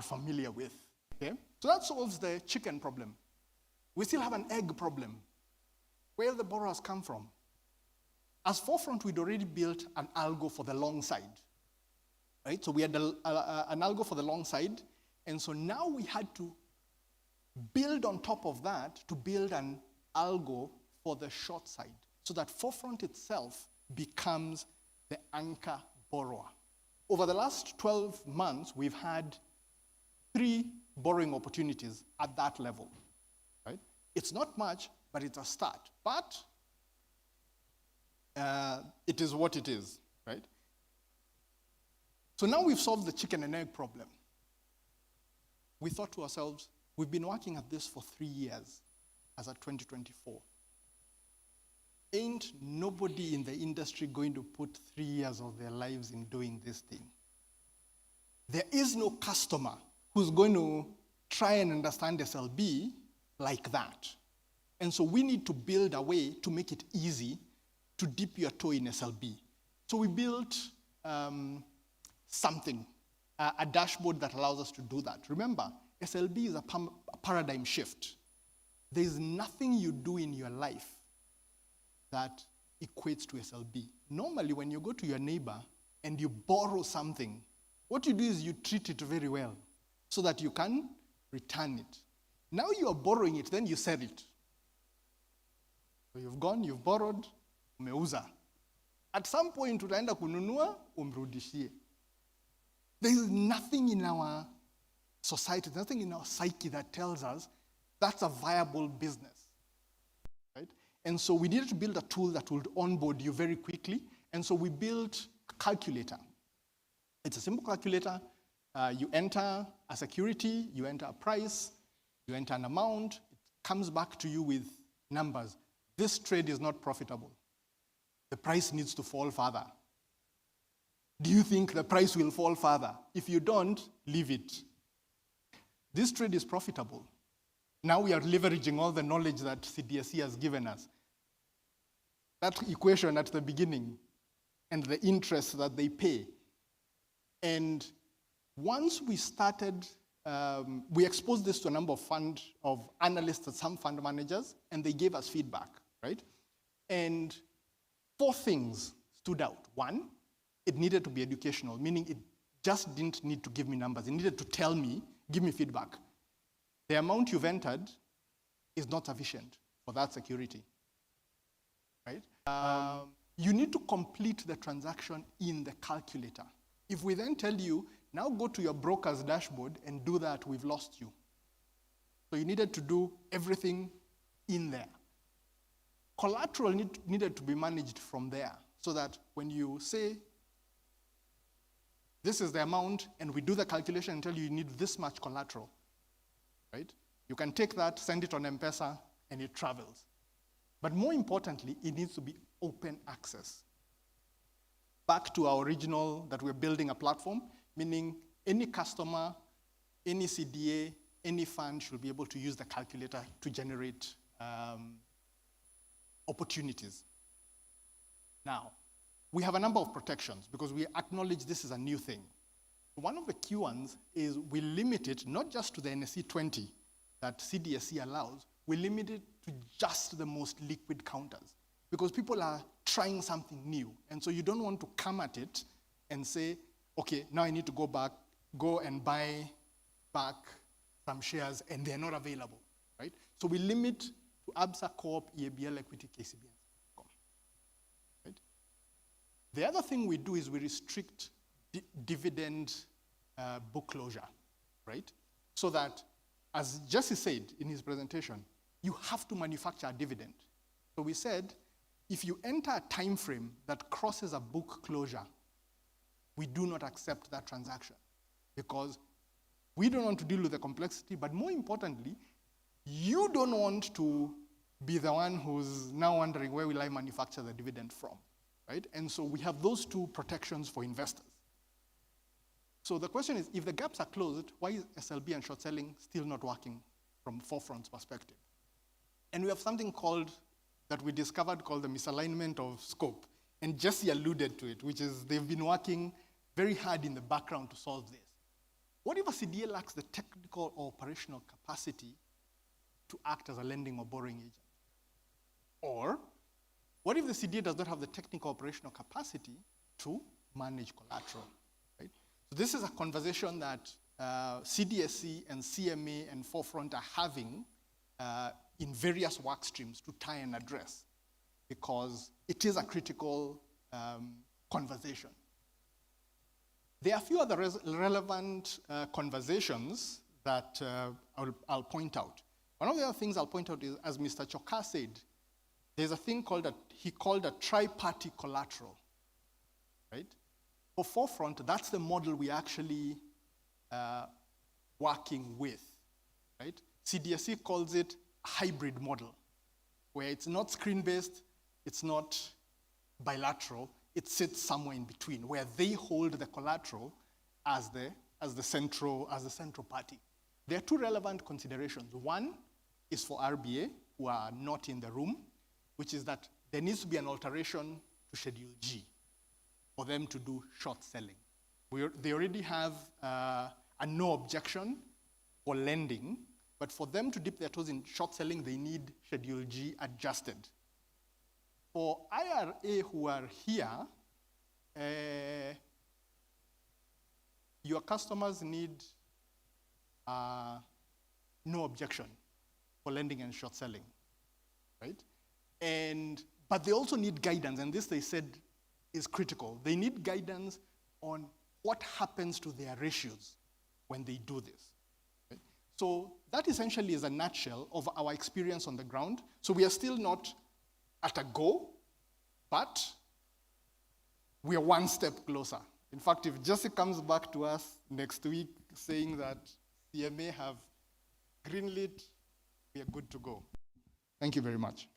familiar with, okay? So that solves the chicken problem. We still have an egg problem. Where the borrowers come from? As Forefront, we'd already built an algo for the long side, right? So we had an algo for the long side, and so now we had to build on top of that to build an algo for the short side, so that Forefront itself becomes the anchor borrower. Over the last 12 months, we've had 3 borrowing opportunities at that level, right? It's not much, but it's a start. But it is what it is, right? So now we've solved the chicken and egg problem. We thought to ourselves, we've been working at this for 3 years, as at 2024. Ain't nobody in the industry going to put 3 years of their lives in doing this thing. There is no customer who's going to try and understand SLB like that. And so we need to build a way to make it easy to dip your toe in SLB. So we built something, a dashboard that allows us to do that. Remember, SLB is a paradigm shift. There's nothing you do in your life that equates to SLB. Normally, when you go to your neighbor and you borrow something, what you do is you treat it very well so that you can return it. Now you are borrowing it, then you sell it. So you've gone, you've borrowed, umeuza. At some point, utaenda kununua, umrudishie. There is nothing in our society, nothing in our psyche that tells us that's a viable business, right? And so we needed to build a tool that would onboard you very quickly. And so we built a calculator. It's a simple calculator. You enter a security, you enter a price, you enter an amount. It comes back to you with numbers. This trade is not profitable. The price needs to fall further. Do you think the price will fall further? If you don't, leave it. This trade is profitable. Now we are leveraging all the knowledge that CDSC has given us. That equation at the beginning and the interest that they pay. And once we started, we exposed this to a number of analysts and some fund managers, and they gave us feedback, right? And 4 things stood out. 1, it needed to be educational, meaning it just didn't need to give me numbers. It needed to tell me, give me feedback. The amount you've entered is not sufficient for that security, right? You need to complete the transaction in the calculator. If we then tell you, now go to your broker's dashboard and do that, we've lost you. So you needed to do everything in there. Collateral needed to be managed from there so that when you say, this is the amount, and we do the calculation and tell you need this much collateral, right? You can take that, send it on M-Pesa, and it travels. But more importantly, it needs to be open access. Back to our original, that we're building a platform, meaning any customer, any CDA, any fund should be able to use the calculator to generate opportunities. Now, we have a number of protections because we acknowledge this is a new thing. One of the key ones is we limit it not just to the NSE 20 that CDSC allows, we limit it to just the most liquid counters because people are trying something new. And so you don't want to come at it and say, okay, now I need to go and buy back some shares and they're not available, right? So we limit to ABSA, Co-op, EABL, Equity, KCB, and Com, right? The other thing we do is we restrict dividend book closure, right? So that, as Jesse said in his presentation, you have to manufacture a dividend. So we said, if you enter a time frame that crosses a book closure, we do not accept that transaction because we don't want to deal with the complexity, but more importantly, you don't want to be the one who's now wondering where will I manufacture the dividend from, right? And so we have those 2 protections for investors. So the question is, if the gaps are closed, why is SLB and short selling still not working from Forefront's perspective? And we have something that we discovered called the misalignment of scope. And Jesse alluded to it, which is they've been working very hard in the background to solve this. What if a CDA lacks the technical or operational capacity to act as a lending or borrowing agent? Or what if the CDA does not have the technical operational capacity to manage collateral? Right? So this is a conversation that CDSC and CMA and Forefront are having in various work streams to try and address because it is a critical conversation. There are a few other relevant conversations that I'll point out. One of the other things I'll point out is, as Mr. Choka said, there's a thing he called a tri-party collateral, right? For Forefront, that's the model we're actually working with, right? CDSC calls it a hybrid model, where it's not screen-based, it's not bilateral, it sits somewhere in between, where they hold the collateral as the central party. There are 2 relevant considerations. One is for RBA, who are not in the room, which is that there needs to be an alteration to Schedule G for them to do short selling. They already have a no objection for lending, but for them to dip their toes in short selling, they need Schedule G adjusted. For IRA who are here, your customers need no objection for lending and short selling, right? But they also need guidance, and this they said is critical. They need guidance on what happens to their ratios when they do this. Right? So that essentially is a nutshell of our experience on the ground. So we are still not at a go, but we are one step closer. In fact, if Jesse comes back to us next week saying that CMA have greenlit, we are good to go. Thank you very much.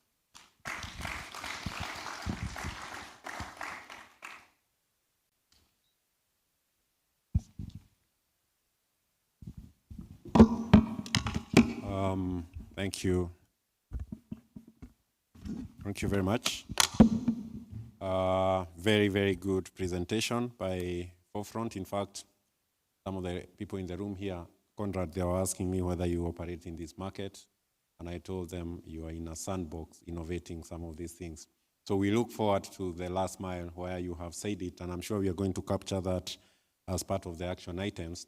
Thank you. Thank you very much. Very, very good presentation by Forefront. In fact, some of the people in the room here, Conrad, they were asking me whether you operate in this market. And I told them you are in a sandbox innovating some of these things. So we look forward to the last mile where you have said it, and I'm sure we are going to capture that as part of the action items.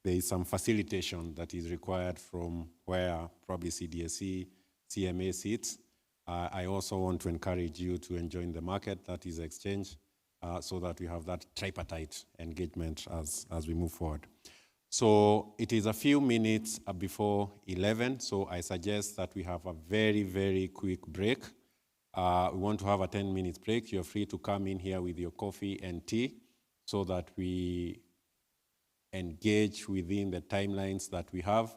There is some facilitation that is required from where probably CDSC, CMA sits. I also want to encourage you to join the market, that is exchange, so that we have that tripartite engagement as we move forward. So it is a few minutes before 11, so I suggest that we have a very, very quick break. We want to have a 10-minute break. You're free to come in here with your coffee and tea so that we engage within the timelines that we have.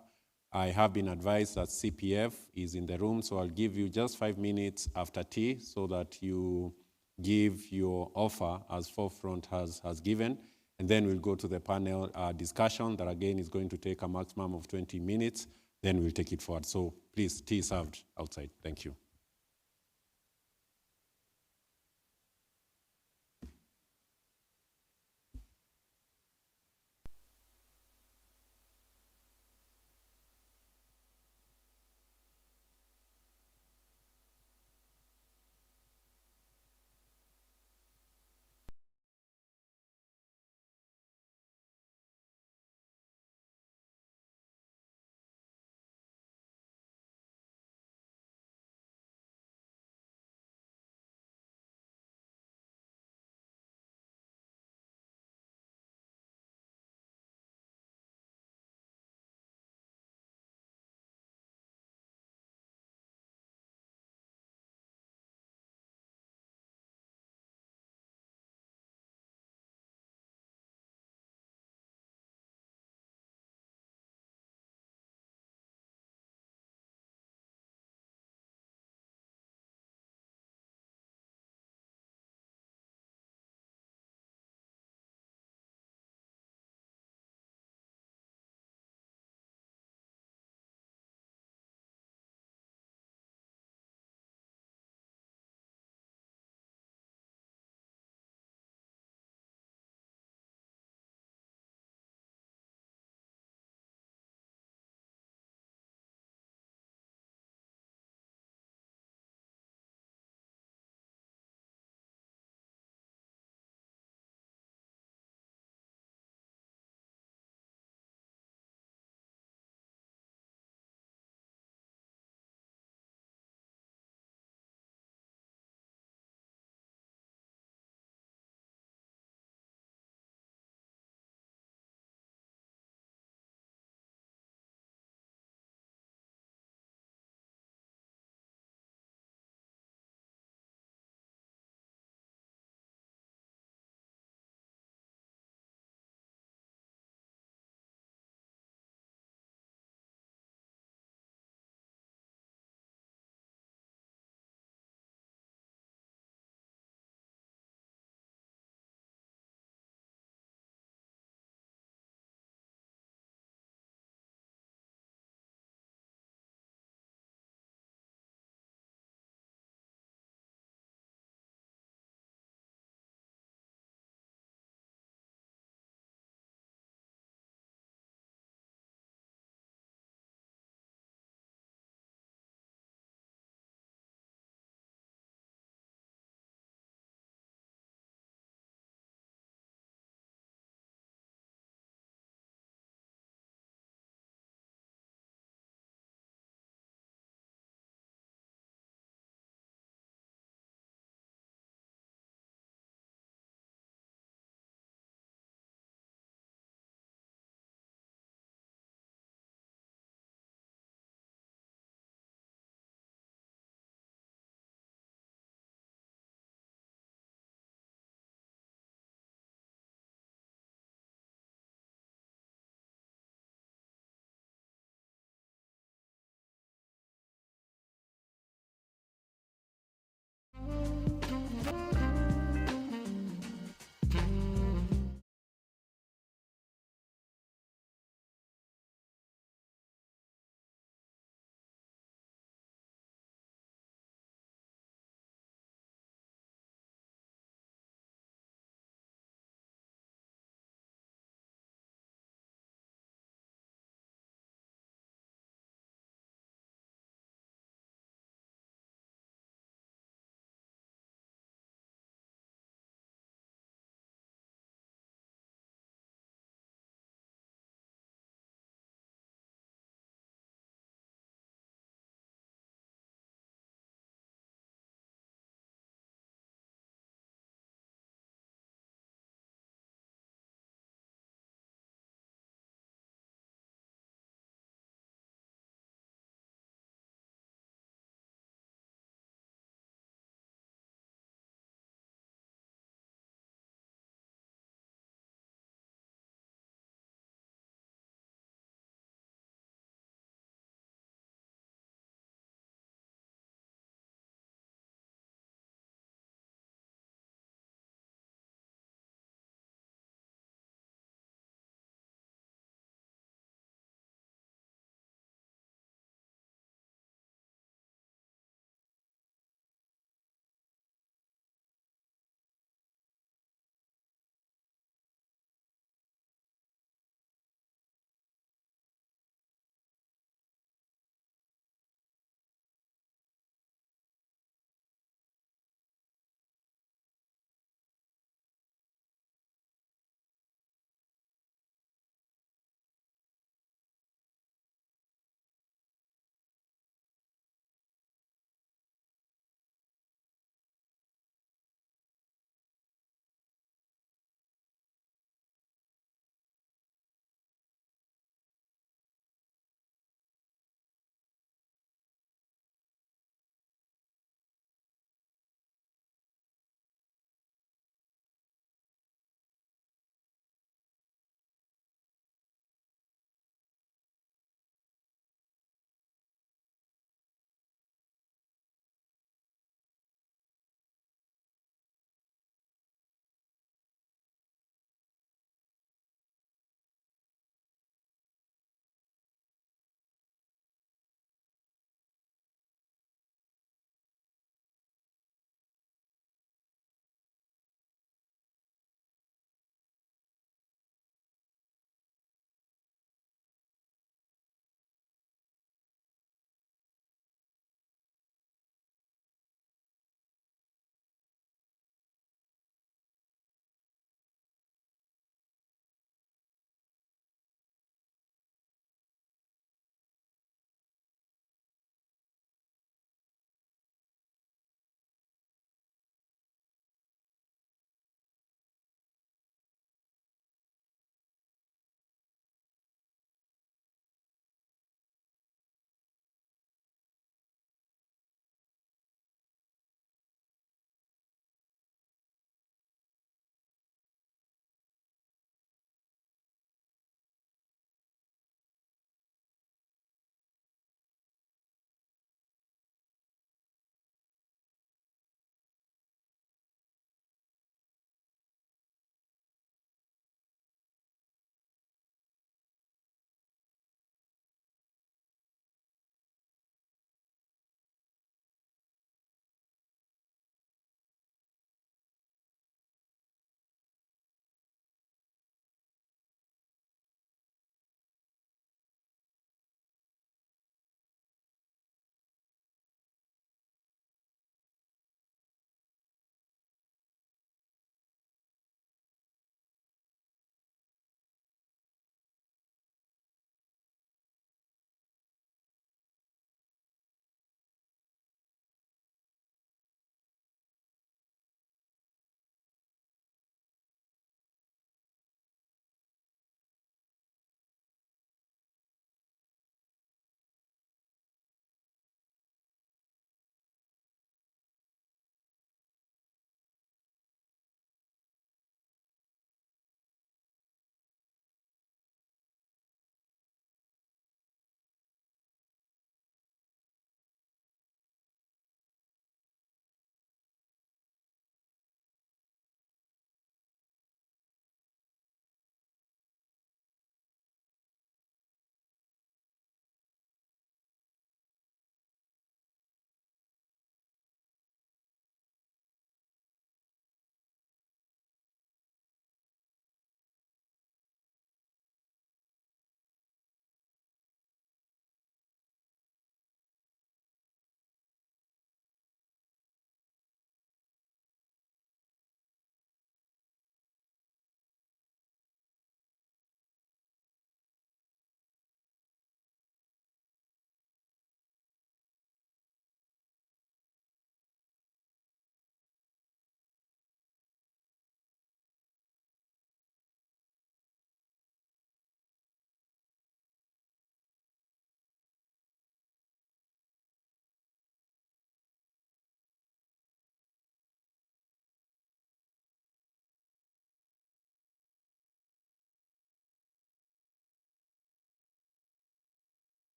I have been advised that CPF is in the room, so I'll give you just 5 minutes after tea so that you give your offer as Forefront has given, and then we'll go to the panel discussion that again is going to take a maximum of 20 minutes, then we'll take it forward. So please, tea served outside. Thank you.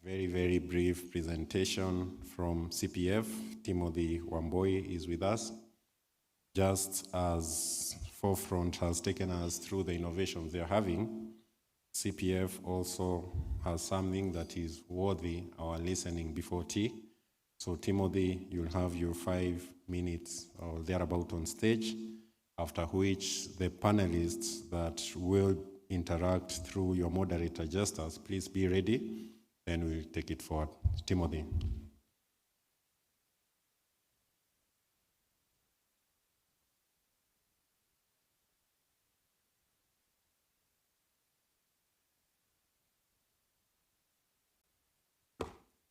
very brief presentation from CPF. Timothy Wamboi is with us. Just as Forefront has taken us through the innovations they're having, CPF also has something that is worthy our listening before tea. So Timothy, you'll have your 5 minutes or thereabout on stage, after which the panelists that will interact through your moderator gestures, please be ready, then we'll take it forward. Timothy.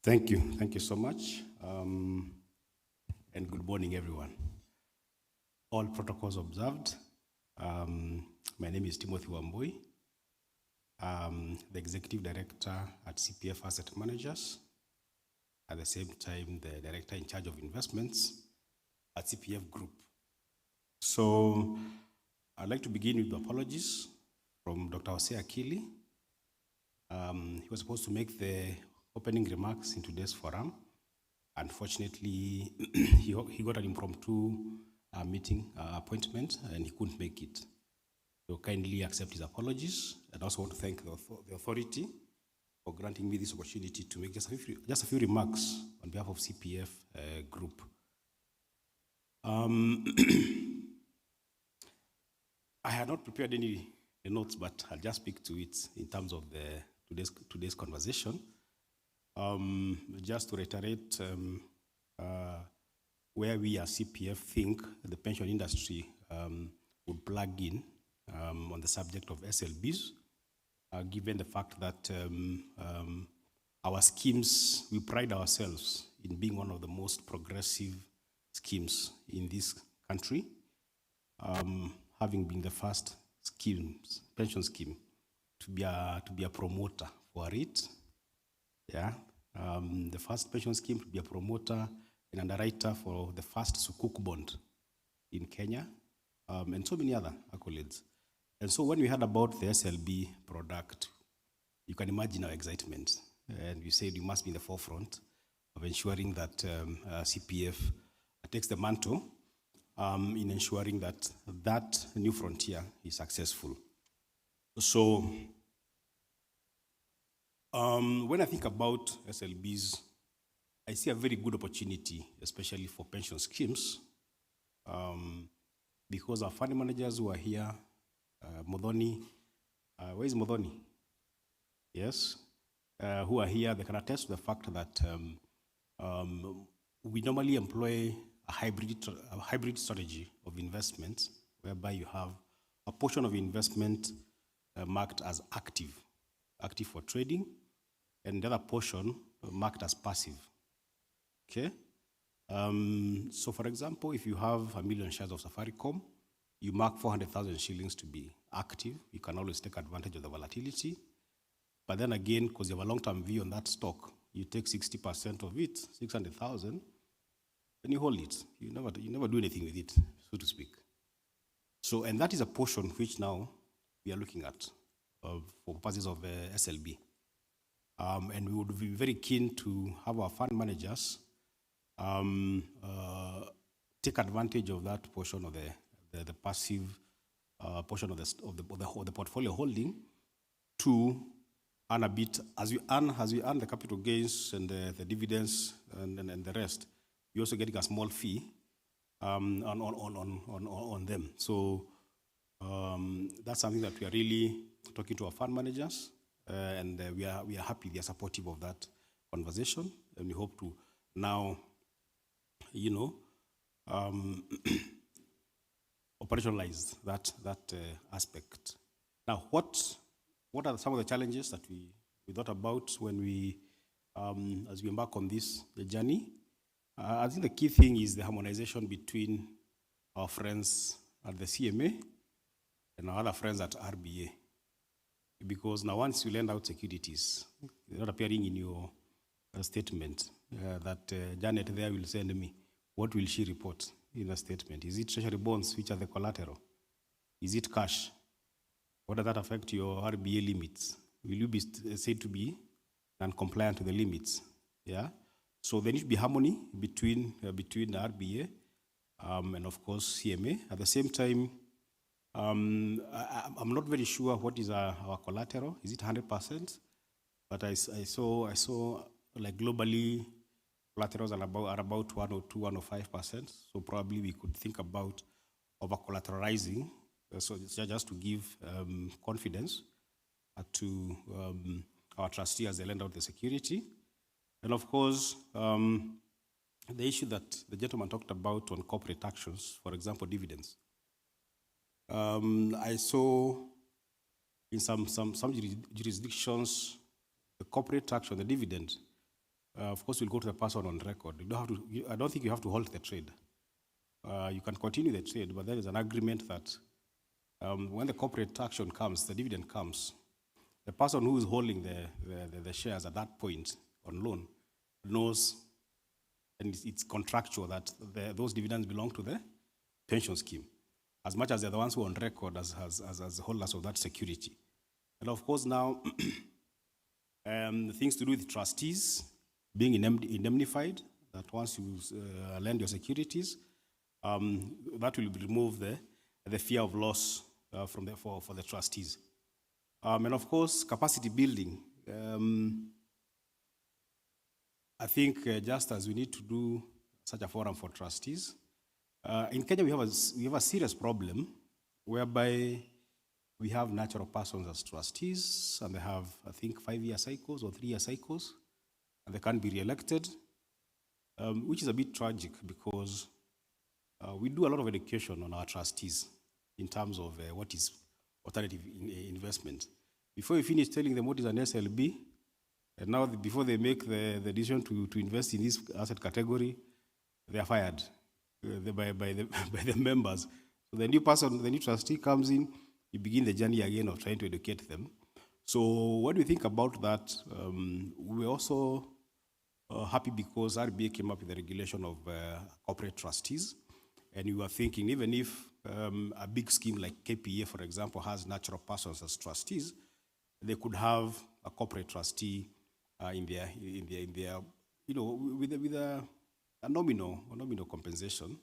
Thank you so much, and good morning, everyone. All protocols observed. My name is Timothy Wambui. I'm the Executive Director at CPF Asset Managers, at the same time the Director in charge of investments at CPF Group. So I'd like to begin with apologies from Dr. Jose Akili. He was supposed to make the opening remarks in today's forum. Unfortunately, he got an impromptu meeting appointment and he couldn't make it. So kindly accept his apologies. And I also want to thank the authority for granting me this opportunity to make just a few remarks on behalf of CPF Group. I had not prepared any notes, but I'll just speak to it in terms of today's conversation. Just to reiterate where we as CPF think the pension industry would plug in on the subject of SLBs, given the fact that our schemes, we pride ourselves in being one of the most progressive schemes in this country, having been the first pension scheme to be a promoter for it. Yeah, the first pension scheme to be a promoter and underwriter for the first Sukuk bond in Kenya, and so many other accolades. And so when we heard about the SLB product, you can imagine our excitement. And we said we must be in the forefront of ensuring that CPF takes the mantle in ensuring that that new frontier is successful. So when I think about SLBs, I see a very good opportunity, especially for pension schemes, because our fund managers who are here, Modoni, where is Modoni? Yes, who are here, they can attest to the fact that we normally employ a hybrid strategy of investments, whereby you have a portion of investment marked as active for trading, and the other portion marked as passive. Okay? So for example, if you have 1 million shares of Safaricom, you mark 400,000 shillings to be active. You can always take advantage of the volatility. But then again, because you have a long-term view on that stock, you take 60% of it, 600,000, and you hold it. You never do anything with it, so to speak. So, and that is a portion which now we are looking at for purposes of SLB. And we would be very keen to have our fund managers take advantage of that portion of the passive portion of the portfolio holding to earn a bit as we earn the capital gains and the dividends and the rest. You're also getting a small fee on them. So that's something that we are really talking to our fund managers, and we are happy they are supportive of that conversation, and we hope to now, operationalize that aspect. Now, what are some of the challenges that we thought about when we, as we embark on this journey? I think the key thing is the harmonization between our friends at the CMA and our other friends at RBA. Because now once you lend out securities, they're not appearing in your statement, that Janet there will send me, what will she report in a statement? Is it treasury bonds, which are the collateral? Is it cash? What does that affect your RBA limits? Will you be said to be and compliant to the limits. Yeah. So there needs to be harmony between between the RBA and of course CMA. At the same time, I'm not very sure what is our collateral. Is it 100%? But I saw like globally collaterals are about 102, 105%. So probably we could think about over collateralizing. So it's just to give confidence to our trustee as they lend out the security. And of course, the issue that the gentleman talked about on corporate actions, for example, dividends. I saw in some jurisdictions, the corporate action, the dividend, of course, will go to the person on record. You don't have to, I don't think you have to halt the trade. You can continue the trade, but there is an agreement that when the corporate action comes, the dividend comes, the person who is holding the shares at that point on loan knows, and it's contractual, that those dividends belong to the pension scheme, as much as they're the ones who are on record as holders of that security. And of course now, things to do with trustees being indemnified, that once you lend your securities, that will remove the fear of loss for the trustees. And of course, capacity building. I think just as we need to do such a forum for trustees, in Kenya we have a serious problem whereby we have natural persons as trustees, and they have, I think, 5-year cycles or 3-year cycles, and they can't be re-elected, which is a bit tragic because we do a lot of education on our trustees in terms of what is alternative investment. Before we finish telling them what is an SLB, and now before they make the decision to invest in this asset category, they are fired by the members. So the new person, the new trustee comes in, you begin the journey again of trying to educate them. So what do you think about that? We're also happy because RBA came up with the regulation of corporate trustees. And we were thinking, even if a big scheme like KPA, for example, has natural persons as trustees, they could have a corporate trustee in their, you know, with a nominal compensation,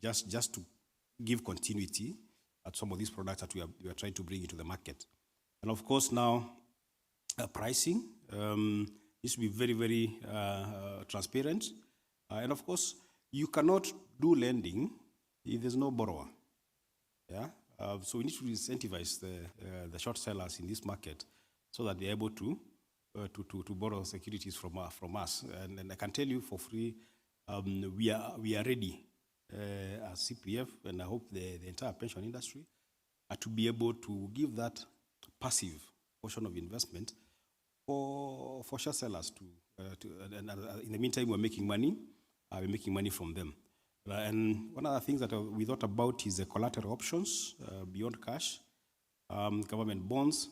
just to give continuity at some of these products that we are trying to bring into the market. And of course now, pricing needs to be very, very transparent. And of course, you cannot do lending if there's no borrower. Yeah. So we need to incentivize the short sellers in this market so that they're able to borrow securities from us. And I can tell you for free, we are ready as CPF, and I hope the entire pension industry to be able to give that passive portion of investment for short sellers and in the meantime, we're making money. We're making money from them. And one of the things that we thought about is the collateral options beyond cash, government bonds,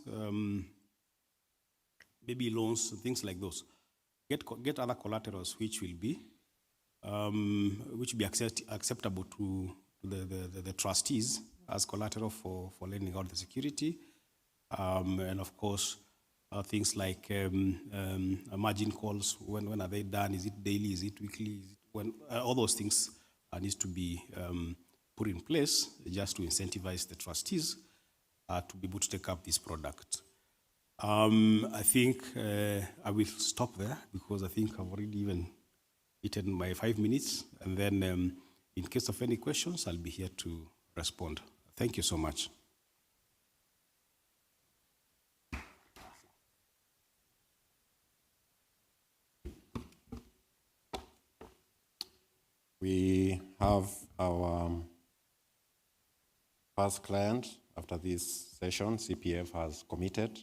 maybe loans, things like those. Get other collaterals which will be acceptable to the trustees as collateral for lending out the security, and of course things like margin calls. When are they done? Is it daily? Is it weekly? Is it when? All those things needs to be put in place just to incentivize the trustees to be able to take up this product. I think I will stop there because I think I've already even eaten my 5 minutes. And then in case of any questions, I'll be here to respond. Thank you so much. We have our first client after this session. CPF has committed.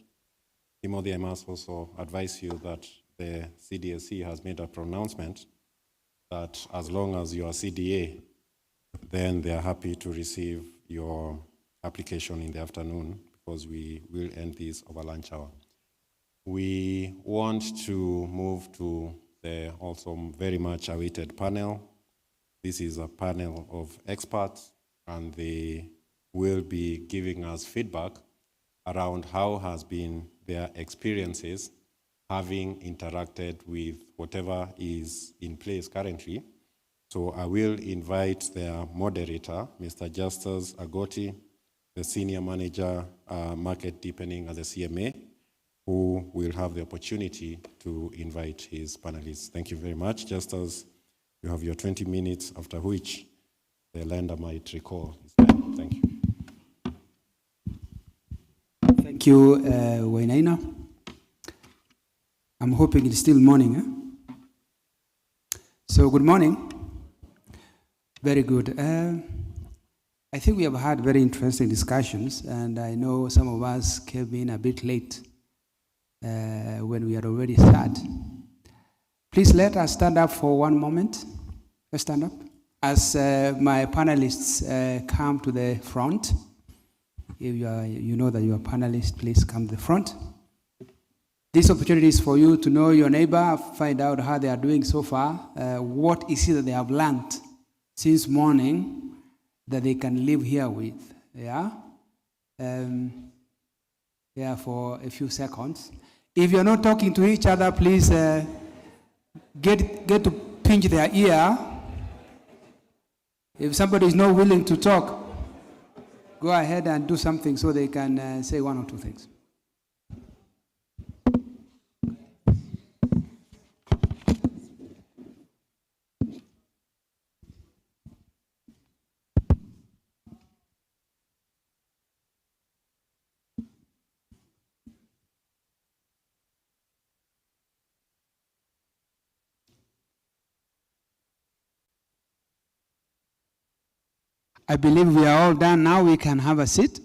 Timothy, I must also advise you that the CDSC has made a pronouncement that as long as you are CDA, then they are happy to receive your application in the afternoon because we will end this over lunch hour. We want to move to the also very much awaited panel. This is a panel of experts, and they will be giving us feedback around how has been their experiences having interacted with whatever is in place currently. So I will invite their moderator, Mr. Justus Agoti, the Senior Manager, Market Deepening at the CMA, who will have the opportunity to invite his panelists. Thank you very much. Justus, you have your 20 minutes, after which the lender might recall his time. Thank you. Thank you, Wainaina. I'm hoping it's still morning. So good morning. Very good. I think we have had very interesting discussions, and I know some of us came in a bit late when we had already started. Please let us stand up for one moment. Let's stand up. As my panelists come to the front, if you know that you are panelists, please come to the front. This opportunity is for you to know your neighbor, find out how they are doing so far, what is it that they have learned since morning that they can live here with, yeah? For a few seconds. If you're not talking to each other, please get to pinch their ear. If somebody is not willing to talk, go ahead and do something so they can say one or two things. I believe we are all done now. We can have a seat.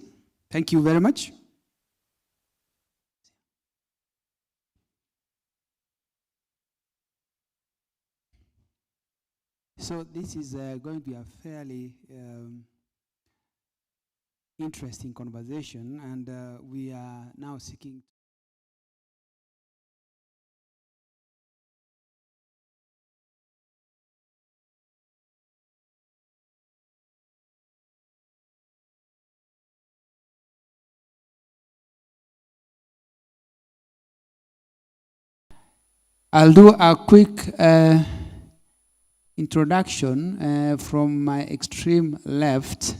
Thank you very much. So this is going to be a fairly interesting conversation, and we are now seeking I'll do a quick introduction from my extreme left.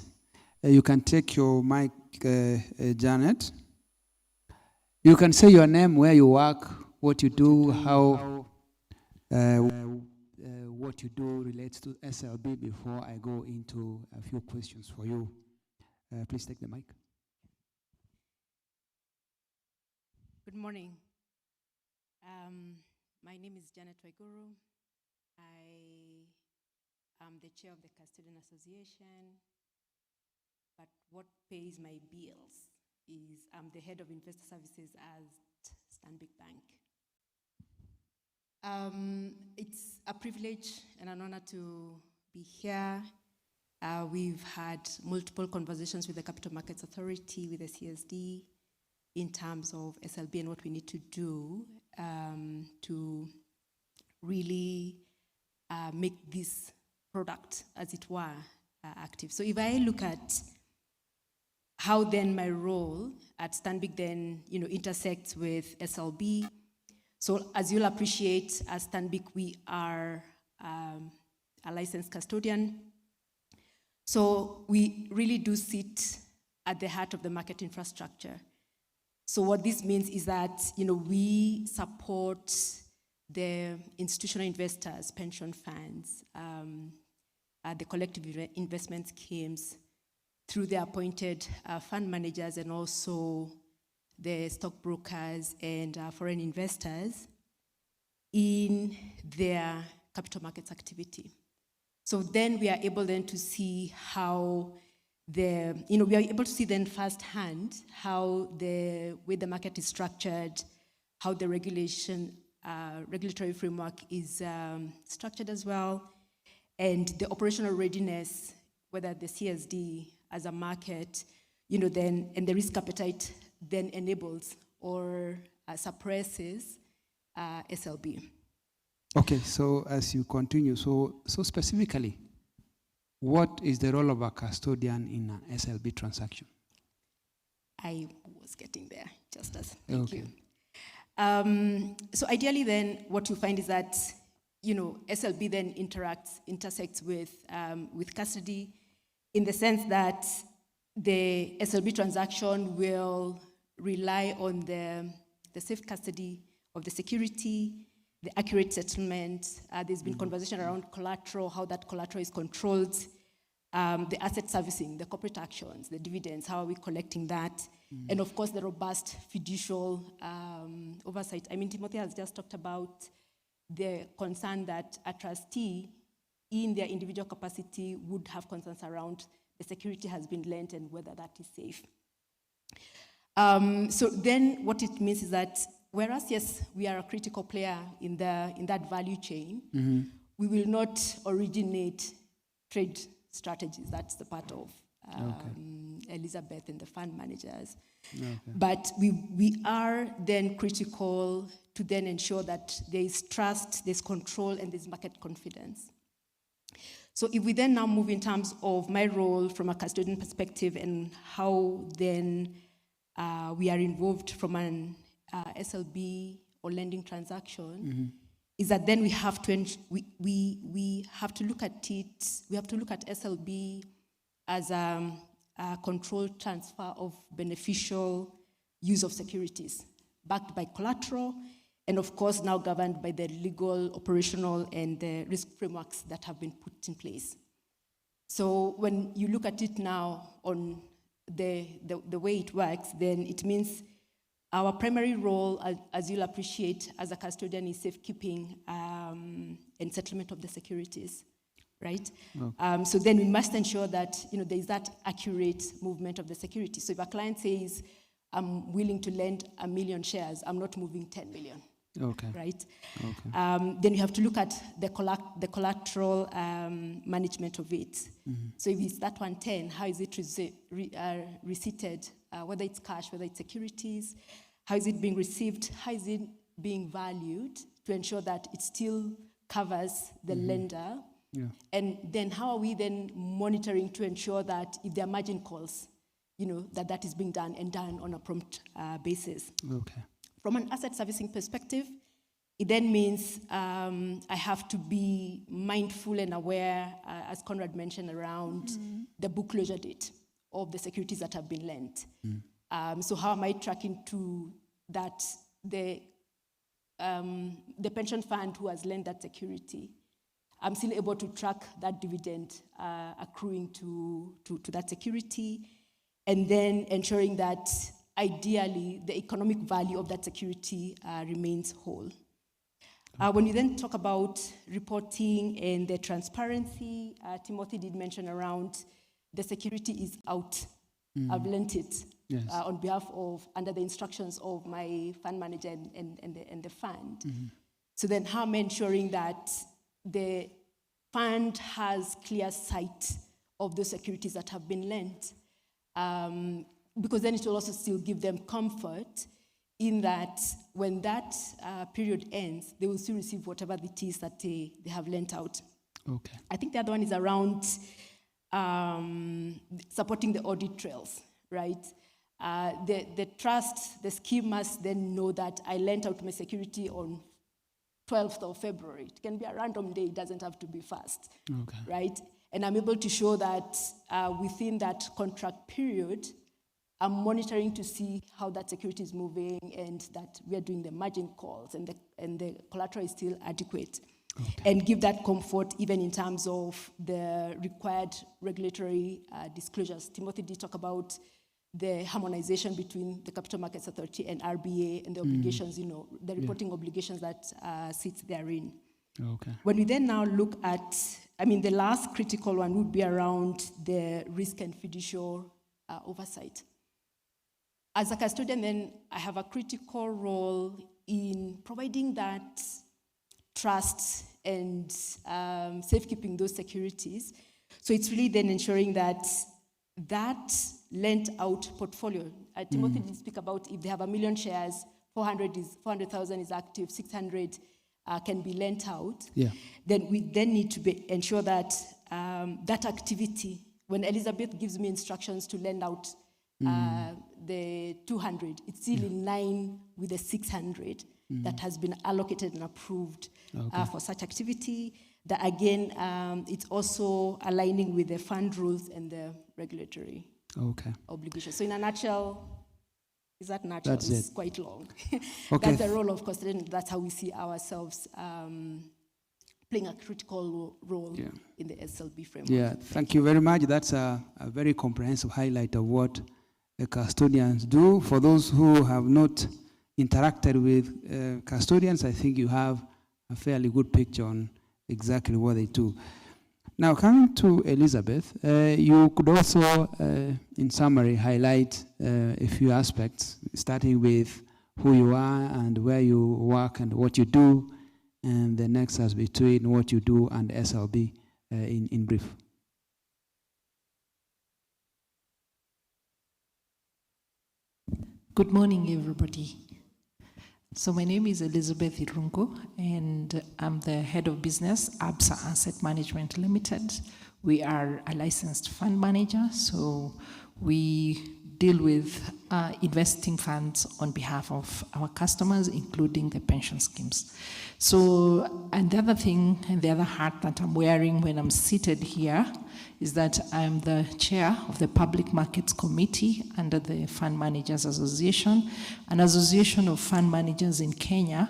You can take your mic, Janet. You can say your name, where you work, what you do, how what you do relates to SLB before I go into a few questions for you. Please take the mic. Good morning. My name is Janet Waiguru. I am the chair of the Custodian Association, but what pays my bills is I'm the head of investor services at Stanbic Bank. It's a privilege and an honor to be here. We've had multiple conversations with the Capital Markets Authority, with the CSD, in terms of SLB and what we need to do to really make this product, as it were, active. So if I look at how then my role at Stanbic then intersects with SLB, so as you'll appreciate, as Stanbic, we are a licensed custodian. So we really do sit at the heart of the market infrastructure. So what this means is that we support the institutional investors, pension funds, the collective investment schemes through the appointed fund managers and also the stockbrokers and foreign investors in their capital markets activity. So then we are able then to see how we are able to see then firsthand how the way the market is structured, how the regulatory framework is structured as well, and the operational readiness, whether the CSD as a market, then, and the risk appetite then enables or suppresses SLB. Okay, so as you continue, so specifically, what is the role of a custodian in an SLB transaction? I was getting there, Justus. Thank you. So ideally then what you find is that, SLB then intersects with custody in the sense that the SLB transaction will rely on the safe custody of the security, the accurate settlement. There's been conversation around collateral, how that collateral is controlled, the asset servicing, the corporate actions, the dividends, how are we collecting that? And of course, the robust fiducial oversight. I mean, Timothy has just talked about the concern that a trustee in their individual capacity would have concerns around the security has been lent and whether that is safe. So then what it means is that whereas, yes, we are a critical player in that value chain, we will not originate trade strategies. That's the part of Elizabeth and the fund managers. But we are then critical to then ensure that there is trust, there's control, and there's market confidence. So if we then now move in terms of my role from a custodian perspective and how then we are involved from an SLB or lending transaction, is that then we have to we have to look at it. We have to look at SLB as a controlled transfer of beneficial use of securities, backed by collateral, and of course now governed by the legal, operational, and the risk frameworks that have been put in place. So when you look at it now on the way it works, then it means our primary role, as you'll appreciate, as a custodian is safekeeping and settlement of the securities, right? So then we must ensure that there is that accurate movement of the security. So if a client says, I'm willing to lend 1 million shares, I'm not moving 10 million. Okay. Right? Okay. Then you have to look at the collateral management of it. So if it's that 110, how is it receipted? Whether it's cash, whether it's securities, how is it being received? How is it being valued to ensure that it still covers the lender? Yeah. And then how are we then monitoring to ensure that if there are margin calls, that is being done and done on a prompt basis? Okay. From an asset servicing perspective, it then means I have to be mindful and aware, as Conrad mentioned, around the book closure date of the securities that have been lent. So how am I tracking to that the pension fund who has lent that security, I'm still able to track that dividend accruing to that security, and then ensuring that ideally the economic value of that security remains whole. When you then talk about reporting and the transparency, Timothy did mention around the security is out. I've lent it on behalf of, under the instructions of my fund manager and the fund. So then how am I ensuring that the fund has clear sight of the securities that have been lent? Because then it will also still give them comfort in that when that period ends, they will still receive whatever it is that they have lent out. Okay. I think the other one is around supporting the audit trails, right? The trust, the scheme must then know that I lent out my security on 12th of February. It can be a random day, it doesn't have to be fast, right? And I'm able to show that within that contract period, I'm monitoring to see how that security is moving and that we are doing the margin calls and the collateral is still adequate. And give that comfort even in terms of the required regulatory disclosures. Timothy did talk about the harmonization between the Capital Markets Authority and RBA and the obligations, the reporting obligations that sits therein. When we then now look at, the last critical one would be around the risk and fiducial oversight. As a custodian, then I have a critical role in providing that trust and safekeeping those securities. So it's really then ensuring that that lent out portfolio. Timothy did speak about if they have 1 million shares, 400,000 is active, 600 can be lent out. Yeah. Then we then need to ensure that that activity, when Elizabeth gives me instructions to lend out the 200, it's still in line with the 600 that has been allocated and approved for such activity. That again, it's also aligning with the fund rules and the regulatory obligations. So in a nutshell, is that nutshell? That's it's it. quite long. Okay. That's the role of custodian. That's how we see ourselves playing a critical role in the SLB framework. Yeah, thank you very much. That's a very comprehensive highlight of what the custodians do. For those who have not interacted with custodians, I think you have a fairly good picture on exactly what they do. Now, coming to Elizabeth, you could also, in summary, highlight a few aspects, starting with who you are and where you work and what you do, and the nexus between what you do and SLB in brief. Good morning, everybody. So my name is Elizabeth Irungo, and I'm the head of business, ABSA Asset Management Limited. We are a licensed fund manager, so we deal with investing funds on behalf of our customers, including the pension schemes. So, and the other thing, and the other hat that I'm wearing when I'm seated here is that I'm the chair of the Public Markets Committee under the Fund Managers Association, an association of fund managers in Kenya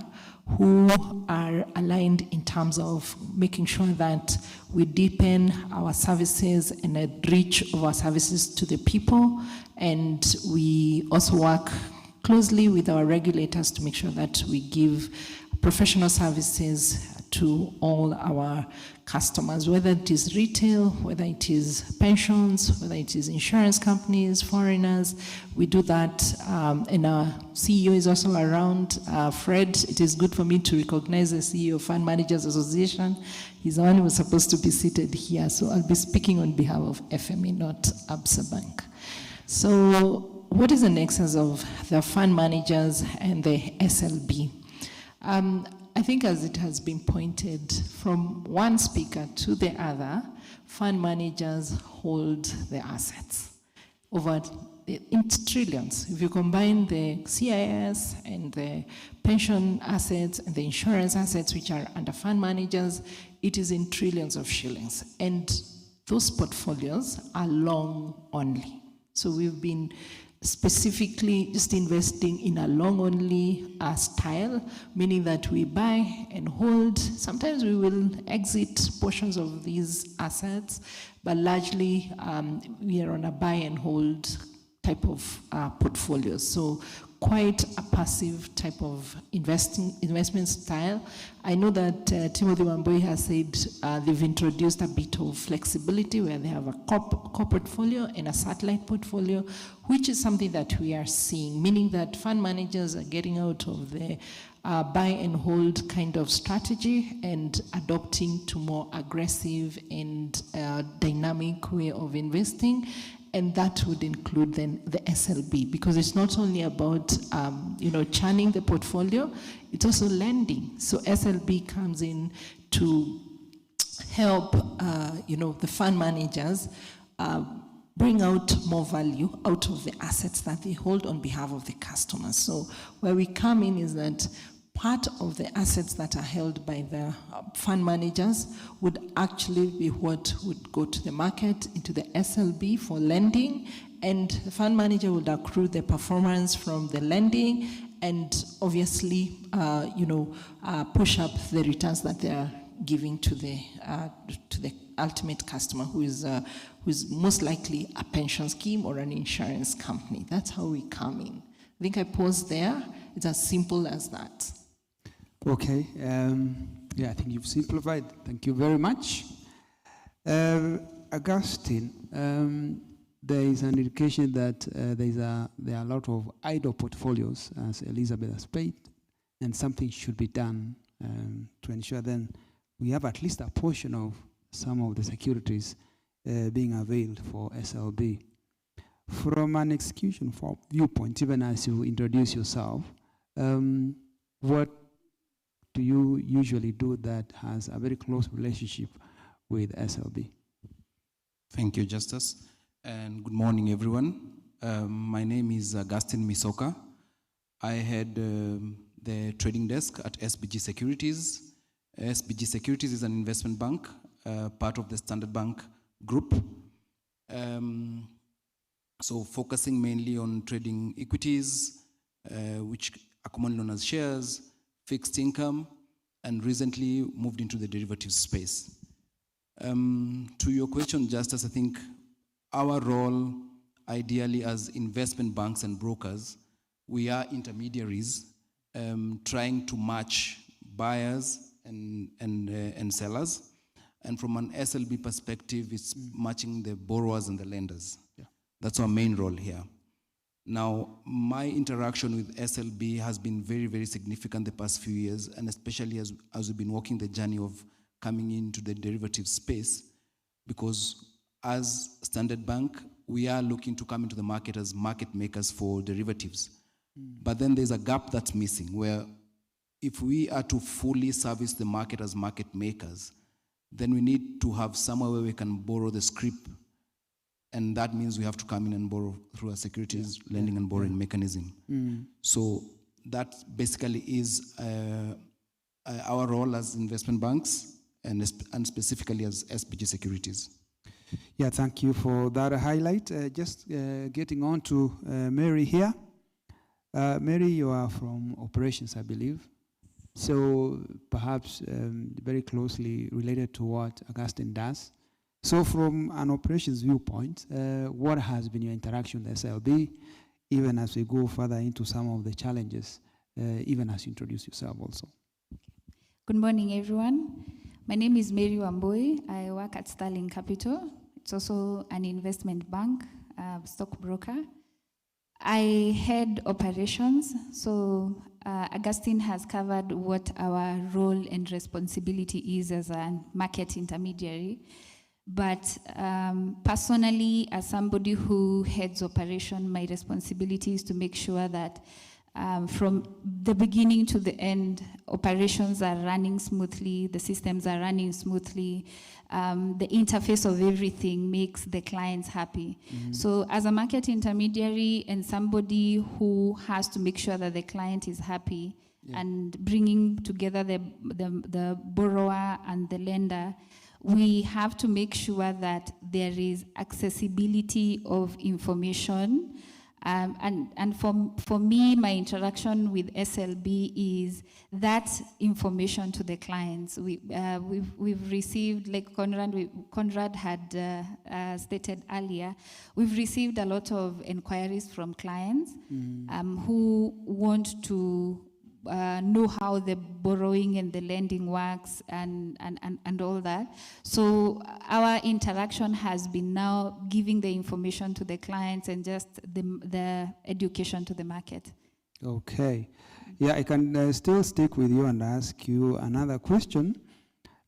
who are aligned in terms of making sure that we deepen our services and a reach of our services to the people. And we also work closely with our regulators to make sure that we give professional services to all our customers, whether it is retail, whether it is pensions, whether it is insurance companies, foreigners. We do that, and our CEO is also around. Fred, it is good for me to recognize the CEO of Fund Managers Association. He's the one who was supposed to be seated here, so I'll be speaking on behalf of FME, not ABSA Bank. So what is the nexus of the fund managers and the SLB? I think as it has been pointed from one speaker to the other, fund managers hold the assets over in trillions. If you combine the CIS and the pension assets and the insurance assets which are under fund managers, it is in trillions of shillings. And those portfolios are long only. So we've been specifically just investing in a long-only style, meaning that we buy and hold. Sometimes we will exit portions of these assets, but largely we are on a buy and hold type of portfolio. So quite a passive type of investment style. I know that Timothy Wambui has said they've introduced a bit of flexibility where they have a core portfolio and a satellite portfolio, which is something that we are seeing, meaning that fund managers are getting out of the buy and hold kind of strategy and adopting to more aggressive and dynamic way of investing. And that would include then the SLB, because it's not only about churning the portfolio, it's also lending. So SLB comes in to help the fund managers bring out more value out of the assets that they hold on behalf of the customers. So where we come in is that part of the assets that are held by the fund managers would actually be what would go to the market, into the SLB for lending, and the fund manager would accrue the performance from the lending and obviously, push up the returns that they are giving to the ultimate customer, who is most likely a pension scheme or an insurance company. That's how we come in. I think I pause there. It's as simple as that. Okay, I think you've simplified. Thank you very much. Augustine, there is an indication that there are a lot of idle portfolios, as Elizabeth has said, and something should be done to ensure then we have at least a portion of some of the securities being availed for SLB. From an execution viewpoint, even as you introduce yourself, what do you usually do that has a very close relationship with SLB? Thank you, Justice, and good morning, everyone. My name is Augustine Misoka. I head the trading desk at SBG Securities. SBG Securities is an investment bank, part of the Standard Bank group. So focusing mainly on trading equities, which are commonly known as shares, fixed income, and recently moved into the derivatives space. To your question, Justice, I think our role, ideally as investment banks and brokers, we are intermediaries trying to match buyers and sellers. And from an SLB perspective, it's matching the borrowers and the lenders. Yeah. That's our main role here. Now, my interaction with SLB has been very, very significant the past few years, and especially as we've been walking the journey of coming into the derivative space, because as Standard Bank, we are looking to come into the market as market makers for derivatives. But then there's a gap that's missing, where if we are to fully service the market as market makers, then we need to have somewhere where we can borrow the script. And that means we have to come in and borrow through a securities lending and borrowing mechanism. So that basically is our role as investment banks and specifically as SBG Securities. Yeah, thank you for that highlight. Just getting on to Mary here. Mary, you are from operations, I believe. So perhaps very closely related to what Augustine does. So from an operations viewpoint, what has been your interaction with SLB, even as we go further into some of the challenges, even as you introduce yourself also? Good morning, everyone. My name is Mary Wambui. I work at Sterling Capital. It's also an investment bank, stockbroker. I head operations, so Augustine has covered what our role and responsibility is as a market intermediary. But personally, as somebody who heads operation, my responsibility is to make sure that from the beginning to the end, operations are running smoothly, the systems are running smoothly, the interface of everything makes the clients happy. So as a market intermediary and somebody who has to make sure that the client is happy and bringing together the borrower and the lender, we have to make sure that there is accessibility of information. And for me, my interaction with SLB is that information to the clients. We've received, like Conrad had stated earlier, we've received a lot of inquiries from clients who want to know how the borrowing and the lending works and all that. So our interaction has been now giving the information to the clients and just the education to the market. Okay. Yeah, I can still stick with you and ask you another question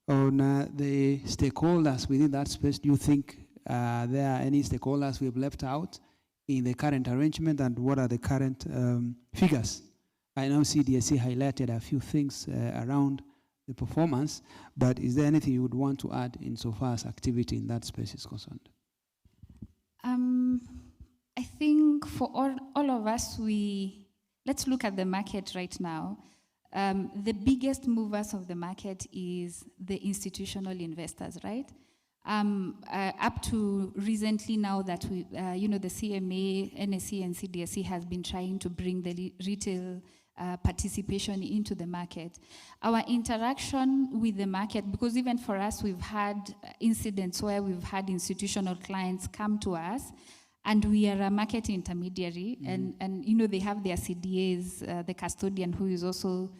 on the stakeholders within that space. Do you think there are any stakeholders we've left out in the current arrangement, and what are the current figures? I know CDSC highlighted a few things around the performance, but is there anything you would want to add insofar as activity in that space is concerned? I think for all of us, let's look at the market right now. The biggest movers of the market is the institutional investors, right? Up to recently now that we, the CMA, NSE, and CDSC has been trying to bring the retail participation into the market. Our interaction with the market, because even for us, we've had incidents where we've had institutional clients come to us, and we are a market intermediary, and they have their CDAs, the custodian who is also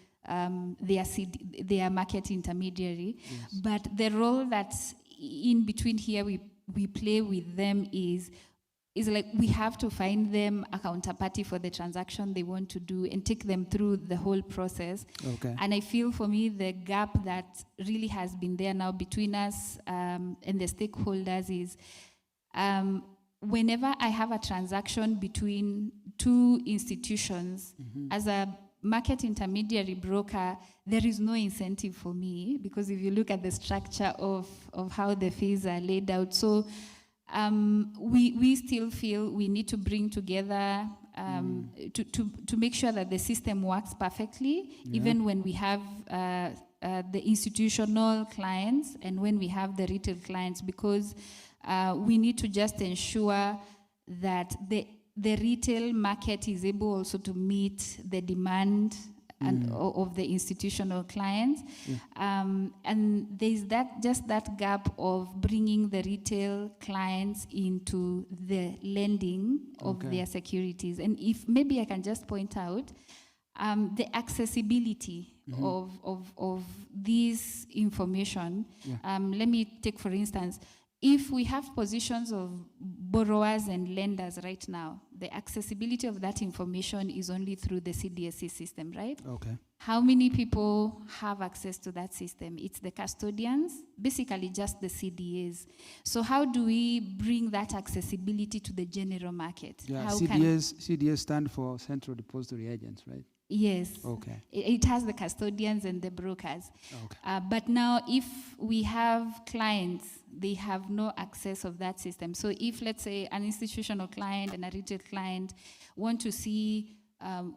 their market intermediary. Yes. But the role that's in between here we play with them is like we have to find them a counterparty for the transaction they want to do and take them through the whole process. Okay. And I feel for me the gap that really has been there now between us and the stakeholders is whenever I have a transaction between two institutions, as a market intermediary broker, there is no incentive for me, because if you look at the structure of how the fees are laid out, so we still feel we need to bring together to make sure that the system works perfectly, even when we have the institutional clients and when we have the retail clients, because we need to just ensure that the retail market is able also to meet the demand and of the institutional clients. And there's that gap of bringing the retail clients into the lending of their securities. And if maybe I can just point out the accessibility of this information. Let me take, for instance, if we have positions of borrowers and lenders right now, the accessibility of that information is only through the CDSC system, right? Okay. How many people have access to that system? It's the custodians, basically just the CDAs. So how do we bring that accessibility to the general market? Yeah, How CDS stand for Central Depository Agents, right? Yes. Okay. It has the custodians and the brokers. Okay. But now if we have clients, they have no access of that system. So if, let's say, an institutional client and a retail client want to see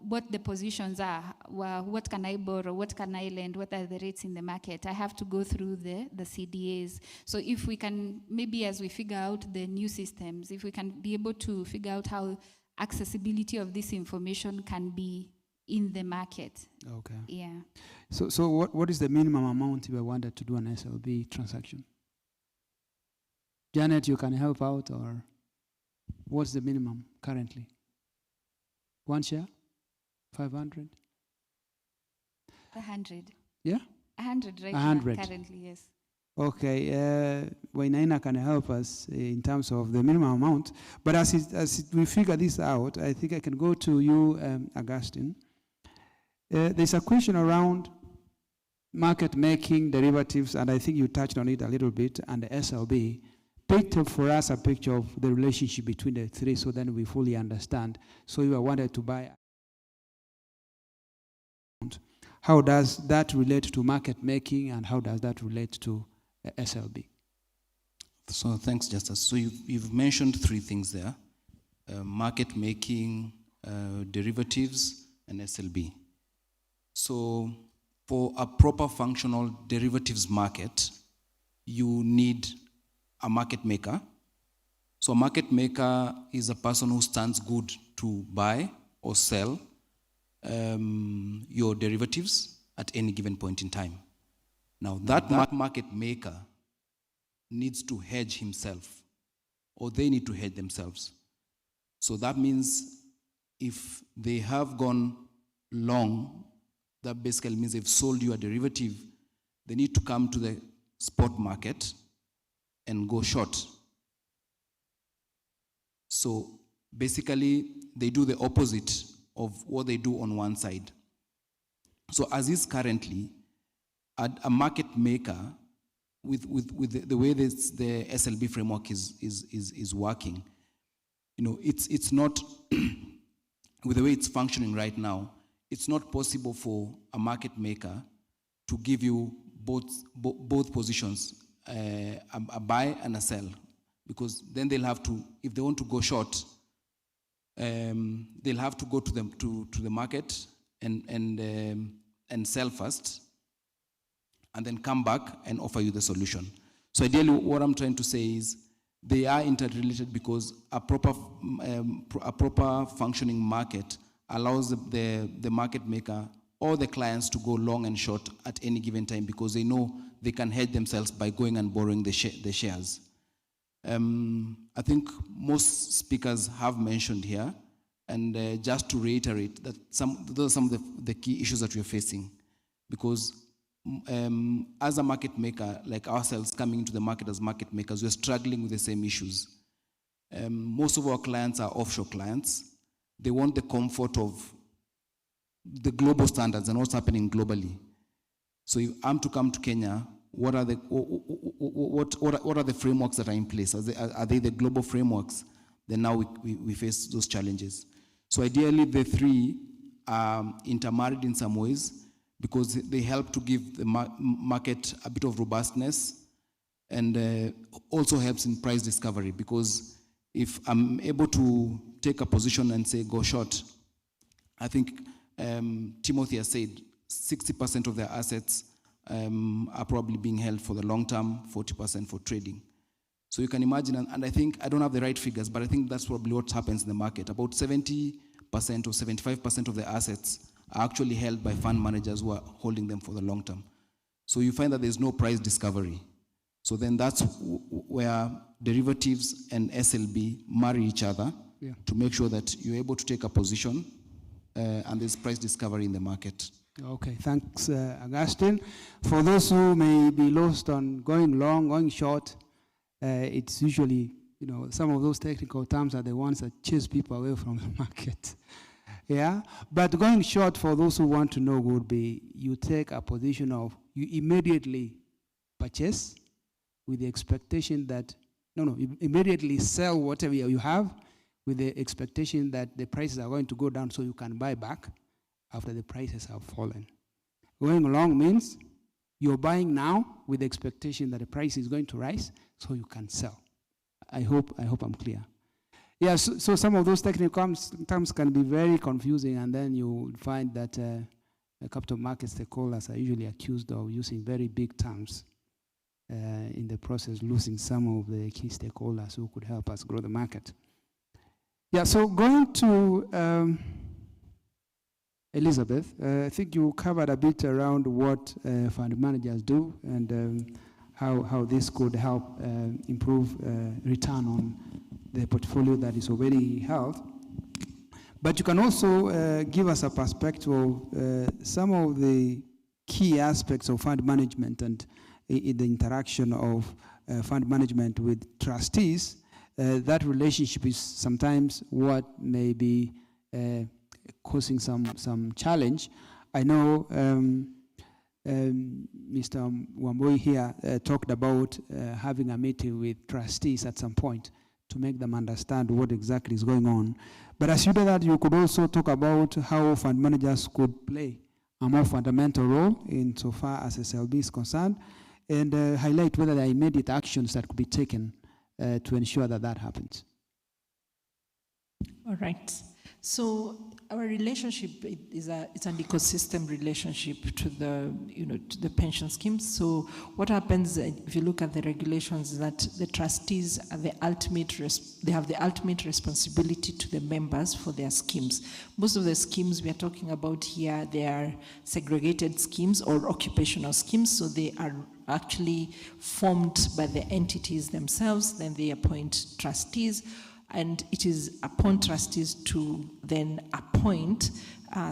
what the positions are, well, what can I borrow, what can I lend, what are the rates in the market, I have to go through the CDAs. So if we can, maybe as we figure out the new systems, if we can be able to figure out how accessibility of this information can be in the market. Okay. Yeah. So what is the minimum amount you wanted to do an SLB transaction? Janet, you can help out, or what's the minimum currently? One share? 500? 100. Yeah? 100 right 100. now, currently, yes. Okay, Wainaina can help us in terms of the minimum amount. But as we figure this out, I think I can go to you, Augustine. There's a question around market making, derivatives, and I think you touched on it a little bit, and the SLB. Paint for us a picture of the relationship between the three so then we fully understand. So you wanted to buy. How does that relate to market making, and how does that relate to SLB? So thanks, Justice. So you've mentioned three things there: market making, derivatives, and SLB. So for a proper functional derivatives market, you need a market maker. So a market maker is a person who stands good to buy or sell your derivatives at any given point in time. Now that market maker needs to hedge himself, or they need to hedge themselves. So that means if they have gone long, that basically means they've sold you a derivative, they need to come to the spot market and go short. So basically, they do the opposite of what they do on one side. So as is currently, a market maker, with the way the SLB framework is working, you know, it's not, with the way it's functioning right now, it's not possible for a market maker to give you both positions, a buy and a sell, because then they'll have to, if they want to go short, they'll have to go to the market and sell first, and then come back and offer you the solution. So ideally, what I'm trying to say is they are interrelated, because a proper functioning market allows the market maker or the clients to go long and short at any given time, because they know they can hedge themselves by going and borrowing the shares. I think most speakers have mentioned here, and just to reiterate that those are some of the key issues that we're facing, because as a market maker, like ourselves coming into the market as market makers, we're struggling with the same issues. Most of our clients are offshore clients. They want the comfort of the global standards and what's happening globally. So if I'm to come to Kenya, what are the frameworks that are in place? Are they the global frameworks? Then now we face those challenges. So ideally, the three are intermarried in some ways, because they help to give the market a bit of robustness, and also helps in price discovery, because if I'm able to take a position and say go short, I think Timothy has said 60% of their assets are probably being held for the long term, 40% for trading. So you can imagine, and I think, I don't have the right figures, but I think that's probably what happens in the market. About 70% or 75% of the assets are actually held by fund managers who are holding them for the long term. So you find that there's no price discovery. So then that's where derivatives and SLB marry each other to make sure that you're able to take a position and there's price discovery in the market. Okay, thanks, Augustine. For those who may be lost on going long, going short, it's usually, some of those technical terms are the ones that chase people away from the market. Yeah, but going short, for those who want to know, would be you take a position of, you immediately purchase with the expectation that, you immediately sell whatever you have with the expectation that the prices are going to go down so you can buy back after the prices have fallen. Going long means you're buying now with the expectation that the price is going to rise so you can sell. I hope I'm clear. Yeah, so some of those technical terms can be very confusing, and then you find that the capital market stakeholders are usually accused of using very big terms in the process, losing some of the key stakeholders who could help us grow the market. Yeah, so going to Elizabeth, I think you covered a bit around what fund managers do and how this could help improve return on the portfolio that is already held. But you can also give us a perspective of some of the key aspects of fund management and in the interaction of fund management with trustees. That relationship is sometimes what may be causing some challenge. I know Mr. Wambui here talked about having a meeting with trustees at some point to make them understand what exactly is going on. But as you do that, you could also talk about how fund managers could play a more fundamental role insofar as SLB is concerned, and highlight whether there are immediate actions that could be taken to ensure that happens. All right. So our relationship it's an ecosystem relationship to the pension schemes. So what happens if you look at the regulations is that the trustees are they have the ultimate responsibility to the members for their schemes. Most of the schemes we are talking about here, they are segregated schemes or occupational schemes. So they are actually formed by the entities themselves. Then they appoint trustees. And it is upon trustees to then appoint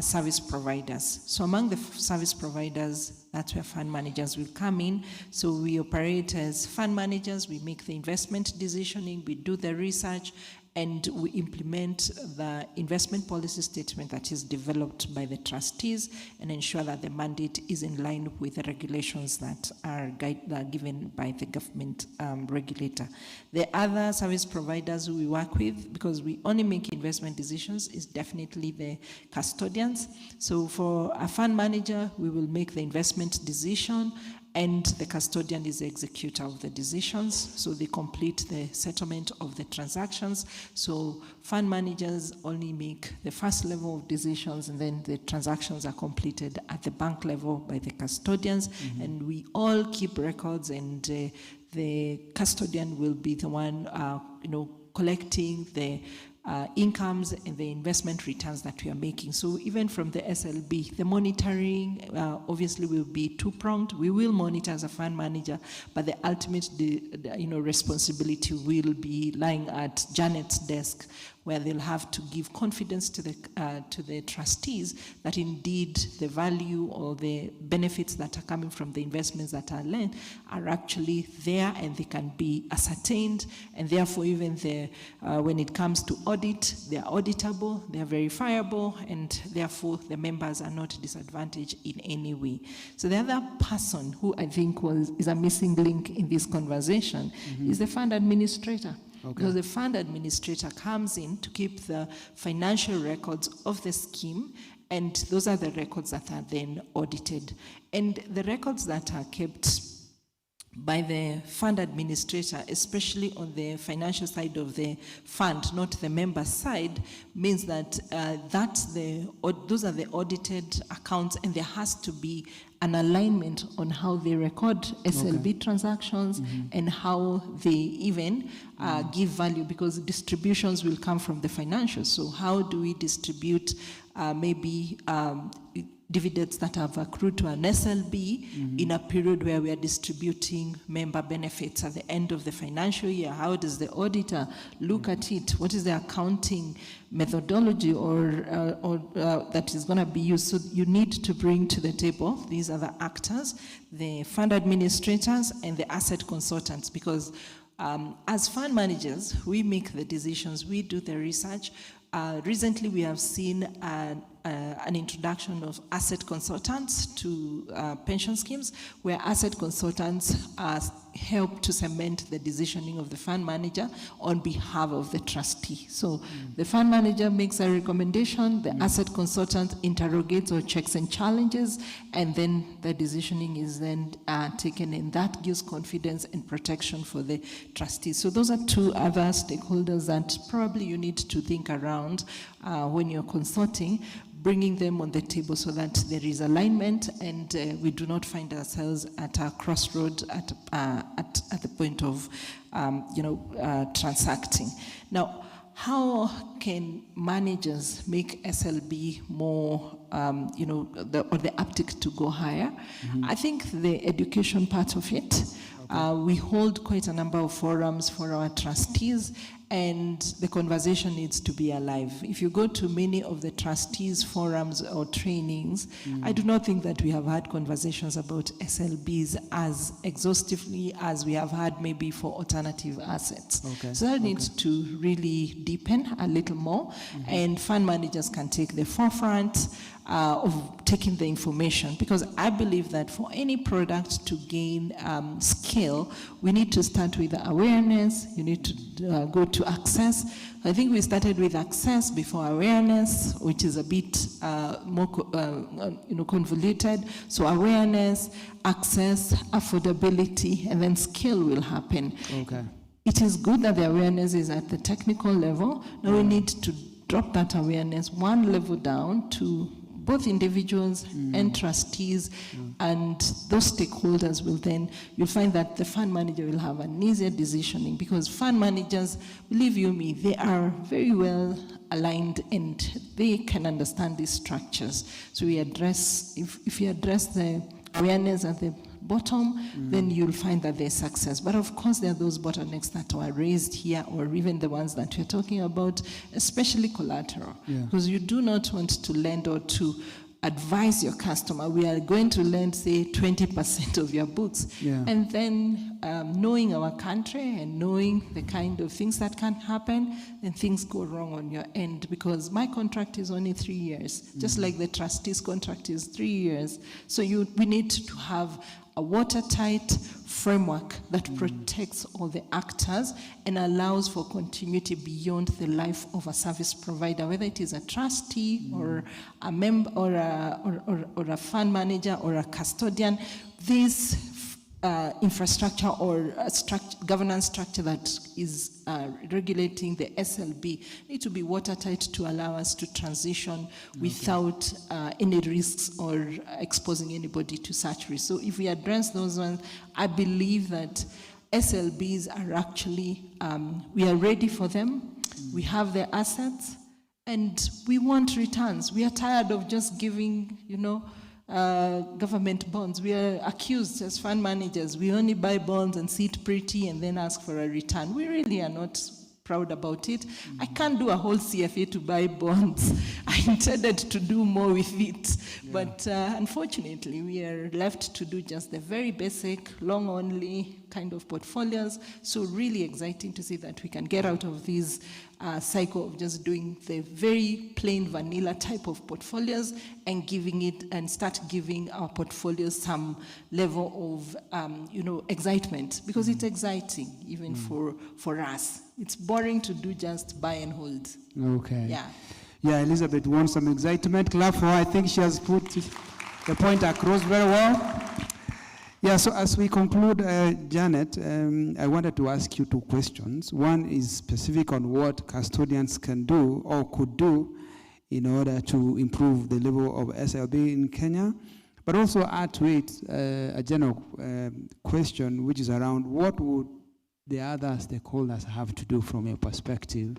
service providers. So among the service providers, that's where fund managers will come in. So we operate as fund managers, we make the investment decisioning, we do the research, and we implement the investment policy statement that is developed by the trustees and ensure that the mandate is in line with the regulations that are given by the government regulator. The other service providers we work with, because we only make investment decisions, is definitely the custodians. So for a fund manager, we will make the investment decision, and the custodian is the executor of the decisions, so they complete the settlement of the transactions. So fund managers only make the first level of decisions, and then the transactions are completed at the bank level by the custodians, and we all keep records, and the custodian will be the one collecting the incomes and the investment returns that we are making. So even from the SLB, the monitoring obviously will be two-pronged. We will monitor as a fund manager, but the ultimate responsibility will be lying at Janet's desk, where they'll have to give confidence to the trustees that indeed the value or the benefits that are coming from the investments that are lent are actually there and they can be ascertained, and therefore even when it comes to audit, they are auditable, they are verifiable, and therefore the members are not disadvantaged in any way. So the other person who I think is a missing link in this conversation is the fund administrator. Okay. Because the fund administrator comes in to keep the financial records of the scheme, and those are the records that are then audited. And the records that are kept by the fund administrator, especially on the financial side of the fund, not the member side, means that those are the audited accounts, and there has to be an alignment on how they record SLB transactions and how they even give value, because distributions will come from the financials. So how do we distribute maybe dividends that have accrued to an SLB in a period where we are distributing member benefits at the end of the financial year? How does the auditor look at it? What is the accounting methodology or that is going to be used? So you need to bring to the table, these are the actors, the fund administrators and the asset consultants, because as fund managers, we make the decisions, we do the research. Recently, we have seen an introduction of asset consultants to pension schemes, where asset consultants help to cement the decisioning of the fund manager on behalf of the trustee. So the fund manager makes a recommendation, the asset consultant interrogates or checks and challenges, and then the decisioning is then taken, and that gives confidence and protection for the trustees. So those are two other stakeholders that probably you need to think around when you're consulting, bringing them on the table so that there is alignment and we do not find ourselves at a crossroad at the point of transacting. Now, how can managers make SLB more, or the uptick to go higher? I think the education part of it. We hold quite a number of forums for our trustees, and the conversation needs to be alive. If you go to many of the trustees' forums or trainings, I do not think that we have had conversations about SLBs as exhaustively as we have had maybe for alternative assets. So that needs to really deepen a little more, and fund managers can take the forefront of taking the information, because I believe that for any product to gain scale, we need to start with awareness. You need to go to access. I think we started with access before awareness, which is a bit more convoluted. So awareness, access, affordability, and then scale will happen. It is good that the awareness is at the technical level. Now we need to drop that awareness one level down to both individuals and trustees, and those stakeholders will then, you'll find that the fund manager will have an easier decisioning, because fund managers, believe you me, they are very well aligned and they can understand these structures. So we address, if you address the awareness at the bottom, then you'll find that there's success. But of course, there are those bottlenecks that were raised here, or even the ones that we're talking about, especially collateral. Because you do not want to lend or to advise your customer, we are going to lend, say, 20% of your books. And then knowing our country and knowing the kind of things that can happen, then things go wrong on your end, because my contract is only 3 years, just like the trustee's contract is 3 years. So we need to have a watertight framework that protects all the actors and allows for continuity beyond the life of a service provider, whether it is a trustee or a member or a fund manager or a custodian. This infrastructure or governance structure that is regulating the SLB need to be watertight to allow us to transition without any risks or exposing anybody to such risks. So if we address those ones, I believe that SLBs are actually, we are ready for them. We have the assets and we want returns. We are tired of just giving, government bonds. We are accused as fund managers. We only buy bonds and sit pretty and then ask for a return. We really are not proud about it. I can't do a whole CFA to buy bonds. I intended to do more with it. But unfortunately, we are left to do just the very basic, long-only kind of portfolios. So really exciting to see that we can get out of this cycle of just doing the very plain vanilla type of portfolios and start giving our portfolios some level of excitement, because it's exciting even for us. It's boring to do just buy and hold. Yeah, Elizabeth wants some excitement. Clap for her. I think she has put the point across very well. Yeah, so as we conclude, Janet, I wanted to ask you two questions. One is specific on what custodians can do or could do in order to improve the level of SLB in Kenya, but also add to it a general question, which is around what would the other stakeholders have to do from your perspective?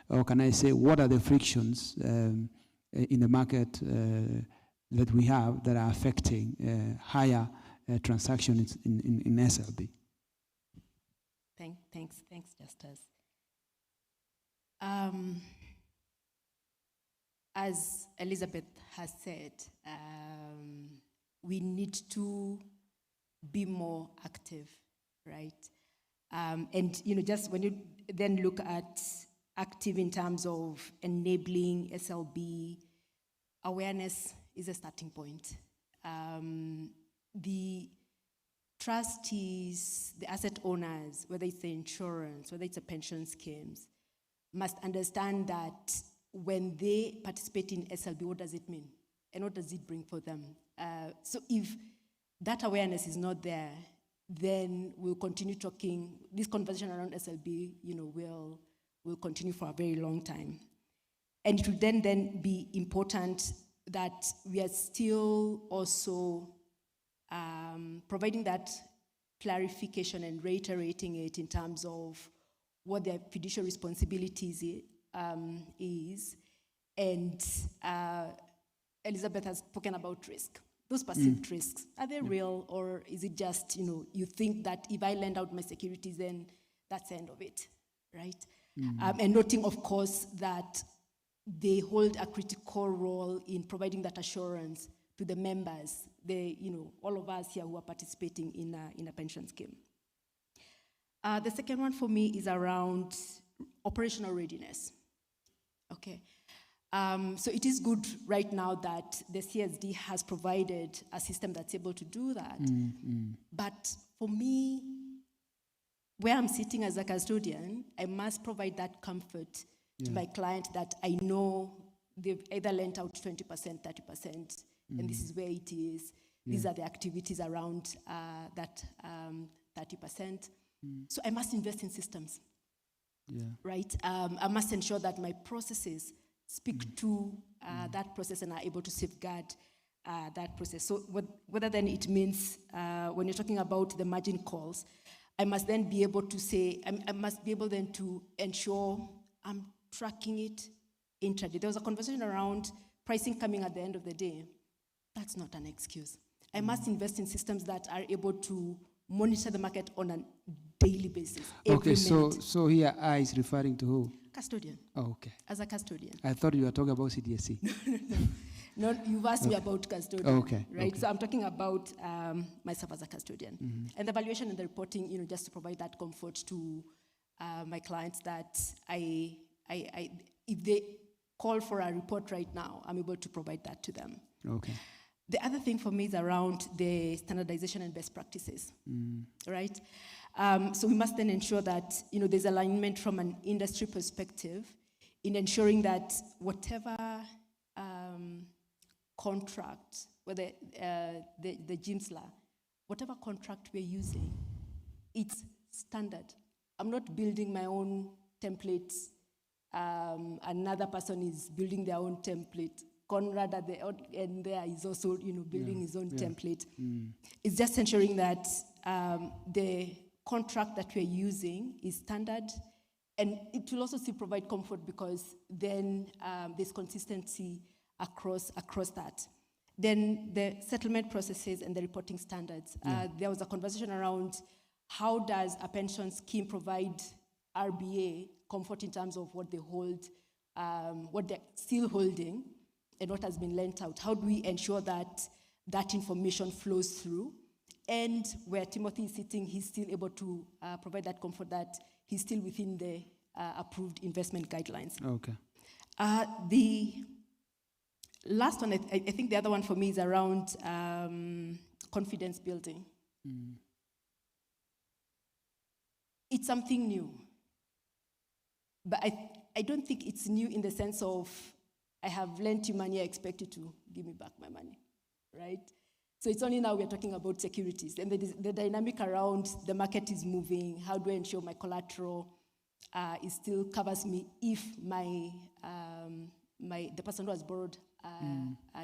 Or can I say, what are the frictions in the market that we have that are affecting higher transactions in SLB? Thanks, Justus. As Elizabeth has said, we need to be more active, right? And just when you then look at active in terms of enabling SLB, awareness is a starting point. The trustees, the asset owners, whether it's the insurance, whether it's the pension schemes, must understand that when they participate in SLB, what does it mean? And what does it bring for them? So if that awareness is not there, then we'll continue talking, this conversation around SLB, will continue for a very long time. And it will then be important that we are still also providing that clarification and reiterating it in terms of what their fiduciary responsibilities is. And Elizabeth has spoken about risk. Those perceived risks, are they real, or is it just, you think that if I lend out my securities, then that's the end of it, right? And noting, of course, that they hold a critical role in providing that assurance to the members, all of us here who are participating in a pension scheme. The second one for me is around operational readiness. Okay. So it is good right now that the CSD has provided a system that's able to do that. But for me, where I'm sitting as a custodian, I must provide that comfort to my client that I know they've either lent out 20%, 30%, and this is where it is. These are the activities around that 30%. So I must invest in systems, right? I must ensure that my processes speak to that process and are able to safeguard that process. So whether then it means when you're talking about the margin calls, I must then be able to say, I must be able then to ensure I'm tracking it intraday. There was a conversation around pricing coming at the end of the day. That's not an excuse. I must invest in systems that are able to monitor the market on a daily basis. Okay, so here I is referring to who? Custodian. Oh, okay. As a custodian. I thought you were talking about CDSC. No, you've asked me about custodian. Okay. Right? Okay. So I'm talking about myself as a custodian. And the valuation and the reporting, just to provide that comfort to my clients that if they call for a report right now, I'm able to provide that to them. Okay. The other thing for me is around the standardization and best practices, right? So we must then ensure that there's alignment from an industry perspective in ensuring that whatever contract, whether the GIMSLA, whatever contract we're using, it's standard. I'm not building my own templates. Another person is building their own template. Conrad at the end there is also, building his own template. It's just ensuring that the contract that we're using is standard, and it will also still provide comfort because then there's consistency across that. Then the settlement processes and the reporting standards. There was a conversation around how does a pension scheme provide RBA comfort in terms of what they hold, what they're still holding, and what has been lent out. How do we ensure that that information flows through? And where Timothy is sitting, he's still able to provide that comfort that he's still within the approved investment guidelines. Okay. The last one, I think the other one for me is around confidence building. It's something new. But I don't think it's new in the sense of I have lent you money, I expect you to give me back my money, right? So it's only now we're talking about securities. And the dynamic around the market is moving. How do I ensure my collateral is still covers me if the person who has borrowed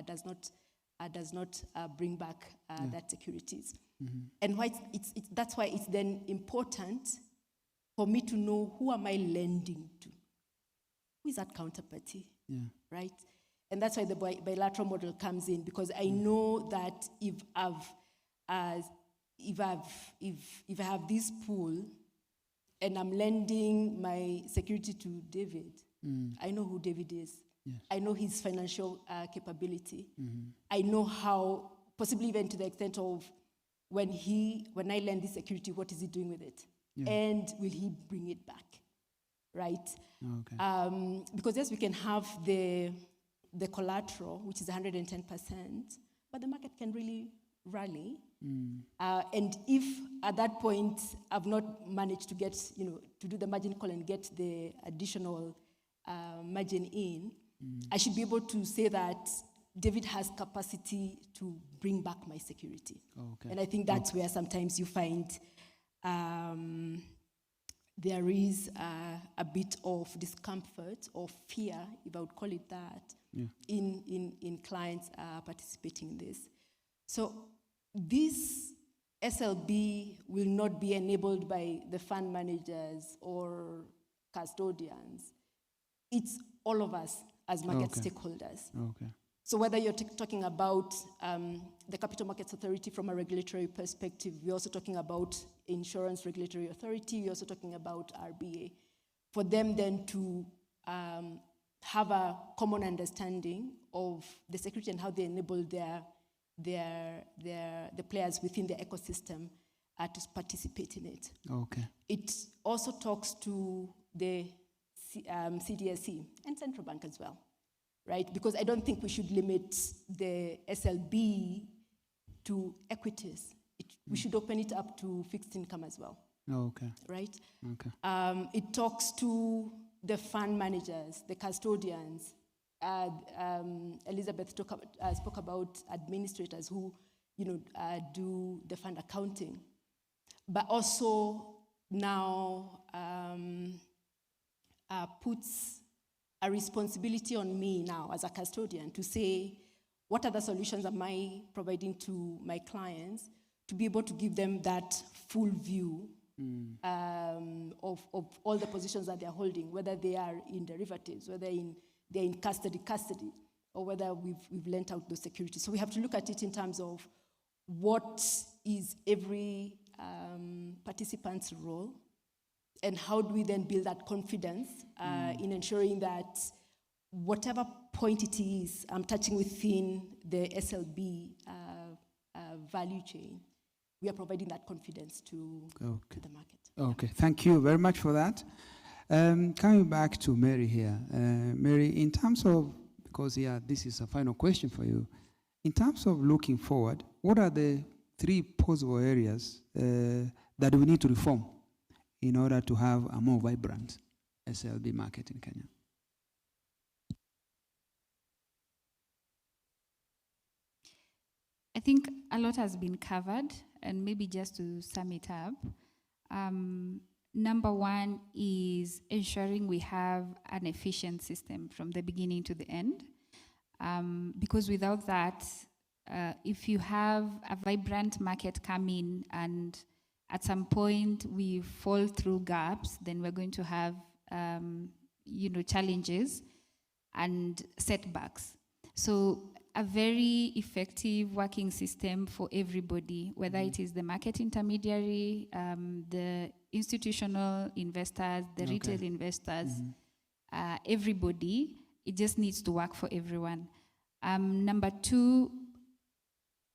does not bring back that securities. And why that's why it's then important for me to know who am I lending to? Who is that counterparty? Right? And that's why the bilateral model comes in, because I know that if I have this pool and I'm lending my security to David, I know who David is. I know his financial capability. I know how, possibly even to the extent of when I lend this security, what is he doing with it? And will he bring it back? Right? Okay. Because yes, we can have the collateral, which is 110%, but the market can really rally. And if at that point I've not managed to get, to do the margin call and get the additional margin in, I should be able to say that David has capacity to bring back my security. Okay. And I think that's where sometimes you find there is a bit of discomfort or fear, if I would call it that, in clients participating in this. So this SLB will not be enabled by the fund managers or custodians. It's all of us as market stakeholders. Okay. So whether you're talking about the Capital Markets Authority from a regulatory perspective, we're also talking about Insurance Regulatory Authority, we're also talking about RBA, for them then to have a common understanding of the security and how they enable the players within the ecosystem to participate in it. Okay. It also talks to the CDSC and Central Bank as well, right? Because I don't think we should limit the SLB to equities. We should open it up to fixed income as well. Okay. Right? Okay. It talks to the fund managers, the custodians. Elizabeth spoke about administrators who, do the fund accounting, but also now puts a responsibility on me now as a custodian to say, what other solutions am I providing to my clients to be able to give them that full view of all the positions that they're holding, whether they are in derivatives, whether they're in custody, or whether we've lent out those securities. So we have to look at it in terms of what is every participant's role, and how do we then build that confidence in ensuring that whatever point it is I'm touching within the SLB value chain, we are providing that confidence to the market. Okay, thank you very much for that. Coming back to Mary here. Mary, in terms of, because this is a final question for you, in terms of looking forward, what are the 3 possible areas that we need to reform in order to have a more vibrant SLB market in Kenya? I think a lot has been covered, and maybe just to sum it up, number 1 is ensuring we have an efficient system from the beginning to the end, because without that, if you have a vibrant market come in and at some point we fall through gaps, then we're going to have challenges and setbacks. So a very effective working system for everybody, whether it is the market intermediary, the institutional investors, the retail investors, everybody, it just needs to work for everyone. Number 2,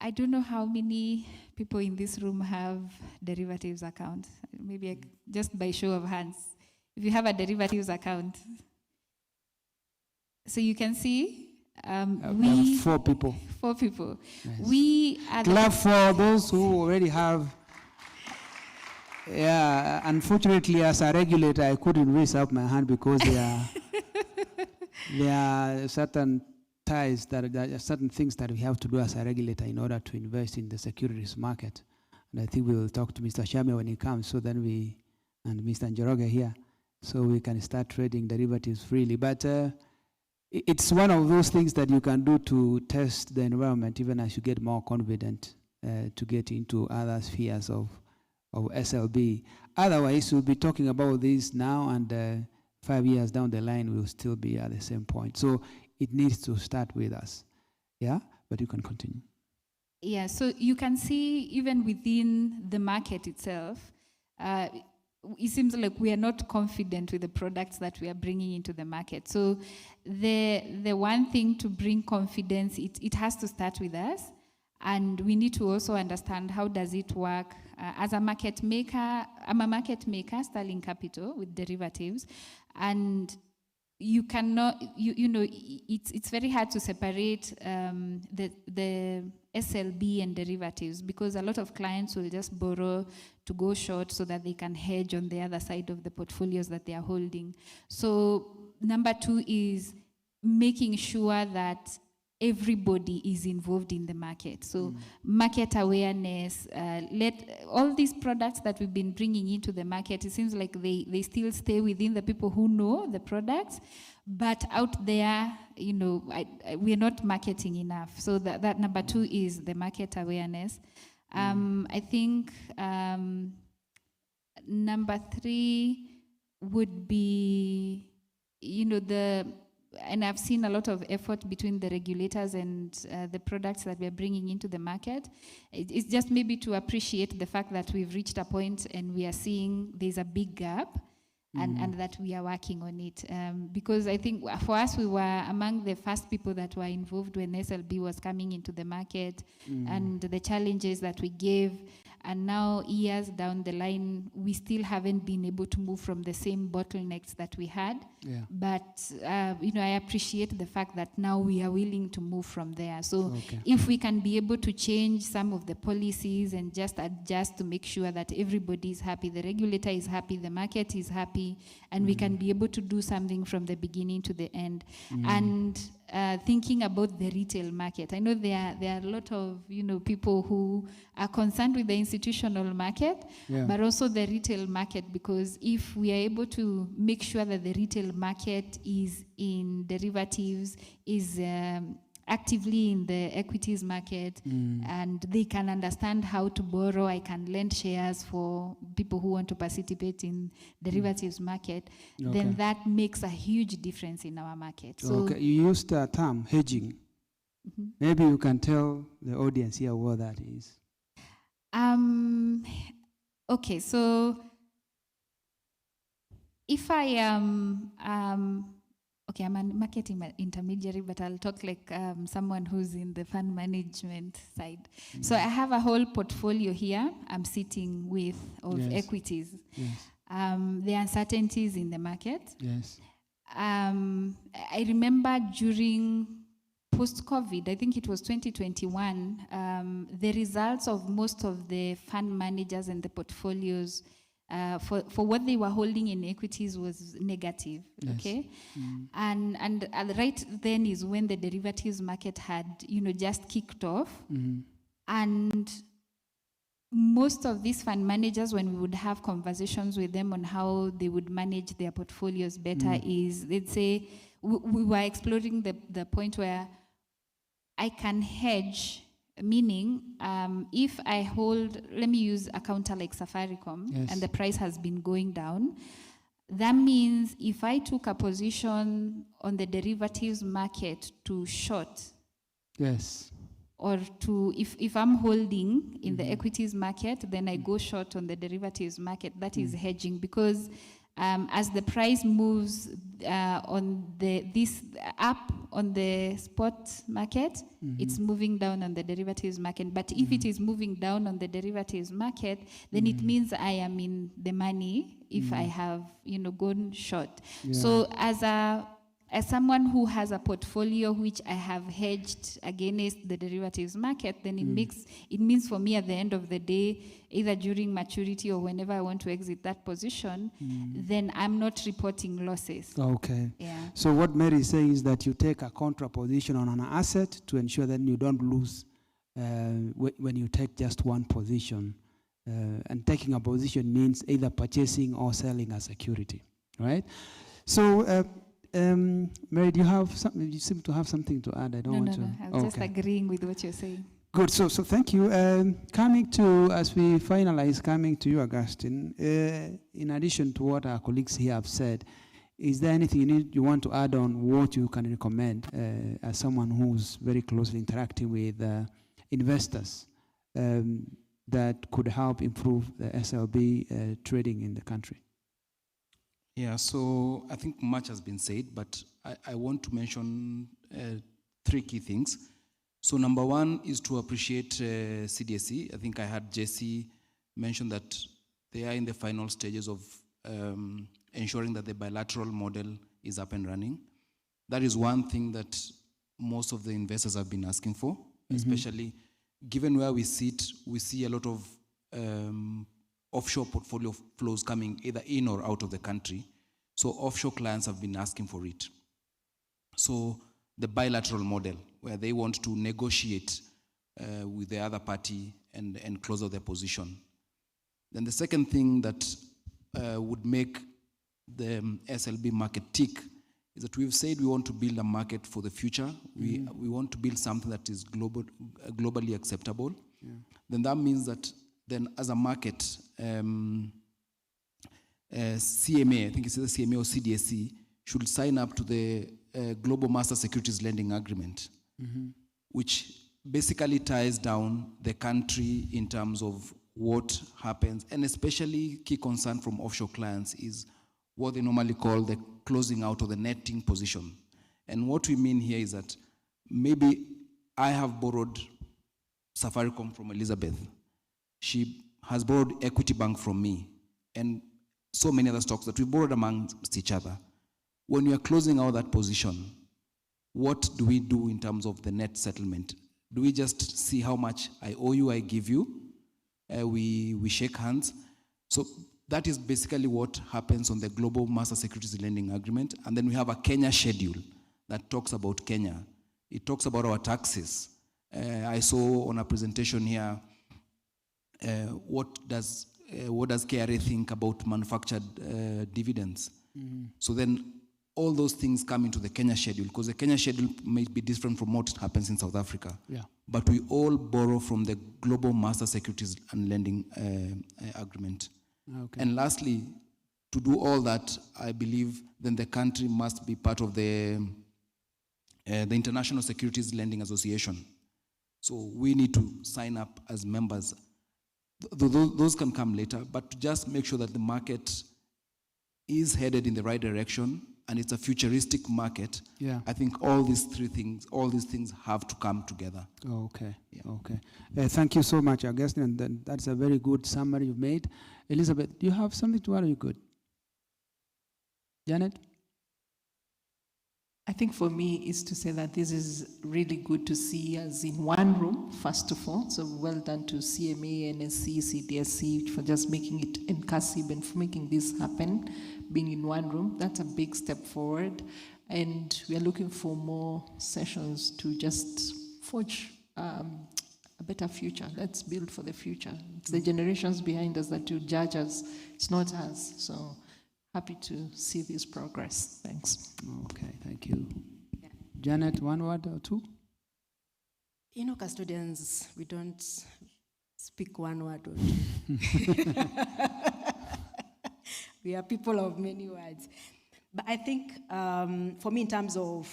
I don't know how many people in this room have derivatives account. Maybe just by show of hands. If you have a derivatives account. So you can see, we 4 people. 4 people. Yes. We are clap for those who already have. Yeah, unfortunately, as a regulator, I couldn't raise up my hand because there are certain ties that there are certain things that we have to do as a regulator in order to invest in the securities market. And I think we will talk to Mr. Shame when he comes, so then and Mr. Njoroge here, so we can start trading derivatives freely. But it's one of those things that you can do to test the environment, even as you get more confident to get into other spheres of SLB. Otherwise, we'll be talking about this now, and 5 years down the line, we'll still be at the same point. So it needs to start with us. Yeah, but you can continue. Yeah, so you can see even within the market itself, it seems like we are not confident with the products that we are bringing into the market. So the one thing to bring confidence, it has to start with us. And we need to also understand how does it work. As a market maker, I'm a market maker, Sterling Capital, with derivatives. And you cannot, you know, it's very hard to separate the SLB and derivatives, because a lot of clients will just borrow to go short so that they can hedge on the other side of the portfolios that they are holding. So number two is making sure that everybody is involved in the market. So market awareness, let all these products that we've been bringing into the market, it seems like they still stay within the people who know the products, but out there, you know, we're not marketing enough. So that number two is the market awareness. I think number three would be, you know, and I've seen a lot of effort between the regulators and the products that we're bringing into the market. It's just maybe to appreciate the fact that we've reached a point and we are seeing there's a big gap, and that we are working on it. Because I think for us, we were among the first people that were involved when SLB was coming into the market, and the challenges that we gave. And now, years down the line, we still haven't been able to move from the same bottlenecks that we had. Yeah. But, you know, I appreciate the fact that now we are willing to move from there. So if we can be able to change some of the policies and just adjust to make sure that everybody is happy, the regulator is happy, the market is happy, and we can be able to do something from the beginning to the end. And thinking about the retail market, I know there are a lot of, you know, people who are concerned with the institutional market, but also the retail market, because if we are able to make sure that the retail market is in derivatives, is actively in the equities market, and they can understand how to borrow, I can lend shares for people who want to participate in derivatives market, then that makes a huge difference in our market. So you used the term hedging. Maybe you can tell the audience here what that is. Okay, so if I am, okay, I'm a marketing intermediary, but I'll talk like someone who's in the fund management side. So I have a whole portfolio here I'm sitting with of equities. The uncertainties in the market. I remember during post-COVID, I think it was 2021, the results of most of the fund managers and the portfolios for what they were holding in equities was negative, okay? And right then is when the derivatives market had, you know, just kicked off. And most of these fund managers, when we would have conversations with them on how they would manage their portfolios better, is they'd say, we were exploring the point where I can hedge, meaning if I hold, let me use a counter like Safaricom, and the price has been going down, that means if I took a position on the derivatives market to short, or to, if I'm holding in the equities market, then I go short on the derivatives market, that is hedging, because as the price moves on this up on the spot market, it's moving down on the derivatives market. But if it is moving down on the derivatives market, then it means I am in the money if I have, you know, gone short. So as a as someone who has a portfolio which I have hedged against the derivatives market, then it means for me at the end of the day, either during maturity or whenever I want to exit that position, then I'm not reporting losses. Okay. Yeah. So what Mary is saying is that you take a contra position on an asset to ensure that you don't lose when you take just one position. And taking a position means either purchasing or selling a security, right? So, Mary, do you have something? You seem to have something to add. I don't want to. No. I was just agreeing with what you're saying. Good. So thank you. Coming to, as we finalize, coming to you, Augustine. In addition to what our colleagues here have said, is there anything you want to add on what you can recommend as someone who's very closely interacting with investors that could help improve the SLB trading in the country? Yeah, so I think much has been said, but I want to mention 3 key things. So number 1 is to appreciate CDSE. I think I heard Jesse mention that they are in the final stages of ensuring that the bilateral model is up and running. That is one thing that most of the investors have been asking for, especially given where we sit, we see a lot of offshore portfolio flows coming either in or out of the country. So offshore clients have been asking for it. So the bilateral model, where they want to negotiate with the other party and close out their position. Then the second thing that would make the SLB market tick is that we've said we want to build a market for the future. We want to build something that is globally acceptable. Yeah. Then that means that then as a market, CMA, I think it's either CMA or CDSE, should sign up to the Global Master Securities Lending Agreement, which basically ties down the country in terms of what happens, and especially key concern from offshore clients is what they normally call the closing out or the netting position. And what we mean here is that maybe I have borrowed Safaricom from Elizabeth. She has borrowed Equity Bank from me, and so many other stocks that we borrowed amongst each other. When we are closing out that position, what do we do in terms of the net settlement? Do we just see how much I owe you, I give you? We shake hands. So that is basically what happens on the Global Master Securities Lending Agreement. And then we have a Kenya schedule that talks about Kenya. It talks about our taxes. I saw on a presentation here, what does KRA think about manufactured dividends? So then all those things come into the Kenya schedule, because the Kenya schedule may be different from what happens in South Africa. Yeah. But we all borrow from the Global Master Securities and Lending Agreement. Okay. And lastly, to do all that, I believe then the country must be part of the International Securities Lending Association. So we need to sign up as members. Those can come later, but to just make sure that the market is headed in the right direction and it's a futuristic market. Yeah. I think all these things have to come together. Okay. Yeah. Okay. Thank you so much, Augustine. And that's a very good summary you've made. Elizabeth, do you have something to add? Are you good? Janet? I think for me is to say that this is really good to see us in one room, first of all. So well done to CMA, NSC, CDSC for just making it inclusive and for making this happen, being in one room. That's a big step forward. And we are looking for more sessions to just forge a better future. Let's build for the future. It's the generations behind us that will judge us. It's not us. So happy to see this progress. Thanks. Okay, thank you. Yeah. Janet, one word or two? You know, custodians, we don't speak one word or two. We are people of many words. But I think for me, in terms of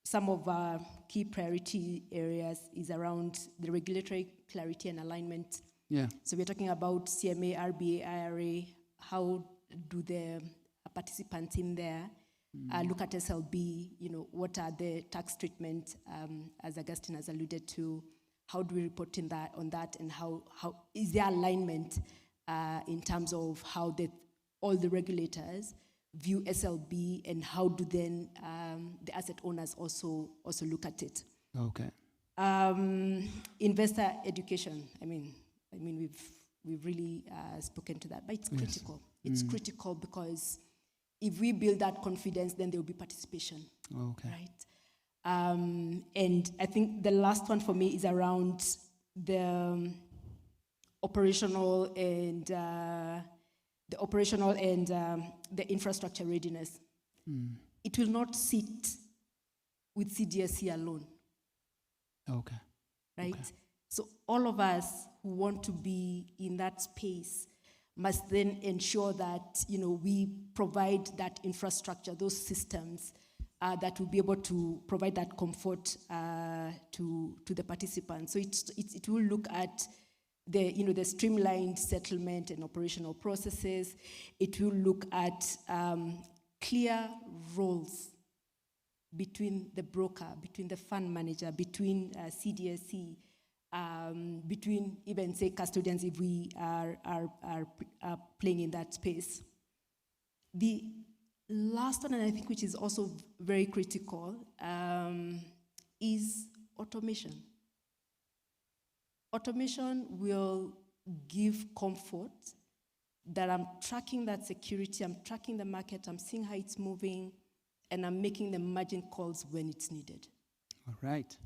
some of our key priority areas is around the regulatory clarity and alignment. Yeah. So we're talking about CMA, RBA, IRA. How do the participants in there look at SLB? You know, what are the tax treatment, as Augustine has alluded to? How do we report on that, and how is there alignment in terms of how all the regulators view SLB, and how do then the asset owners also look at it. Okay. Investor education. I mean, we've really spoken to that, but it's critical. It's critical because if we build that confidence, then there will be participation. Okay. Right. And I think the last one for me is around the operational and the infrastructure readiness. It will not sit with CDSC alone. Okay. Right? Okay. So all of us who want to be in that space must then ensure that, we provide that infrastructure, those systems that will be able to provide that comfort to the participants. So it will look at the streamlined settlement and operational processes. It will look at clear roles between the broker, between the fund manager, between CDSC, between even, say, custodians if we are playing in that space. The last one, and I think which is also very critical, is automation. Automation will give comfort that I'm tracking that security, I'm tracking the market, I'm seeing how it's moving, and I'm making the margin calls when it's needed. All right.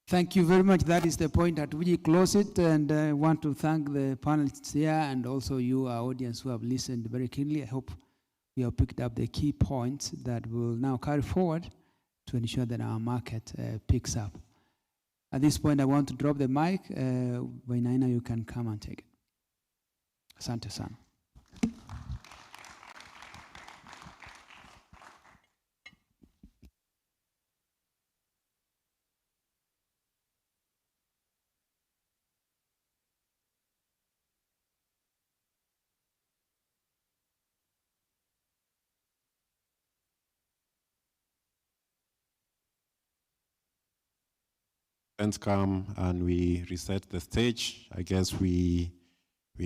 Thank you very much. That is the point at which we close it, and I want to thank the panelists here and also you, our audience, who have listened very keenly. I hope we have picked up the key points that we'll now carry forward to ensure that our market picks up. At this point, I want to drop the mic. Wainaina, you can come and take it. Asante sana. Friends come and we reset the stage. I guess we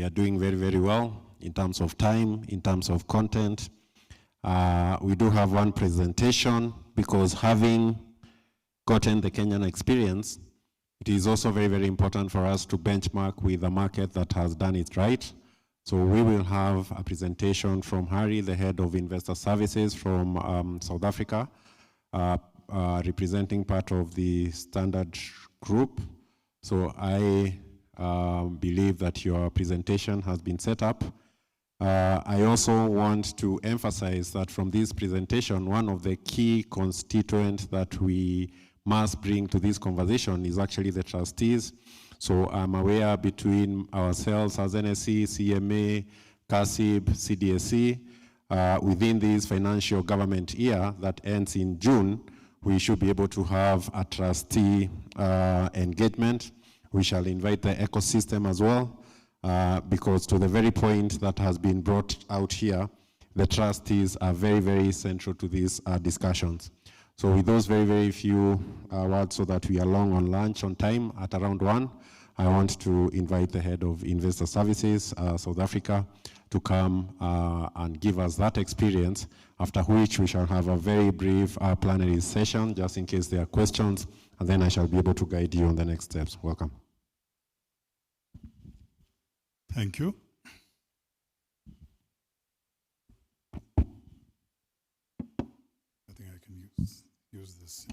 are doing very, very well in terms of time, in terms of content. We do have one presentation because having gotten the Kenyan experience, it is also very, very important for us to benchmark with a market that has done it right. So we will have a presentation from Harry, the head of investor services from South Africa, representing part of the Standard Group. So I believe that your presentation has been set up. I also want to emphasize that from this presentation, one of the key constituents that we must bring to this conversation is actually the trustees. So I'm aware between ourselves as NSC, CMA, CASIB, CDSC, within this financial government year that ends in June, we should be able to have a trustee engagement. We shall invite the ecosystem as well, because to the very point that has been brought out here, the trustees are very, very central to these discussions. So with those very, very few words so that we are long on lunch on time at around 1, I want to invite the head of Investor Services, South Africa, to come and give us that experience, after which we shall have a very brief plenary session, just in case there are questions, and then I shall be able to guide you on the next steps. Welcome. Thank you. I think I can use this.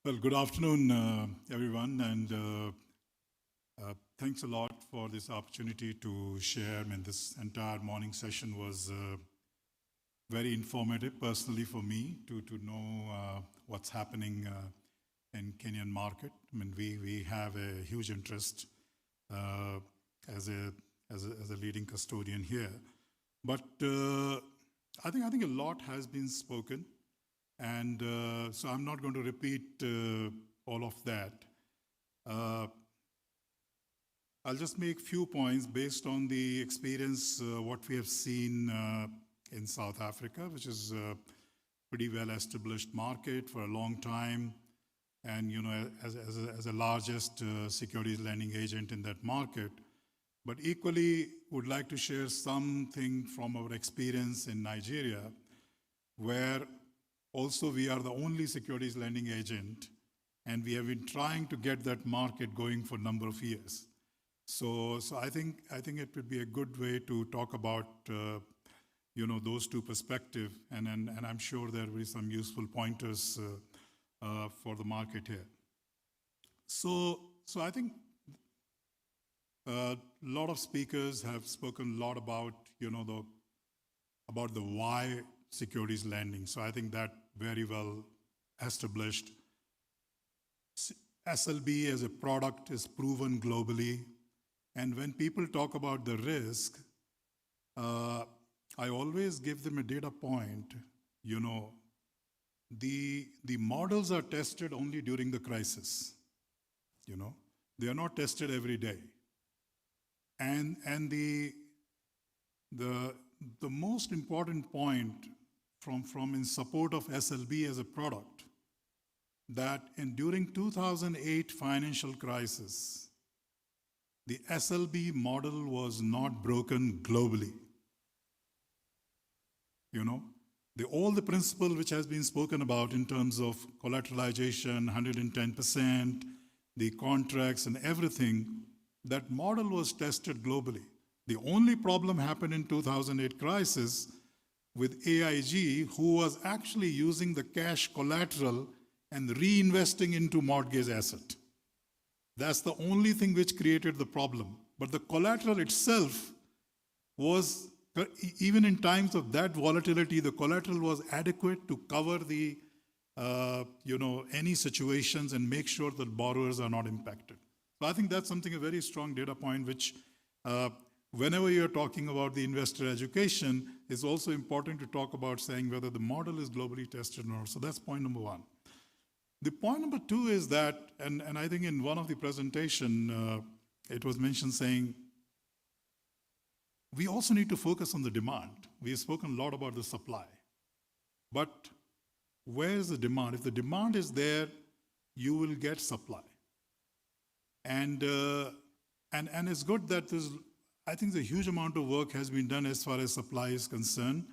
Well, good afternoon, everyone, and thanks a lot for this opportunity to share. I mean, this entire morning session was very informative, personally for me, to know what's happening in Kenyan market. I mean, we have a huge interest as a leading custodian here, but I think a lot has been spoken, and so I'm not going to repeat all of that. I'll just make few points based on the experience, what we have seen in South Africa, which is a pretty well-established market for a long time, and as a largest securities lending agent in that market. But equally, would like to share something from our experience in Nigeria, where also we are the only securities lending agent, and we have been trying to get that market going for a number of years. So I think it would be a good way to talk about those two perspectives, and I'm sure there will be some useful pointers for the market here. So I think a lot of speakers have spoken a lot about the why securities lending. So I think that very well established. SLB as a product is proven globally, and when people talk about the risk, I always give them a data point. The models are tested only during the crisis. They are not tested every day. And the most important point from in support of SLB as a product, that during 2008 financial crisis, the SLB model was not broken globally. All the principle which has been spoken about in terms of collateralization, 110%, the contracts and everything, that model was tested globally. The only problem happened in 2008 crisis with AIG, who was actually using the cash collateral and reinvesting into mortgage asset. That's the only thing which created the problem. But the collateral itself was, even in times of that volatility, the collateral was adequate to cover the, any situations and make sure that borrowers are not impacted. So I think that's something, a very strong data point, which whenever you're talking about the investor education, it's also important to talk about saying whether the model is globally tested or not. So that's point number one. The point number two is that, and I think in one of the presentation, it was mentioned saying, we also need to focus on the demand. We have spoken a lot about the supply. But where is the demand? If the demand is there, you will get supply. And it's good that I think a huge amount of work has been done as far as supply is concerned.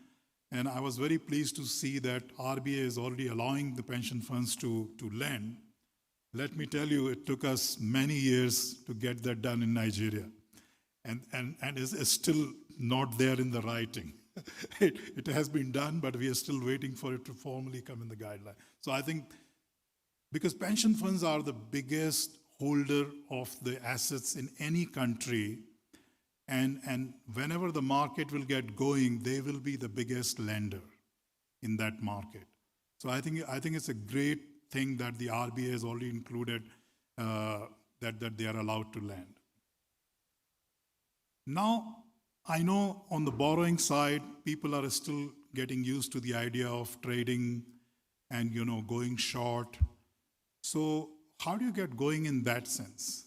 And I was very pleased to see that RBI is already allowing the pension funds to lend. Let me tell you, it took us many years to get that done in Nigeria. And it's still not there in the writing. It has been done, but we are still waiting for it to formally come in the guideline. So I think, because pension funds are the biggest holder of the assets in any country, and whenever the market will get going, they will be the biggest lender in that market. So I think it's a great thing that the RBI has already included that they are allowed to lend. Now, I know on the borrowing side, people are still getting used to the idea of trading and going short. So how do you get going in that sense?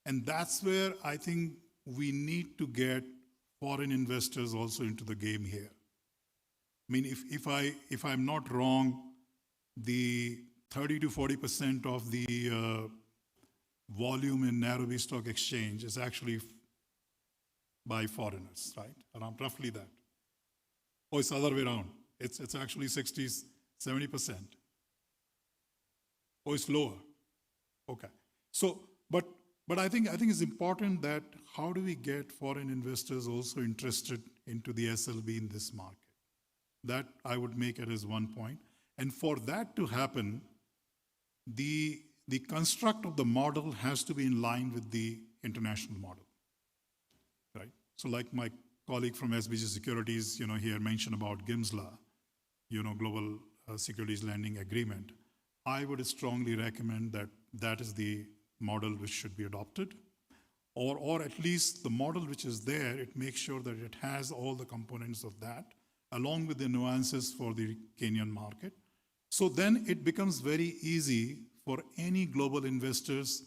And that's where I think we need to get foreign investors also into the game here. I mean, if I'm not wrong, the 30 to 40% of the volume in Nairobi Stock Exchange is actually by foreigners, right? Around roughly that. Oh, it's the other way around. It's actually 60, 70%. Oh, it's lower. Okay. So, but I think it's important that how do we get foreign investors also interested into the SLB in this market? That I would make it as one point. And for that to happen, the construct of the model has to be in line with the international model, right? So like my colleague from SBG Securities, here mentioned about GIMSLA, Global Securities Lending Agreement. I would strongly recommend that is the model which should be adopted, or at least the model which is there, it makes sure that it has all the components of that, along with the nuances for the Kenyan market. So then it becomes very easy for any global investors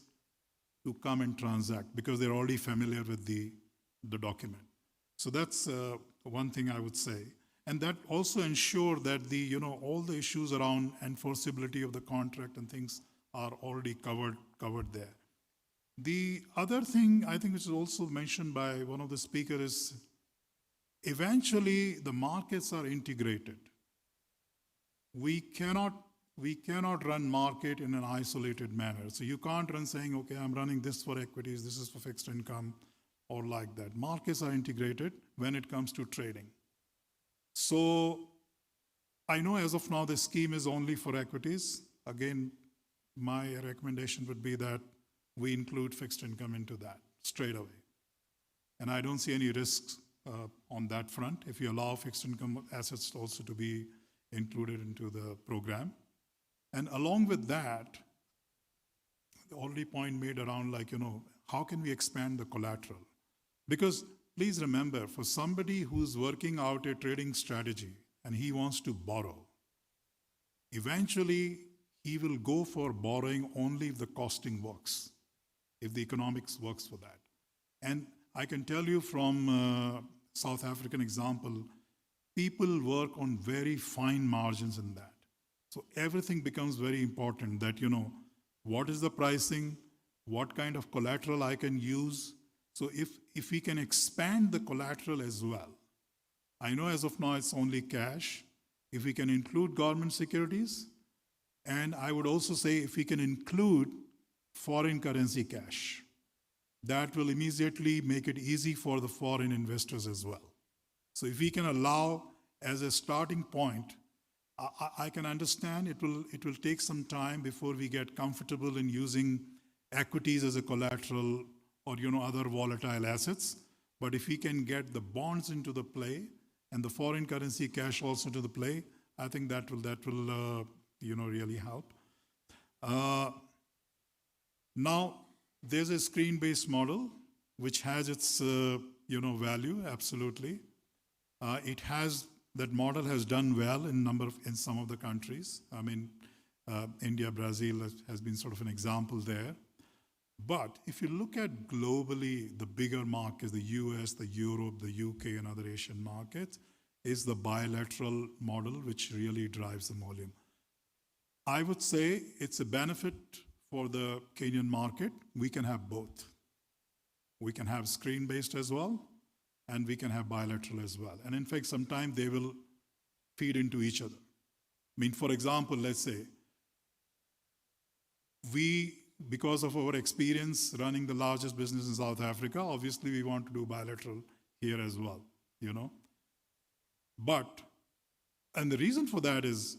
to come and transact because they're already familiar with the document. So that's one thing I would say. And that also ensure that all the issues around enforceability of the contract and things are already covered there. The other thing I think which is also mentioned by one of the speakers is eventually the markets are integrated. We cannot run market in an isolated manner. So you can't run saying, okay, I'm running this for equities, this is for fixed income, or like that. Markets are integrated when it comes to trading. So I know as of now the scheme is only for equities. Again, my recommendation would be that we include fixed income into that straight away. And I don't see any risks on that front if you allow fixed income assets also to be included into the program. And along with that, the only point made around how can we expand the collateral? Because please remember, for somebody who's working out a trading strategy and he wants to borrow, eventually he will go for borrowing only if the costing works, if the economics works for that. And I can tell you from South African example, people work on very fine margins in that. So everything becomes very important that, what is the pricing, what kind of collateral I can use. So if we can expand the collateral as well, I know as of now it's only cash. If we can include government securities, and I would also say if we can include foreign currency cash, that will immediately make it easy for the foreign investors as well. So if we can allow as a starting point, I can understand it will take some time before we get comfortable in using equities as a collateral or other volatile assets. But if we can get the bonds into the play and the foreign currency cash also to the play, I think that will really help. Now there's a screen-based model which has its value, absolutely. That model has done well in some of the countries. I mean, India, Brazil has been sort of an example there. But if you look at globally, the bigger markets, the US, the Europe, the UK, and other Asian markets, is the bilateral model which really drives the volume. I would say it's a benefit for the Kenyan market. We can have both. We can have screen-based as well, and we can have bilateral as well. And in fact, sometimes they will feed into each other. I mean, for example, let's say, because of our experience running the largest business in South Africa, obviously we want to do bilateral here as well, But, and the reason for that is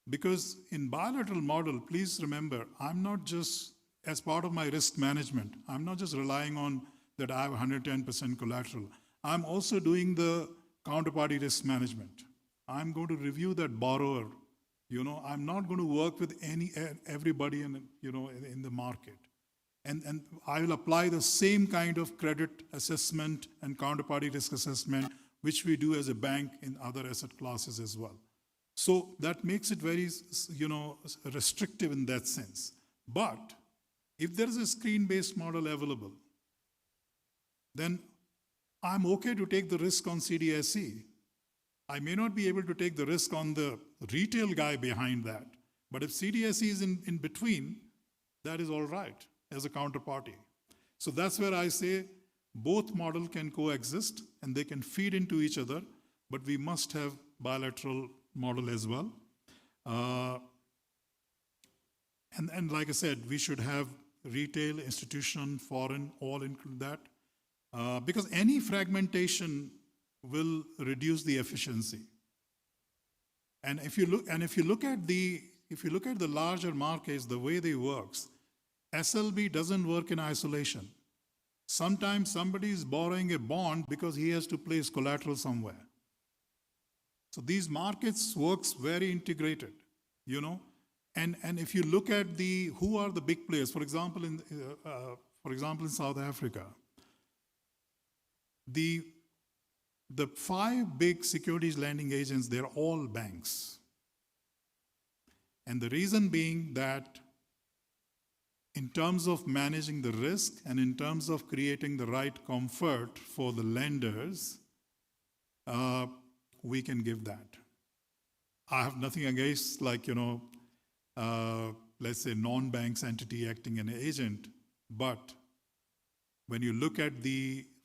because in bilateral model, please remember, I'm not just, as part of my risk management, I'm not just relying on that I have 110% collateral. I'm also doing the counterparty risk management. I'm going to review that borrower. I'm not going to work with everybody in the market. And I will apply the same kind of credit assessment and counterparty risk assessment which we do as a bank in other asset classes as well. So that makes it very, restrictive in that sense. But if there is a screen-based model available, then I'm okay to take the risk on CDSE. I may not be able to take the risk on the retail guy behind that. But if CDSE is in between, that is all right as a counterparty. So that's where I say both models can coexist and they can feed into each other, but we must have bilateral model as well. And like I said, we should have retail, institution, foreign, all include that. Because any fragmentation will reduce the efficiency. And if you look at the larger markets, the way they works, SLB doesn't work in isolation. Sometimes somebody is borrowing a bond because he has to place collateral somewhere. So these markets works very integrated, And if you look at who are the big players, for example, in South Africa, the 5 big securities lending agents, they're all banks. And the reason being that in terms of managing the risk and in terms of creating the right comfort for the lenders, we can give that. I have nothing against let's say non-banks entity acting an agent, but when you look at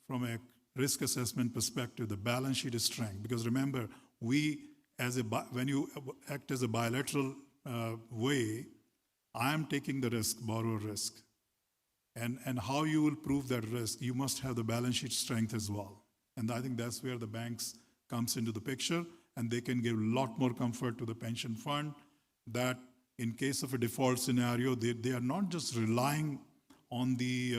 from a risk assessment perspective, the balance sheet is strength. Because remember, when you act as a bilateral way, I am taking the risk, borrower risk. And how you will prove that risk, you must have the balance sheet strength as well. And I think that's where the banks comes into the picture, and they can give a lot more comfort to the pension fund that in case of a default scenario, they are not just relying on the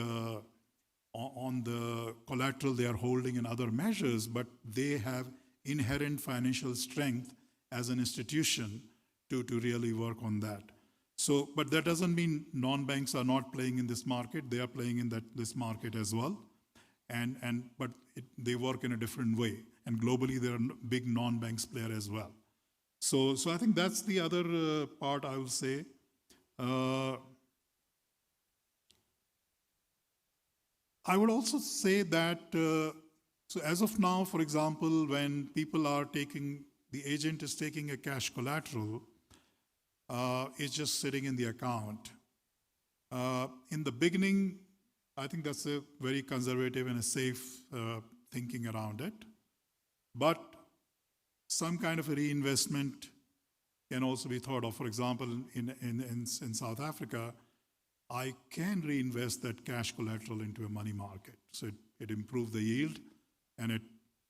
collateral they are holding and other measures, but they have inherent financial strength as an institution to really work on that. So, but that doesn't mean non-banks are not playing in this market. They are playing in this market as well. But they work in a different way. And globally, there are big non-banks player as well. So I think that's the other part I will say. I would also say that, so as of now, for example, when people are the agent is taking a cash collateral, it's just sitting in the account. In the beginning, I think that's a very conservative and a safe thinking around it. But some kind of a reinvestment can also be thought of. For example, in South Africa, I can reinvest that cash collateral into a money market. So it improves the yield and it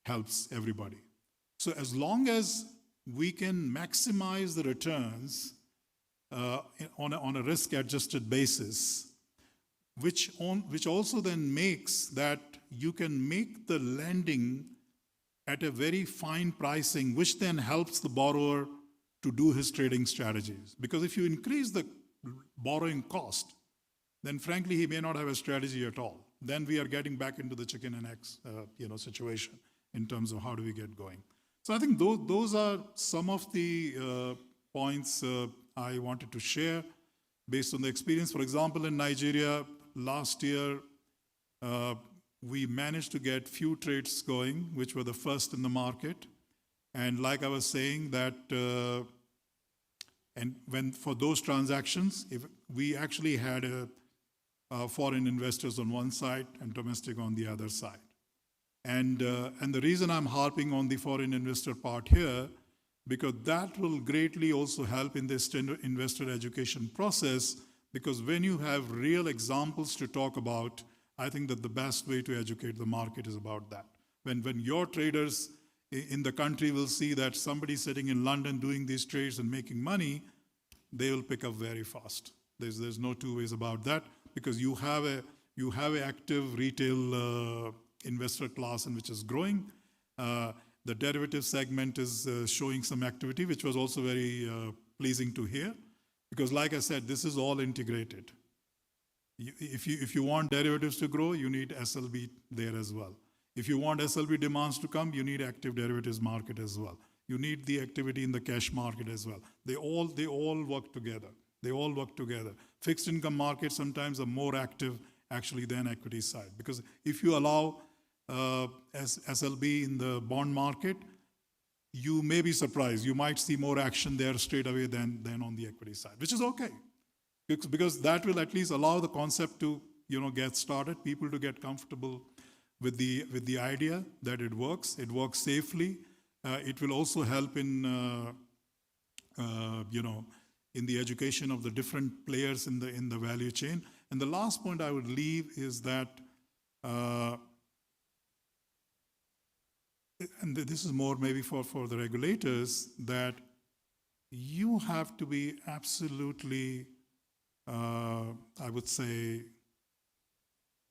helps everybody. So as long as we can maximize the returns on a risk-adjusted basis, which also then makes that you can make the lending at a very fine pricing, which then helps the borrower to do his trading strategies. Because if you increase the borrowing cost, then frankly, he may not have a strategy at all. Then we are getting back into the chicken and eggs situation in terms of how do we get going. So I think those are some of the points I wanted to share based on the experience. For example, in Nigeria, last year, we managed to get few trades going, which were the first in the market. And like I was saying that, for those transactions, if we actually had foreign investors on one side and domestic on the other side. And the reason I'm harping on the foreign investor part here, because that will greatly also help in this investor education process, because when you have real examples to talk about, I think that the best way to educate the market is about that. When your traders in the country will see that somebody sitting in London doing these trades and making money, they will pick up very fast. There's no two ways about that, because you have a active retail investor class and which is growing. The derivative segment is showing some activity, which was also very pleasing to hear, because like I said, this is all integrated. If you want derivatives to grow, you need SLB there as well. If you want SLB demands to come, you need active derivatives market as well. You need the activity in the cash market as well. They all work together. They all work together. Fixed income markets sometimes are more active actually than equity side, because if you allow SLB in the bond market, you may be surprised. You might see more action there straight away than on the equity side, which is okay, because that will at least allow the concept to get started, people to get comfortable with the idea that it works safely. It will also help in in the education of the different players in the value chain. And the last point I would leave is that, and this is more maybe for the regulators, that you have to be absolutely, I would say,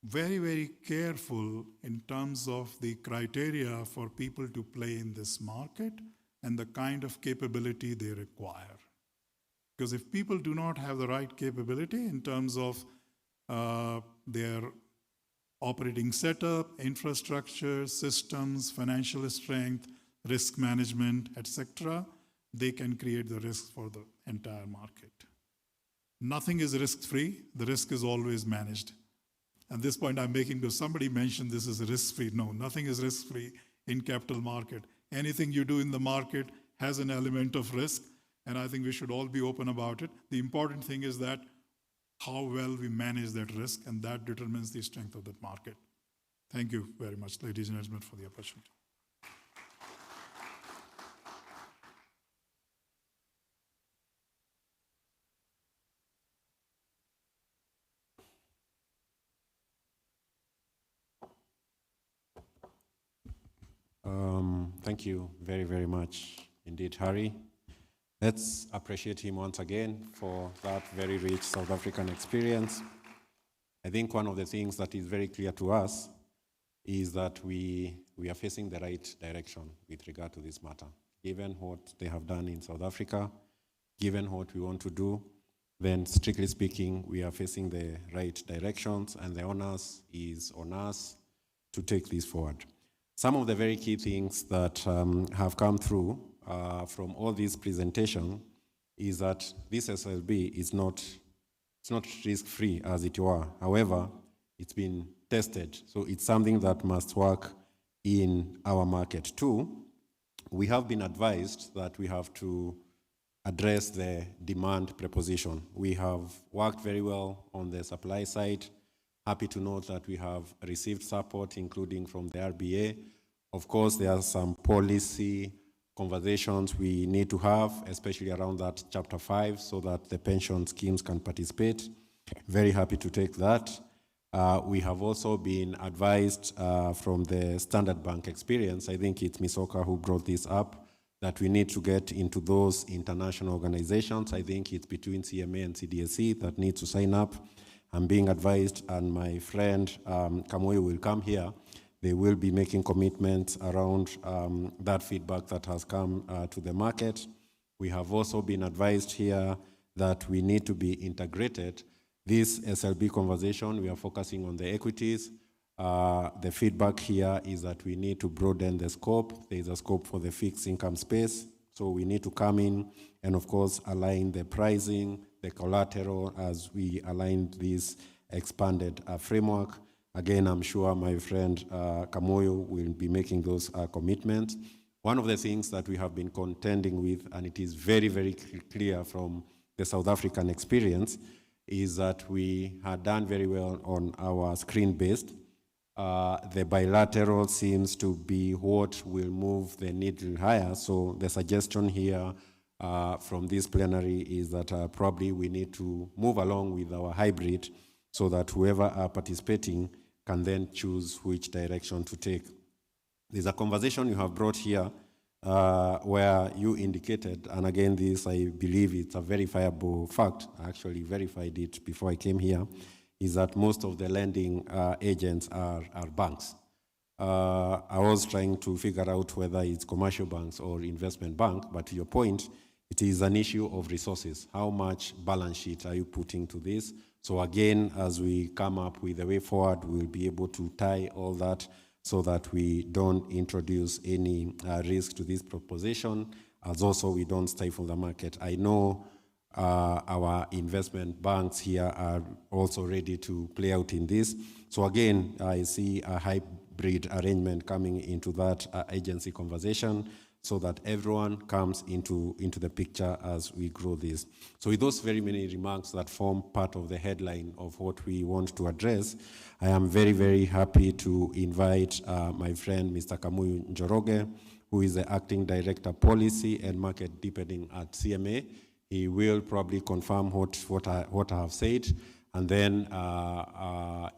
very, very careful in terms of the criteria for people to play in this market and the kind of capability they require. Because if people do not have the right capability in terms of their operating setup, infrastructure, systems, financial strength, risk management, etc., they can create the risks for the entire market. Nothing is risk-free. The risk is always managed. At this point I'm making, because somebody mentioned this is risk-free. No, nothing is risk-free in capital market. Anything you do in the market has an element of risk, and I think we should all be open about it. The important thing is that how well we manage that risk, and that determines the strength of that market. Thank you very much, ladies and gentlemen, for the opportunity. Thank you very, very much indeed, Harry. Let's appreciate him once again for that very rich South African experience. I think one of the things that is very clear to us is that we are facing the right direction with regard to this matter. Given what they have done in South Africa, given what we want to do, then strictly speaking, we are facing the right directions, and the onus is on us to take this forward. Some of the very key things that have come through from all this presentation is that this SLB is not risk-free, as it were. However, it's been tested, so it's something that must work in our market too. We have been advised that we have to address the demand proposition. We have worked very well on the supply side. Happy to note that we have received support, including from the RBA. Of course, there are some policy conversations we need to have, especially around that Chapter 5, so that the pension schemes can participate. Very happy to take that. We have also been advised from the Standard Bank experience, I think it's Misoka who brought this up, that we need to get into those international organizations. I think it's between CMA and CDSC that need to sign up. I'm being advised, and my friend Kamoyo will come here. They will be making commitments around that feedback that has come to the market. We have also been advised here that we need to be integrated. This SLB conversation, we are focusing on the equities. The feedback here is that we need to broaden the scope. There is a scope for the fixed income space. So we need to come in and, of course, align the pricing, the collateral as we align this expanded framework. Again, I'm sure my friend Kamoyo will be making those commitments. One of the things that we have been contending with, and it is very, very clear from the South African experience, is that we had done very well on our screen-based. The bilateral seems to be what will move the needle higher. So the suggestion here from this plenary is that probably we need to move along with our hybrid so that whoever are participating can then choose which direction to take. There's a conversation you have brought here where you indicated, and again this I believe it's a verifiable fact, I actually verified it before I came here, is that most of the lending agents are banks. I was trying to figure out whether it's commercial banks or investment bank, but to your point, it is an issue of resources. How much balance sheet are you putting to this? So again, as we come up with a way forward, we'll be able to tie all that so that we don't introduce any risk to this proposition, as also we don't stifle the market. I know our investment banks here are also ready to play out in this. So again, I see a hybrid arrangement coming into that agency conversation so that everyone comes into the picture as we grow this. So with those very many remarks that form part of the headline of what we want to address, I am very, very happy to invite my friend, Mr. Kamuyu Njoroge, who is the Acting Director Policy and Market Deepening at CMA. He will probably confirm what I have said. And then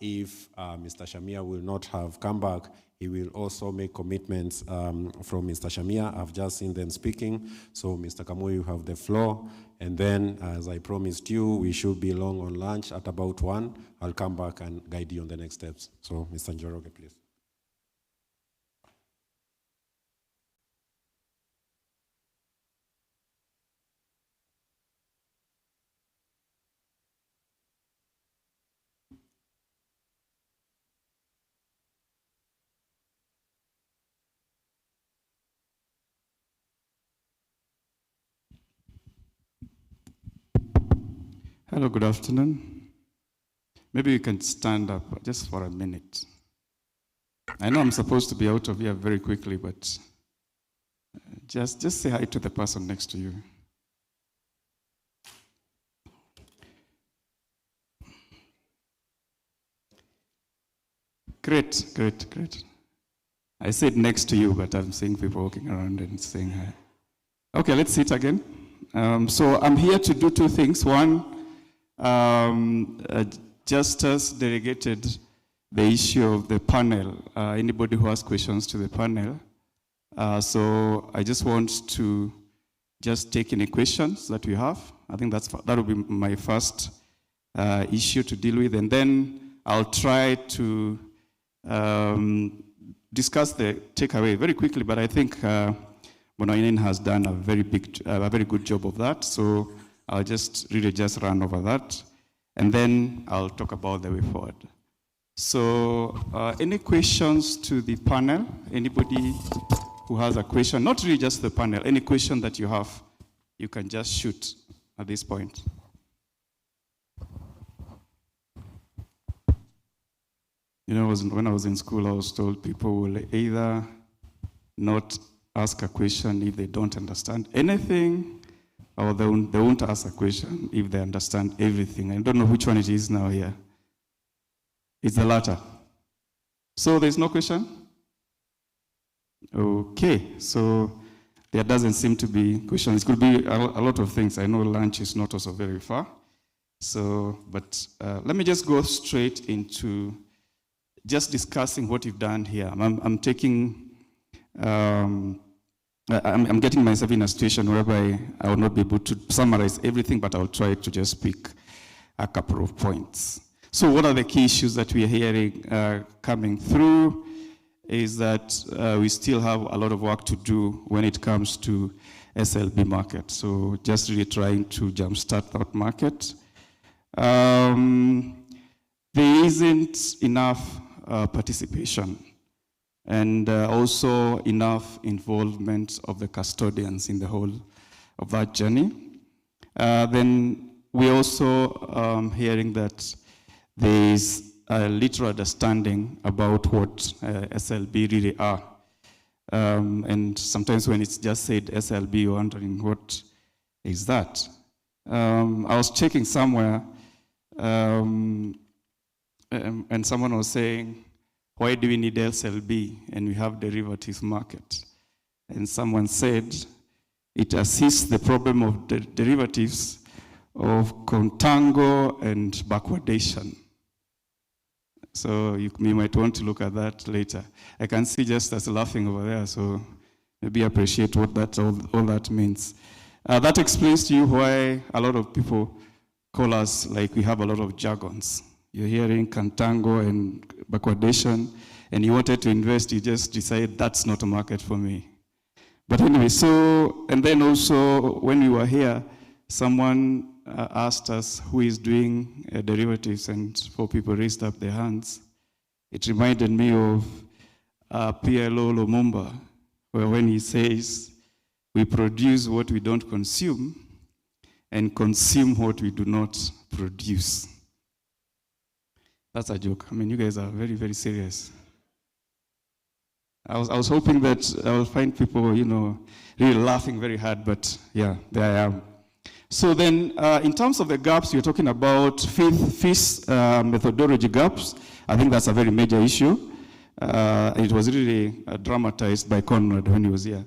if Mr. Shamia will not have come back, he will also make commitments from Mr. Shamia. I've just seen them speaking. So Mr. Kamuyu, you have the floor. And then, as I promised you, we should be long on lunch at about 1. I'll come back and guide you on the next steps. So Mr. Njoroge, please. Hello, good afternoon. Maybe you can stand up just for a minute. I know I'm supposed to be out of here very quickly, but just say hi to the person next to you. Great, great, great. I said next to you, but I'm seeing people walking around and saying hi. Okay, let's sit again. So I'm here to do two things. One, Justus delegated the issue of the panel. Anybody who has questions to the panel. So I just want to just take any questions that we have. I think that will be my first issue to deal with, and then I'll try to discuss the takeaway very quickly. But I think Monainen has done a very good job of that. So I'll just really just run over that, and then I'll talk about the way forward. So any questions to the panel? Anybody who has a question? Not really just the panel. Any question that you have, you can just shoot at this point. You know, when I was in school, I was told people will either not ask a question if they don't understand anything, or they won't ask a question if they understand everything. I don't know which one it is now here. It's the latter. So there's no question? Okay, so there doesn't seem to be questions. It could be a lot of things. I know lunch is not also very far. So, but let me just go straight into just discussing what you've done here. I'm getting myself in a situation whereby I will not be able to summarize everything, but I'll try to just pick a couple of points. So what are the key issues that we are hearing coming through is that we still have a lot of work to do when it comes to SLB market. So just really trying to jumpstart that market. There isn't enough participation and also enough involvement of the custodians in the whole of that journey. Then we're also hearing that there is a literal understanding about what SLB really are. And sometimes when it's just said SLB, you're wondering what is that? I was checking somewhere and someone was saying, why do we need SLB and we have derivatives market? And someone said, it assists the problem of the derivatives of contango and backwardation. So you might want to look at that later. I can see Justus laughing over there, so maybe appreciate what that all that means. That explains to you why a lot of people call us like we have a lot of jargons. You're hearing contango and backwardation, and you wanted to invest, you just decide that's not a market for me. But anyway, so, and then also when we were here, someone asked us who is doing derivatives, and 4 people raised up their hands. It reminded me of PLO Lumumba, where when he says, we produce what we don't consume and consume what we do not produce. That's a joke. I mean, you guys are very, very serious. I was hoping that I will find people, you know, really laughing very hard, but yeah, there I am. So then, in terms of the gaps, you're talking about FIS methodology gaps. I think that's a very major issue. It was really dramatized by Conrad when he was here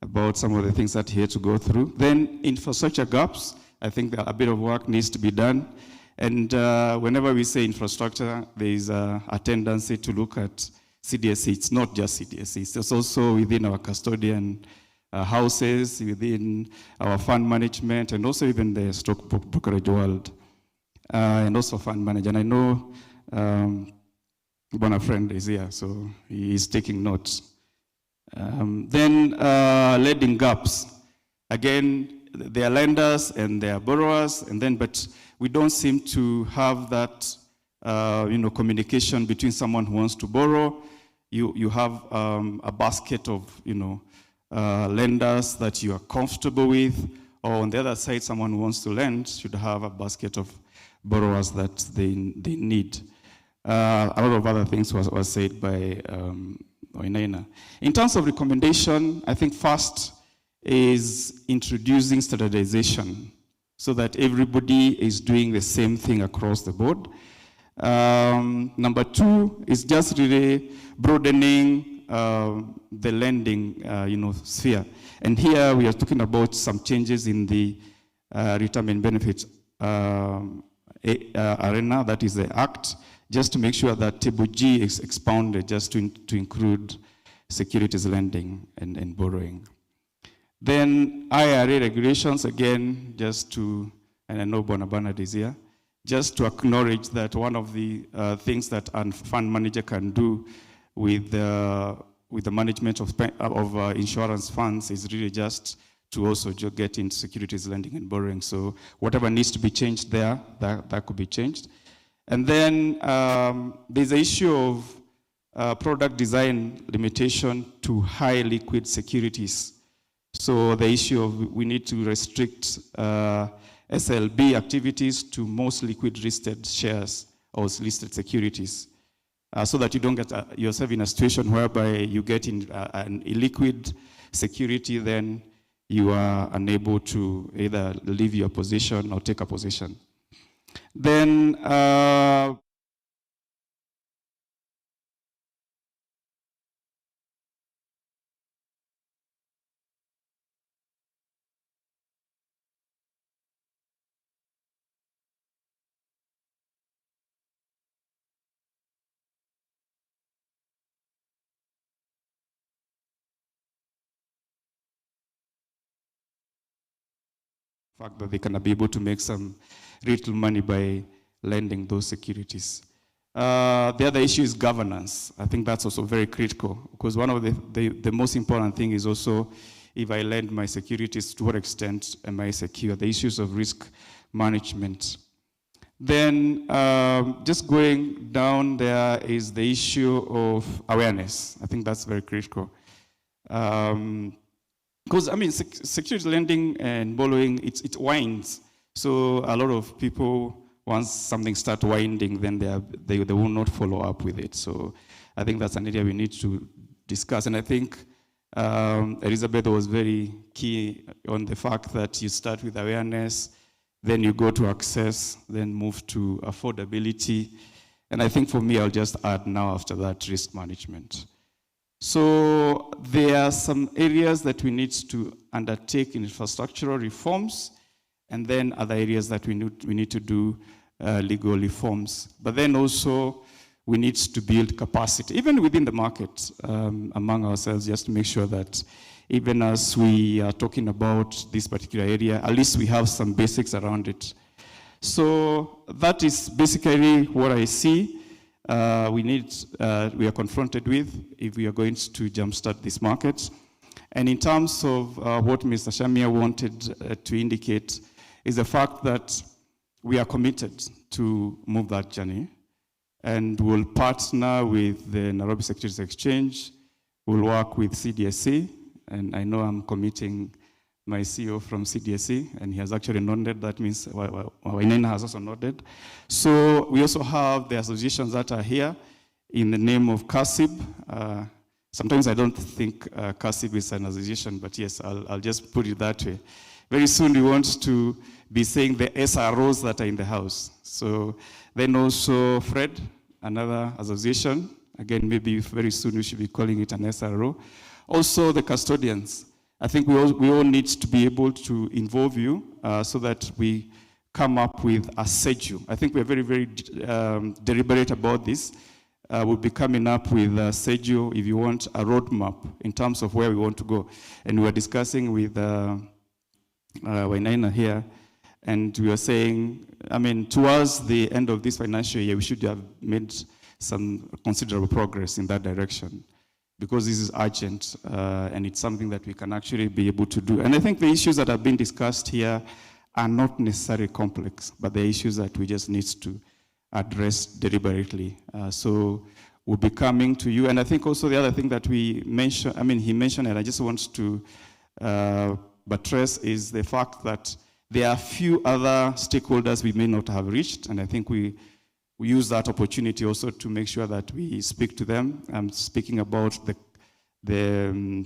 about some of the things that he had to go through. Then infrastructure gaps, I think a bit of work needs to be done. And whenever we say infrastructure, there is a tendency to look at CDSC. It's not just CDSC. It's also within our custodian houses, within our fund management, and also even the stock brokerage world, and also fund manager. And I know one friend is here, so he is taking notes. Then lending gaps. Again, there are lenders and there are borrowers, and then but we don't seem to have that communication between someone who wants to borrow. You have a basket of lenders that you are comfortable with, or on the other side, someone who wants to lend should have a basket of borrowers that they need. A lot of other things was said by Oinaina. In terms of recommendation, I think first is introducing standardization so that everybody is doing the same thing across the board. Number two is just really broadening the lending sphere. And here we are talking about some changes in the retirement benefits arena, that is the Act, just to make sure that Table G is expounded just to include securities lending and borrowing. Then IRA regulations, again, just to, and I know Bernard is here, just to acknowledge that one of the things that a fund manager can do with the management of insurance funds is really just to also get into securities lending and borrowing. So whatever needs to be changed there, that could be changed. And then there's the issue of product design limitation to high liquid securities. So the issue of we need to restrict SLB activities to most liquid listed shares or listed securities, so that you don't get yourself in a situation whereby you get in an illiquid security, then you are unable to either leave your position or take a position. Then fact that they can be able to make some little money by lending those securities. The other issue is governance. I think that's also very critical, because one of the most important thing is also, if I lend my securities, to what extent am I secure? The issues of risk management. Then just going down there is the issue of awareness. I think that's very critical. Because, I mean, securities lending and borrowing, it winds. So a lot of people, once something starts winding, then they will not follow up with it. So I think that's an area we need to discuss. And I think Elizabeth was very key on the fact that you start with awareness, then you go to access, then move to affordability. And I think for me, I'll just add now after that, risk management. So there are some areas that we need to undertake in infrastructural reforms, and then other areas that we need to do legal reforms. But then also we need to build capacity, even within the market, among ourselves, just to make sure that even as we are talking about this particular area, at least we have some basics around it. So that is basically what I see. We are confronted with if we are going to jumpstart this market. And in terms of what Mr. Shamia wanted to indicate is the fact that we are committed to move that journey, and we'll partner with the Nairobi Securities Exchange. We'll work with CDSC, and I know I'm committing my CEO from CDSC, and he has actually nodded. That means Wainaina has also nodded. So we also have the associations that are here in the name of CASIB. Sometimes I don't think CASIB is an association, but yes, I'll just put it that way. Very soon we want to be saying the SROs that are in the house. So then also Fred, another association. Again, maybe very soon we should be calling it an SRO. Also the custodians. I think we all need to be able to involve you so that we come up with a schedule. I think we're very, very deliberate about this. We'll be coming up with a schedule, if you want, a roadmap in terms of where we want to go. And we were discussing with Wainaina here, and we were saying, I mean, towards the end of this financial year, we should have made some considerable progress in that direction, because this is urgent, and it's something that we can actually be able to do. And I think the issues that have been discussed here are not necessarily complex, but the issues that we just need to address deliberately. So we'll be coming to you. And I think also the other thing that we mentioned, I mean, he mentioned, and I just want to buttress, is the fact that there are a few other stakeholders we may not have reached, and I think we use that opportunity also to make sure that we speak to them. I'm speaking about the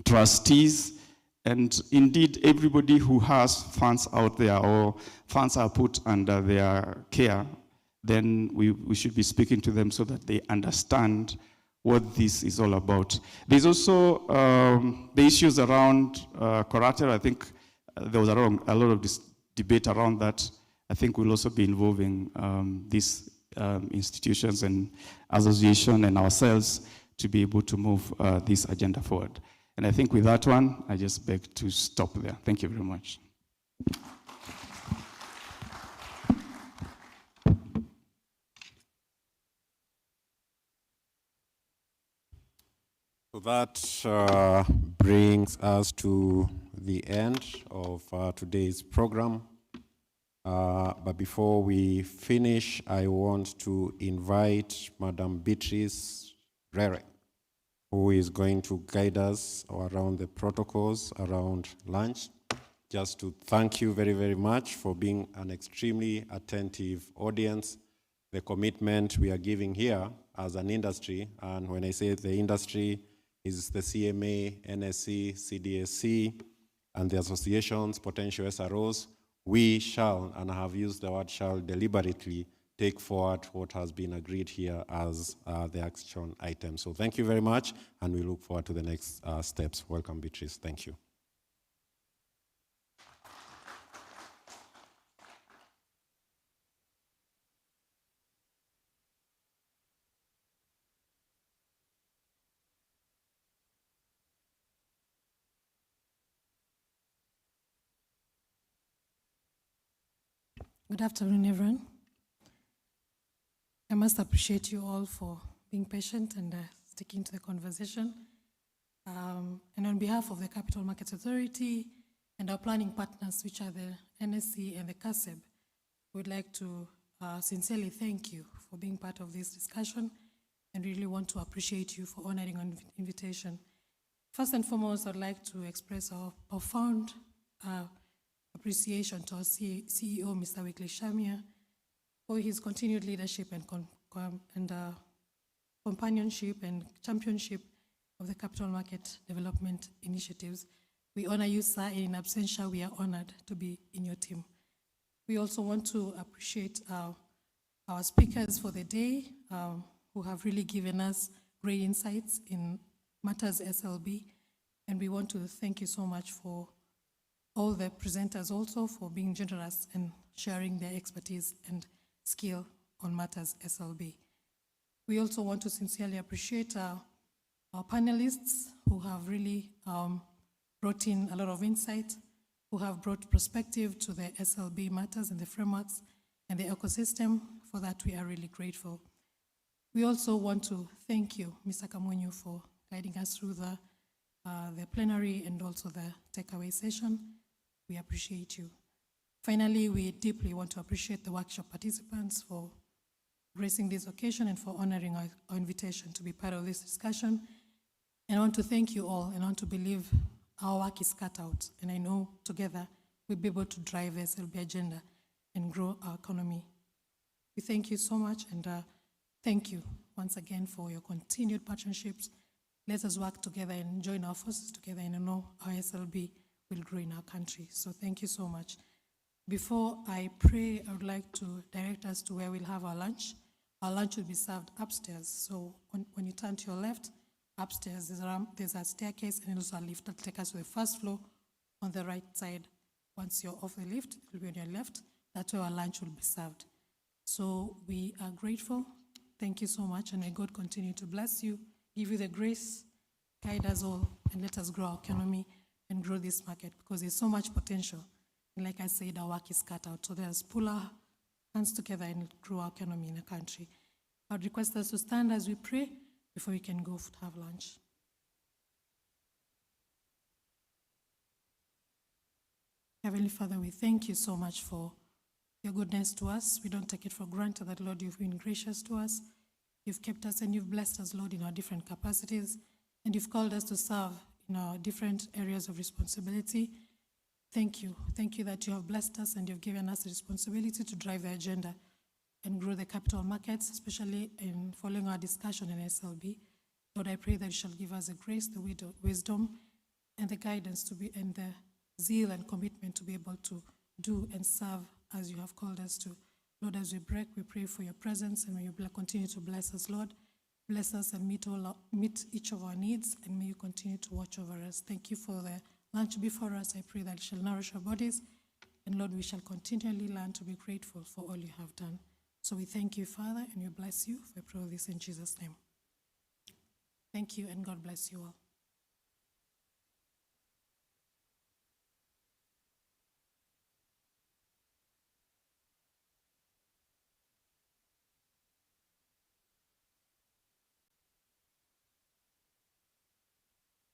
trustees, and indeed everybody who has funds out there or funds are put under their care. then we should be speaking to them so that they understand what this is all about. There's also the issues around collateral. I think there was a lot of this debate around that. I think we'll also be involving these institutions and association and ourselves to be able to move this agenda forward. And I think with that one, I just beg to stop there. Thank you very much. So that brings us to the end of today's program. But before we finish, I want to invite Madam Beatrice Rere, who is going to guide us around the protocols around lunch. Just to thank you very, very much for being an extremely attentive audience, the commitment we are giving here as an industry, and when I say the industry, is the CMA, NSC, CDSC, and the associations, potential SROs. We shall, and I have used the word shall deliberately, take forward what has been agreed here as the action item. So thank you very much, and we look forward to the next steps. Welcome, Beatrice. Thank you. Good afternoon, everyone. I must appreciate you all for being patient and sticking to the conversation. And on behalf of the Capital Markets Authority and our planning partners, which are the NSC and the CASEB, we'd like to sincerely thank you for being part of this discussion and really want to appreciate you for honoring our invitation. First and foremost, I'd like to express our profound appreciation to our CEO, Mr. Wycliffe Shamia, for his continued leadership and companionship and championship of the capital market development initiatives. We honor you, sir, and in absentia, we are honored to be in your team. We also want to appreciate our speakers for the day, who have really given us great insights in matters SLB, and we want to thank you so much for all the presenters also for being generous and sharing their expertise and skill on matters SLB. We also want to sincerely appreciate our panelists who have really brought in a lot of insight, who have brought perspective to the SLB matters and the frameworks and the ecosystem. For that, we are really grateful. We also want to thank you, Mr. Kamunyu, for guiding us through the plenary and also the takeaway session. We appreciate you. Finally, we deeply want to appreciate the workshop participants for gracing this occasion and for honoring our invitation to be part of this discussion. And I want to thank you all, and I want to believe our work is cut out. And I know together we'll be able to drive the SLB agenda and grow our economy. We thank you so much, and thank you once again for your continued partnerships. Let us work together and join our forces together, and I know our SLB will grow in our country. So thank you so much. Before I pray, I would like to direct us to where we'll have our lunch. Our lunch will be served upstairs. So when you turn to your left, upstairs, there's a staircase and also a lift that will take us to the first floor on the right side. Once you're off the lift, it will be on your left. That's where our lunch will be served. So we are grateful. Thank you so much, and may God continue to bless you, give you the grace, guide us all, and let us grow our economy and grow this market, because there's so much potential. And like I said, our work is cut out. So let's pull our hands together and grow our economy in the country. I would request us to stand as we pray before we can go to have lunch. Heavenly Father, we thank you so much for your goodness to us. We don't take it for granted that, Lord, you've been gracious to us. You've kept us and you've blessed us, Lord, in our different capacities. And you've called us to serve in our different areas of responsibility. Thank you. Thank you that you have blessed us and you've given us the responsibility to drive the agenda and grow the capital markets, especially in following our discussion in SLB. Lord, I pray that you shall give us the grace, the wisdom, and the guidance to be, and the zeal and commitment to be able to do and serve as you have called us to. Lord, as we break, we pray for your presence, and may you continue to bless us, Lord. Bless us and meet each of our needs, and may you continue to watch over us. Thank you for the lunch before us. I pray that it shall nourish our bodies, and Lord, we shall continually learn to be grateful for all you have done. So we thank you, Father, and we bless you. I pray this in Jesus' name. Thank you, and God bless you all.